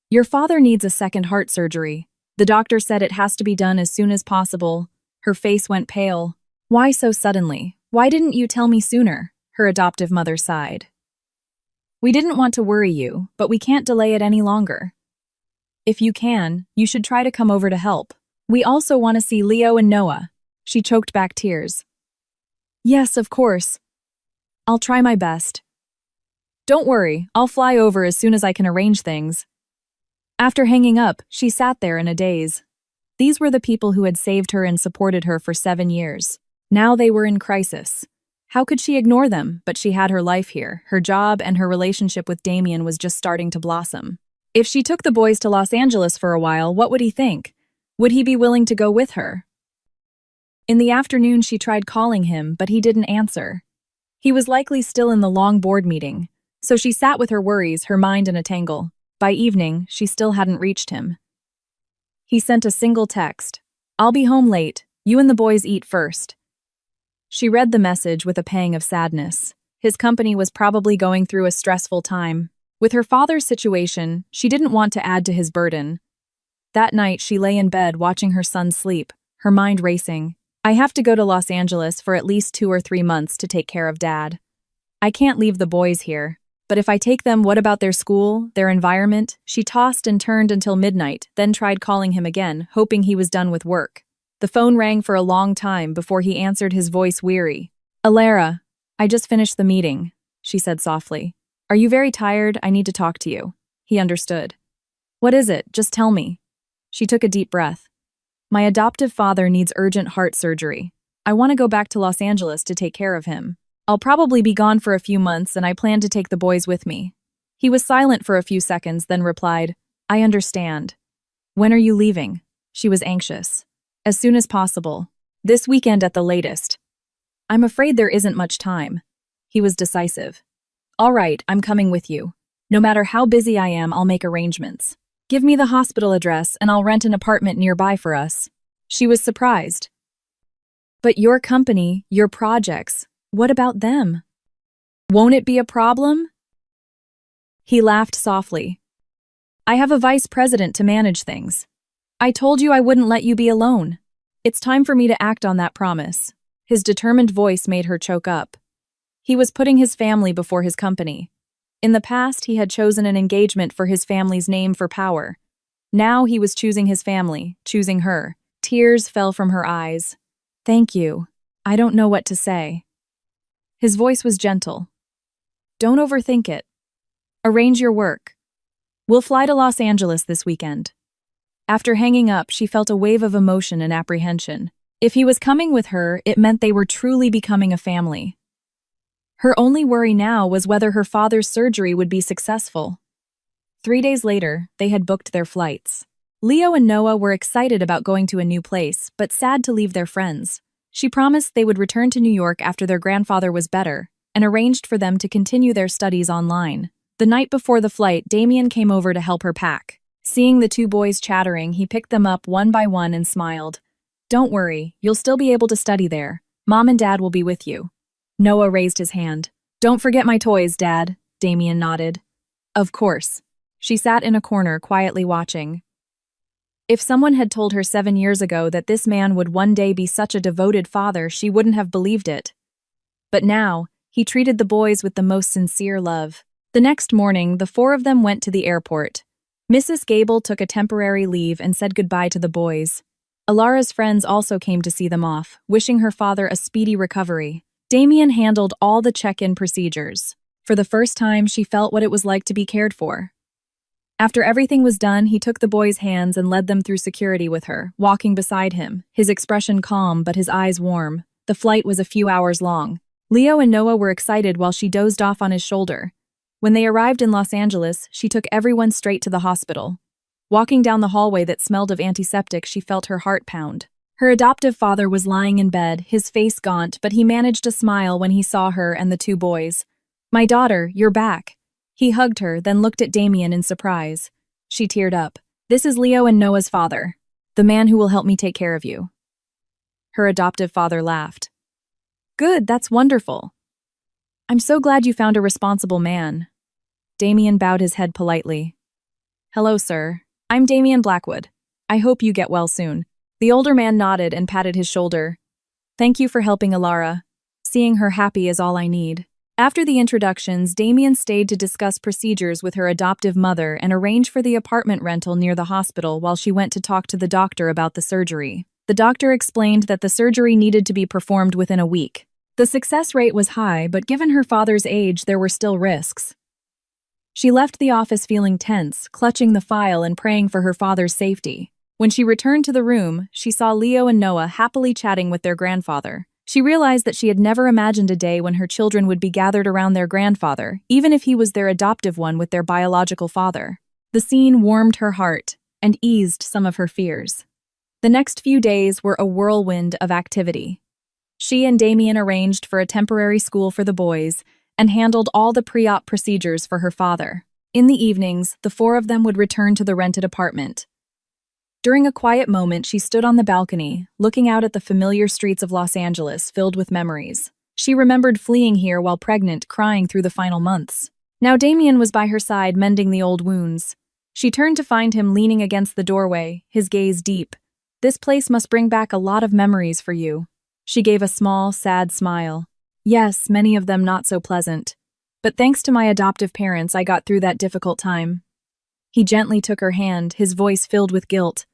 "Your father needs a second heart surgery. The doctor said it has to be done as soon as possible." Her face went pale. "Why so suddenly? Why didn't you tell me sooner?" Her adoptive mother sighed. "We didn't want to worry you, but we can't delay it any longer. If you can, you should try to come over to help. We also want to see Leo and Noah." She choked back tears. "Yes, of course. I'll try my best." Don't worry, I'll fly over as soon as I can arrange things. After hanging up, she sat there in a daze. These were the people who had saved her and supported her for 7 years. Now they were in crisis. How could she ignore them? But she had her life here. Her job and her relationship with Damien was just starting to blossom. If she took the boys to Los Angeles for a while, what would he think? Would he be willing to go with her? In the afternoon, she tried calling him, but he didn't answer. He was likely still in the long board meeting, so she sat with her worries, her mind in a tangle. By evening, she still hadn't reached him. He sent a single text. "I'll be home late. You and the boys eat first." She read the message with a pang of sadness. His company was probably going through a stressful time. With her father's situation, she didn't want to add to his burden. That night, she lay in bed watching her son sleep, her mind racing. "I have to go to Los Angeles for at least 2 or 3 months to take care of Dad. I can't leave the boys here. But if I take them, what about their school, their environment?" She tossed and turned until midnight, then tried calling him again, hoping he was done with work. The phone rang for a long time before he answered, his voice weary. "Alara, I just finished the meeting," she said softly. "Are you very tired? I need to talk to you." He understood. "What is it? Just tell me." She took a deep breath. "My adoptive father needs urgent heart surgery. I want to go back to Los Angeles to take care of him. I'll probably be gone for a few months and I plan to take the boys with me." He was silent for a few seconds, then replied, "I understand. When are you leaving?" She was anxious. "As soon as possible. This weekend at the latest." "I'm afraid there isn't much time." He was decisive. "All right, I'm coming with you. No matter how busy I am, I'll make arrangements. Give me the hospital address and I'll rent an apartment nearby for us." She was surprised. "But your company, your projects, what about them? Won't it be a problem?" He laughed softly. "I have a vice president to manage things. I told you I wouldn't let you be alone. It's time for me to act on that promise." His determined voice made her choke up. He was putting his family before his company. In the past, he had chosen an engagement for his family's name for power. Now he was choosing his family, choosing her. Tears fell from her eyes. "Thank you. I don't know what to say." His voice was gentle. "Don't overthink it. Arrange your work. We'll fly to Los Angeles this weekend." After hanging up, she felt a wave of emotion and apprehension. If he was coming with her, it meant they were truly becoming a family. Her only worry now was whether her father's surgery would be successful. 3 days later, they had booked their flights. Leo and Noah were excited about going to a new place, but sad to leave their friends. She promised they would return to New York after their grandfather was better, and arranged for them to continue their studies online. The night before the flight, Damien came over to help her pack. Seeing the 2 boys chattering, he picked them up one by one and smiled. "Don't worry, you'll still be able to study there. Mom and Dad will be with you." Noah raised his hand. "Don't forget my toys, Dad," Damien nodded. "Of course." She sat in a corner, quietly watching. If someone had told her 7 years ago that this man would one day be such a devoted father, she wouldn't have believed it. But now, he treated the boys with the most sincere love. The next morning, the 4 of them went to the airport. Mrs. Gable took a temporary leave and said goodbye to the boys. Alara's friends also came to see them off, wishing her father a speedy recovery. Damien handled all the check-in procedures. For the first time, she felt what it was like to be cared for. After everything was done, he took the boys' hands and led them through security with her, walking beside him, his expression calm but his eyes warm. The flight was a few hours long. Leo and Noah were excited while she dozed off on his shoulder. When they arrived in Los Angeles, she took everyone straight to the hospital. Walking down the hallway that smelled of antiseptic, she felt her heart pound. Her adoptive father was lying in bed, his face gaunt, but he managed a smile when he saw her and the 2 boys. "My daughter, you're back." He hugged her, then looked at Damien in surprise. She teared up. "This is Leo and Noah's father, the man who will help me take care of you." Her adoptive father laughed. "Good, that's wonderful. I'm so glad you found a responsible man." Damien bowed his head politely. "Hello, sir. I'm Damien Blackwood. I hope you get well soon." The older man nodded and patted his shoulder. "Thank you for helping Alara. Seeing her happy is all I need." After the introductions, Damien stayed to discuss procedures with her adoptive mother and arrange for the apartment rental near the hospital while she went to talk to the doctor about the surgery. The doctor explained that the surgery needed to be performed within a week. The success rate was high, but given her father's age, there were still risks. She left the office feeling tense, clutching the file and praying for her father's safety. When she returned to the room, she saw Leo and Noah happily chatting with their grandfather. She realized that she had never imagined a day when her children would be gathered around their grandfather, even if he was their adoptive one with their biological father. The scene warmed her heart and eased some of her fears. The next few days were a whirlwind of activity. She and Damien arranged for a temporary school for the boys and handled all the pre-op procedures for her father. In the evenings, the four of them would return to the rented apartment. During a quiet moment, she stood on the balcony, looking out at the familiar streets of Los Angeles filled with memories. She remembered fleeing here while pregnant, crying through the final months. Now Damien was by her side, mending the old wounds. She turned to find him leaning against the doorway, his gaze deep. "This place must bring back a lot of memories for you." She gave a small, sad smile. "Yes, many of them not so pleasant. But thanks to my adoptive parents, I got through that difficult time." He gently took her hand, his voice filled with guilt.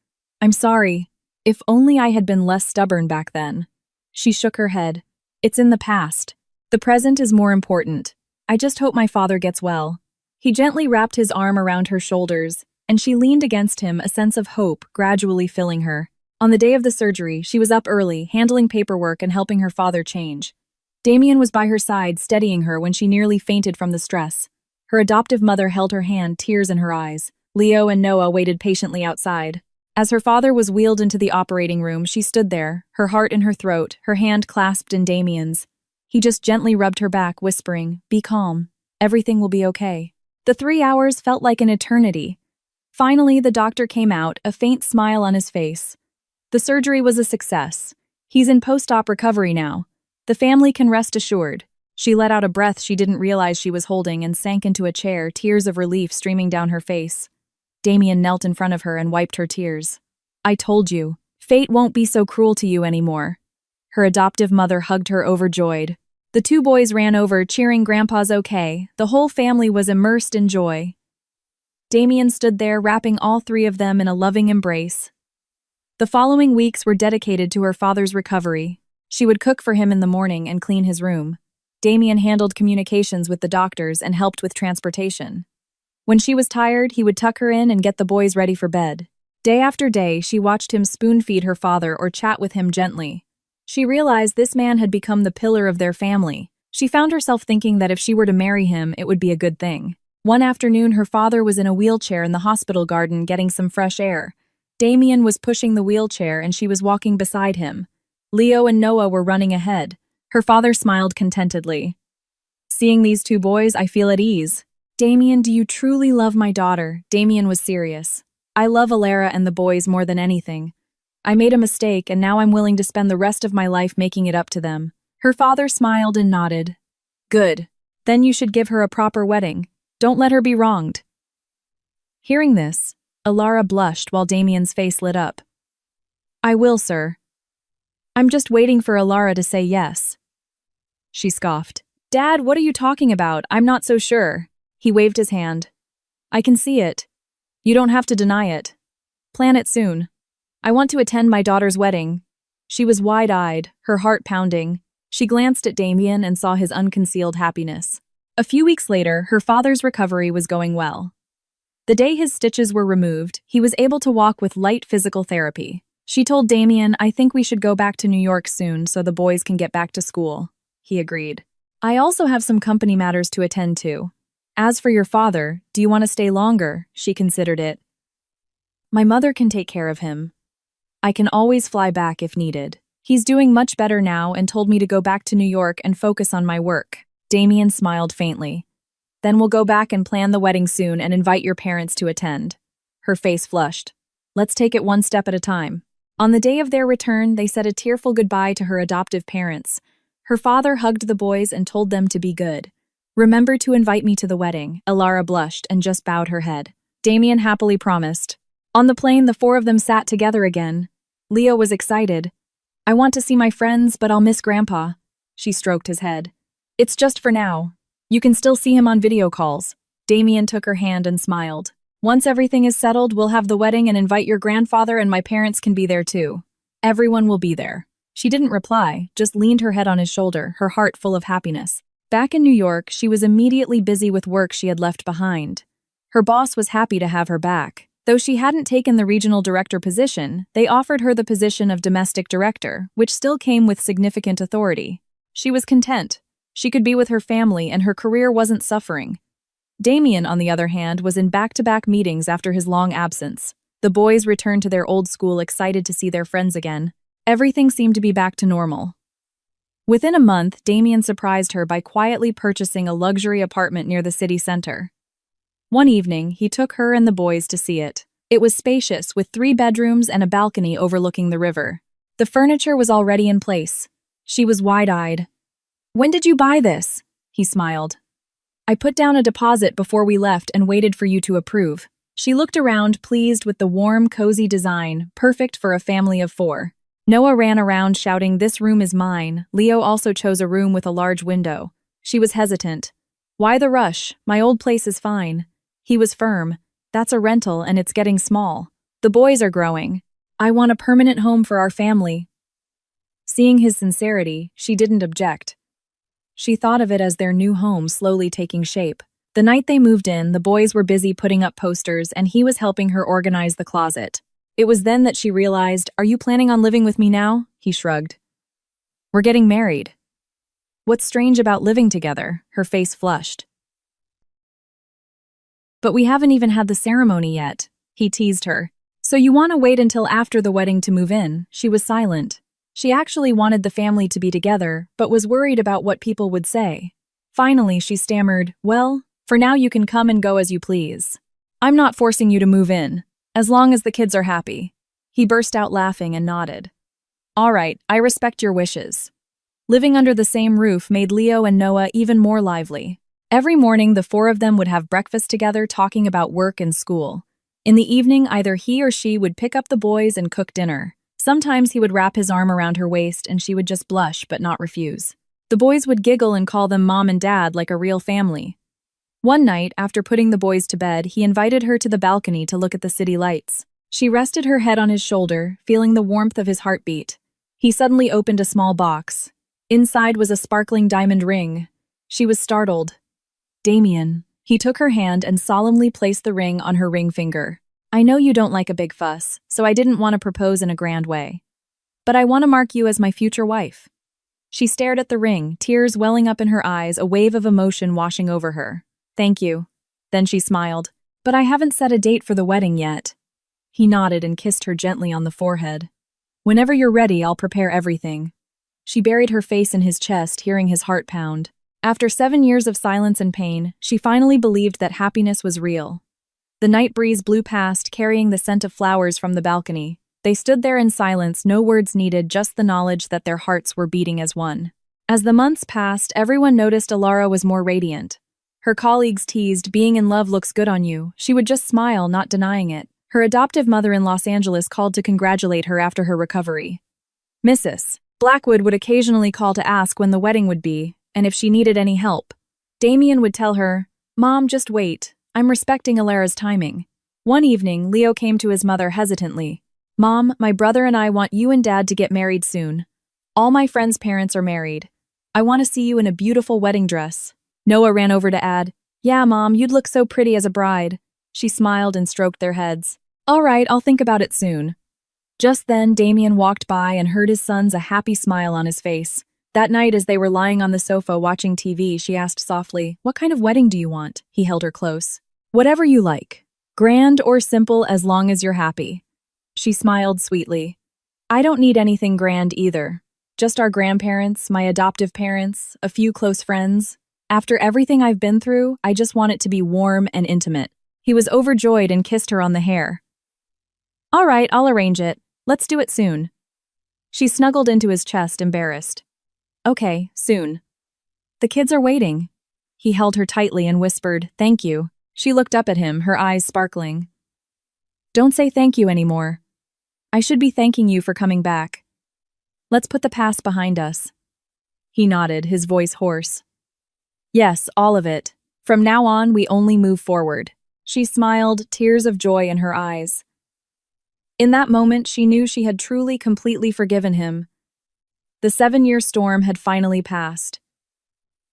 "I'm sorry. If only I had been less stubborn back then." She shook her head. "It's in the past. The present is more important. I just hope my father gets well." He gently wrapped his arm around her shoulders, and she leaned against him, a sense of hope gradually filling her. On the day of the surgery, she was up early, handling paperwork and helping her father change. Damien was by her side, steadying her when she nearly fainted from the stress. Her adoptive mother held her hand, tears in her eyes. Leo and Noah waited patiently outside. As her father was wheeled into the operating room, she stood there, her heart in her throat, her hand clasped in Damien's. He just gently rubbed her back, whispering, "Be calm. Everything will be okay." The 3 hours felt like an eternity. Finally, the doctor came out, a faint smile on his face. The surgery was a success. He's in post-op recovery now. The family can rest assured. She let out a breath she didn't realize she was holding and sank into a chair, tears of relief streaming down her face. Damien knelt in front of her and wiped her tears. "I told you. Fate won't be so cruel to you anymore." Her adoptive mother hugged her overjoyed. The two boys ran over, cheering Grandpa's okay. The whole family was immersed in joy. Damien stood there, wrapping all three of them in a loving embrace. The following weeks were dedicated to her father's recovery. She would cook for him in the morning and clean his room. Damien handled communications with the doctors and helped with transportation. When she was tired, he would tuck her in and get the boys ready for bed. Day after day, she watched him spoon-feed her father or chat with him gently. She realized this man had become the pillar of their family. She found herself thinking that if she were to marry him, it would be a good thing. One afternoon, her father was in a wheelchair in the hospital garden getting some fresh air. Damien was pushing the wheelchair and she was walking beside him. Leo and Noah were running ahead. Her father smiled contentedly. "Seeing these two boys, I feel at ease." "Damien, do you truly love my daughter?" Damien was serious. "I love Alara and the boys more than anything. I made a mistake and now I'm willing to spend the rest of my life making it up to them." Her father smiled and nodded. "Good. Then you should give her a proper wedding. Don't let her be wronged." Hearing this, Alara blushed while Damien's face lit up. "I will, sir. I'm just waiting for Alara to say yes." She scoffed. "Dad, what are you talking about? I'm not so sure." He waved his hand. "I can see it. You don't have to deny it. Plan it soon. I want to attend my daughter's wedding." She was wide-eyed, her heart pounding. She glanced at Damien and saw his unconcealed happiness. A few weeks later, her father's recovery was going well. The day his stitches were removed, he was able to walk with light physical therapy. She told Damien, "I think we should go back to New York soon so the boys can get back to school." He agreed. "I also have some company matters to attend to. As for your father, do you want to stay longer?" She considered it. "My mother can take care of him. I can always fly back if needed. He's doing much better now and told me to go back to New York and focus on my work." Damien smiled faintly. "Then we'll go back and plan the wedding soon and invite your parents to attend." Her face flushed. "Let's take it one step at a time." On the day of their return, they said a tearful goodbye to her adoptive parents. Her father hugged the boys and told them to be good. "Remember to invite me to the wedding." Alara blushed and just bowed her head. Damien happily promised. On the plane, the four of them sat together again. Leo was excited. "I want to see my friends, but I'll miss Grandpa." She stroked his head. "It's just for now. You can still see him on video calls." Damien took her hand and smiled. "Once everything is settled, we'll have the wedding and invite your grandfather, and my parents can be there too. Everyone will be there." She didn't reply, just leaned her head on his shoulder, her heart full of happiness. Back in New York, she was immediately busy with work she had left behind. Her boss was happy to have her back. Though she hadn't taken the regional director position, they offered her the position of domestic director, which still came with significant authority. She was content. She could be with her family and her career wasn't suffering. Damien, on the other hand, was in back-to-back meetings after his long absence. The boys returned to their old school excited to see their friends again. Everything seemed to be back to normal. Within a month, Damien surprised her by quietly purchasing a luxury apartment near the city center. One evening, he took her and the boys to see it. It was spacious, with 3 bedrooms and a balcony overlooking the river. The furniture was already in place. She was wide-eyed. "When did you buy this?" He smiled. "I put down a deposit before we left and waited for you to approve." She looked around, pleased with the warm, cozy design, perfect for a family of 4. Noah ran around shouting, "This room is mine." Leo also chose a room with a large window. She was hesitant. "Why the rush? My old place is fine." He was firm. "That's a rental and it's getting small. The boys are growing. I want a permanent home for our family." Seeing his sincerity, she didn't object. She thought of it as their new home slowly taking shape. The night they moved in, the boys were busy putting up posters and he was helping her organize the closet. It was then that she realized, "Are you planning on living with me now?" He shrugged. "We're getting married." "What's strange about living together?" Her face flushed. "But we haven't even had the ceremony yet," he teased her. "So you want to wait until after the wedding to move in?" She was silent. She actually wanted the family to be together, but was worried about what people would say. Finally, she stammered, "Well, for now you can come and go as you please. I'm not forcing you to move in, as long as the kids are happy." He burst out laughing and nodded. "All right, I respect your wishes." Living under the same roof made Leo and Noah even more lively. Every morning, the 4 of them would have breakfast together, talking about work and school. In the evening, either he or she would pick up the boys and cook dinner. Sometimes he would wrap his arm around her waist and she would just blush but not refuse. The boys would giggle and call them mom and dad like a real family. One night, after putting the boys to bed, he invited her to the balcony to look at the city lights. She rested her head on his shoulder, feeling the warmth of his heartbeat. He suddenly opened a small box. Inside was a sparkling diamond ring. She was startled. "Damien." He took her hand and solemnly placed the ring on her ring finger. "I know you don't like a big fuss, so I didn't want to propose in a grand way. But I want to mark you as my future wife." She stared at the ring, tears welling up in her eyes, a wave of emotion washing over her. "Thank you." Then she smiled. "But I haven't set a date for the wedding yet." He nodded and kissed her gently on the forehead. "Whenever you're ready, I'll prepare everything." She buried her face in his chest, hearing his heart pound. After 7 years of silence and pain, she finally believed that happiness was real. The night breeze blew past, carrying the scent of flowers from the balcony. They stood there in silence, no words needed, just the knowledge that their hearts were beating as one. As the months passed, everyone noticed Alara was more radiant. Her colleagues teased, "Being in love looks good on you." She would just smile, not denying it. Her adoptive mother in Los Angeles called to congratulate her after her recovery. Mrs. Blackwood would occasionally call to ask when the wedding would be, and if she needed any help. Damien would tell her, "Mom, just wait. I'm respecting Alara's timing." One evening, Leo came to his mother hesitantly. "Mom, my brother and I want you and Dad to get married soon. All my friends' parents are married. I want to see you in a beautiful wedding dress." Noah ran over to add, "Yeah, Mom, you'd look so pretty as a bride." She smiled and stroked their heads. "All right, I'll think about it soon." Just then, Damien walked by and heard his son's a happy smile on his face. That night, as they were lying on the sofa watching TV, she asked softly, "What kind of wedding do you want?" He held her close. "Whatever you like. Grand or simple, as long as you're happy." She smiled sweetly. "I don't need anything grand either. Just our grandparents, my adoptive parents, a few close friends. After everything I've been through, I just want it to be warm and intimate." He was overjoyed and kissed her on the hair. "All right, I'll arrange it. Let's do it soon." She snuggled into his chest, embarrassed. "Okay, soon. The kids are waiting." He held her tightly and whispered, "Thank you." She looked up at him, her eyes sparkling. "Don't say thank you anymore. I should be thanking you for coming back. Let's put the past behind us." He nodded, his voice hoarse. "Yes, all of it. From now on, we only move forward." She smiled, tears of joy in her eyes. In that moment, she knew she had truly, completely forgiven him. The 7-year storm had finally passed.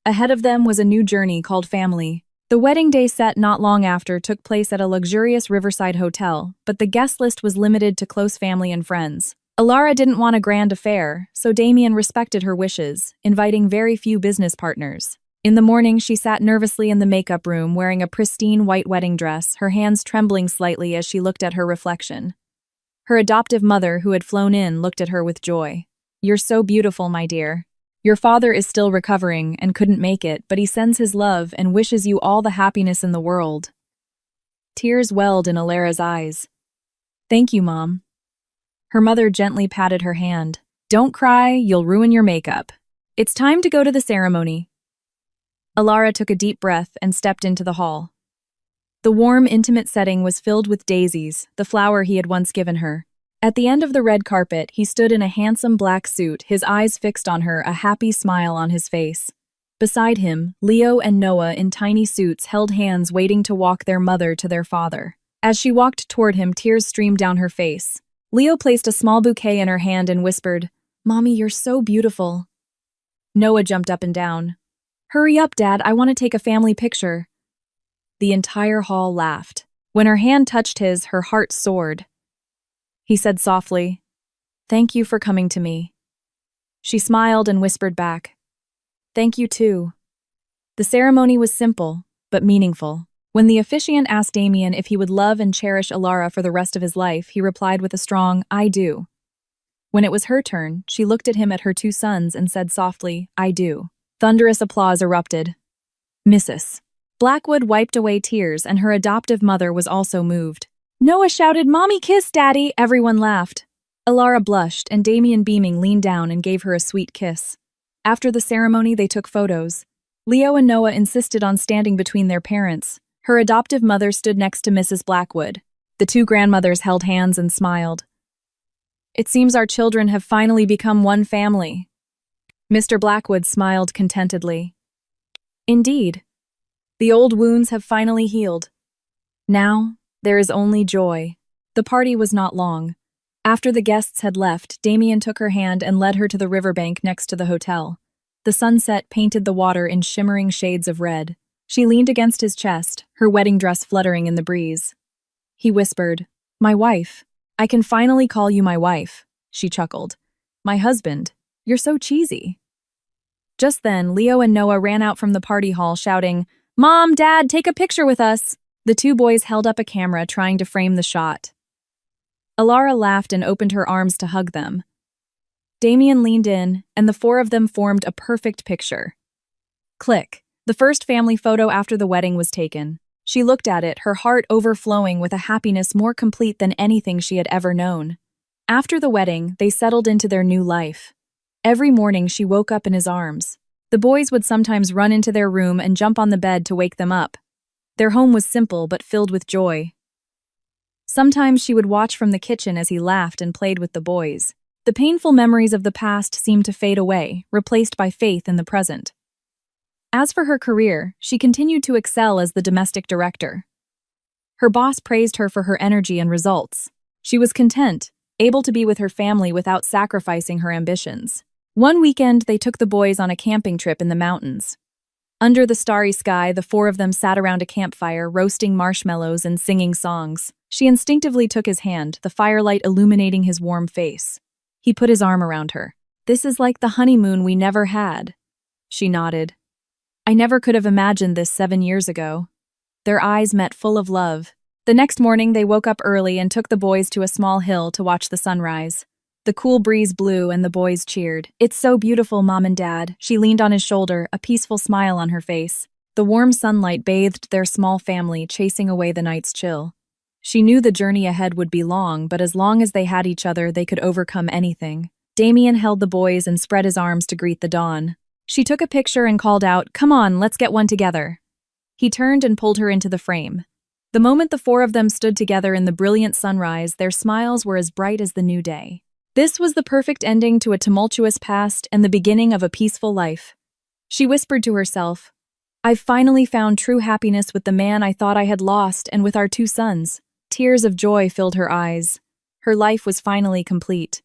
Ahead of them was a new journey called family. The wedding day set not long after took place at a luxurious riverside hotel, but the guest list was limited to close family and friends. Alara didn't want a grand affair, so Damien respected her wishes, inviting very few business partners. In the morning, she sat nervously in the makeup room wearing a pristine white wedding dress, her hands trembling slightly as she looked at her reflection. Her adoptive mother, who had flown in, looked at her with joy. "You're so beautiful, my dear. Your father is still recovering and couldn't make it, but he sends his love and wishes you all the happiness in the world." Tears welled in Alara's eyes. "Thank you, Mom." Her mother gently patted her hand. "Don't cry, you'll ruin your makeup. It's time to go to the ceremony." Alara took a deep breath and stepped into the hall. The warm, intimate setting was filled with daisies, the flower he had once given her. At the end of the red carpet, he stood in a handsome black suit, his eyes fixed on her, a happy smile on his face. Beside him, Leo and Noah in tiny suits held hands waiting to walk their mother to their father. As she walked toward him, tears streamed down her face. Leo placed a small bouquet in her hand and whispered, "Mommy, you're so beautiful." Noah jumped up and down. "Hurry up, Dad, I want to take a family picture." The entire hall laughed. When her hand touched his, her heart soared. He said softly, "Thank you for coming to me." She smiled and whispered back, "Thank you too." The ceremony was simple, but meaningful. When the officiant asked Damien if he would love and cherish Alara for the rest of his life, he replied with a strong, "I do." When it was her turn, she looked at her two sons and said softly, "I do." Thunderous applause erupted. Mrs. Blackwood wiped away tears, and her adoptive mother was also moved. Noah shouted, "Mommy, kiss Daddy!" Everyone laughed. Alara blushed, and Damien, beaming, leaned down and gave her a sweet kiss. After the ceremony, they took photos. Leo and Noah insisted on standing between their parents. Her adoptive mother stood next to Mrs. Blackwood. The two grandmothers held hands and smiled. "It seems our children have finally become one family." Mr. Blackwood smiled contentedly. "Indeed. The old wounds have finally healed. Now, there is only joy." The party was not long. After the guests had left, Damien took her hand and led her to the riverbank next to the hotel. The sunset painted the water in shimmering shades of red. She leaned against his chest, her wedding dress fluttering in the breeze. He whispered, "My wife. I can finally call you my wife." She chuckled. "My husband. You're so cheesy." Just then, Leo and Noah ran out from the party hall shouting, "Mom, Dad, take a picture with us." The two boys held up a camera trying to frame the shot. Alara laughed and opened her arms to hug them. Damien leaned in, and the four of them formed a perfect picture. Click. The first family photo after the wedding was taken. She looked at it, her heart overflowing with a happiness more complete than anything she had ever known. After the wedding, they settled into their new life. Every morning she woke up in his arms. The boys would sometimes run into their room and jump on the bed to wake them up. Their home was simple but filled with joy. Sometimes she would watch from the kitchen as he laughed and played with the boys. The painful memories of the past seemed to fade away, replaced by faith in the present. As for her career, she continued to excel as the domestic director. Her boss praised her for her energy and results. She was content, able to be with her family without sacrificing her ambitions. One weekend, they took the boys on a camping trip in the mountains. Under the starry sky, the four of them sat around a campfire, roasting marshmallows and singing songs. She instinctively took his hand, the firelight illuminating his warm face. He put his arm around her. "This is like the honeymoon we never had." She nodded. "I never could have imagined this 7 years ago." Their eyes met full of love. The next morning, they woke up early and took the boys to a small hill to watch the sunrise. The cool breeze blew and the boys cheered. "It's so beautiful, Mom and Dad." She leaned on his shoulder, a peaceful smile on her face. The warm sunlight bathed their small family, chasing away the night's chill. She knew the journey ahead would be long, but as long as they had each other, they could overcome anything. Damien held the boys and spread his arms to greet the dawn. She took a picture and called out, "Come on, let's get one together." He turned and pulled her into the frame. The moment the four of them stood together in the brilliant sunrise, their smiles were as bright as the new day. This was the perfect ending to a tumultuous past and the beginning of a peaceful life. She whispered to herself, "I've finally found true happiness with the man I thought I had lost and with our two sons." Tears of joy filled her eyes. Her life was finally complete.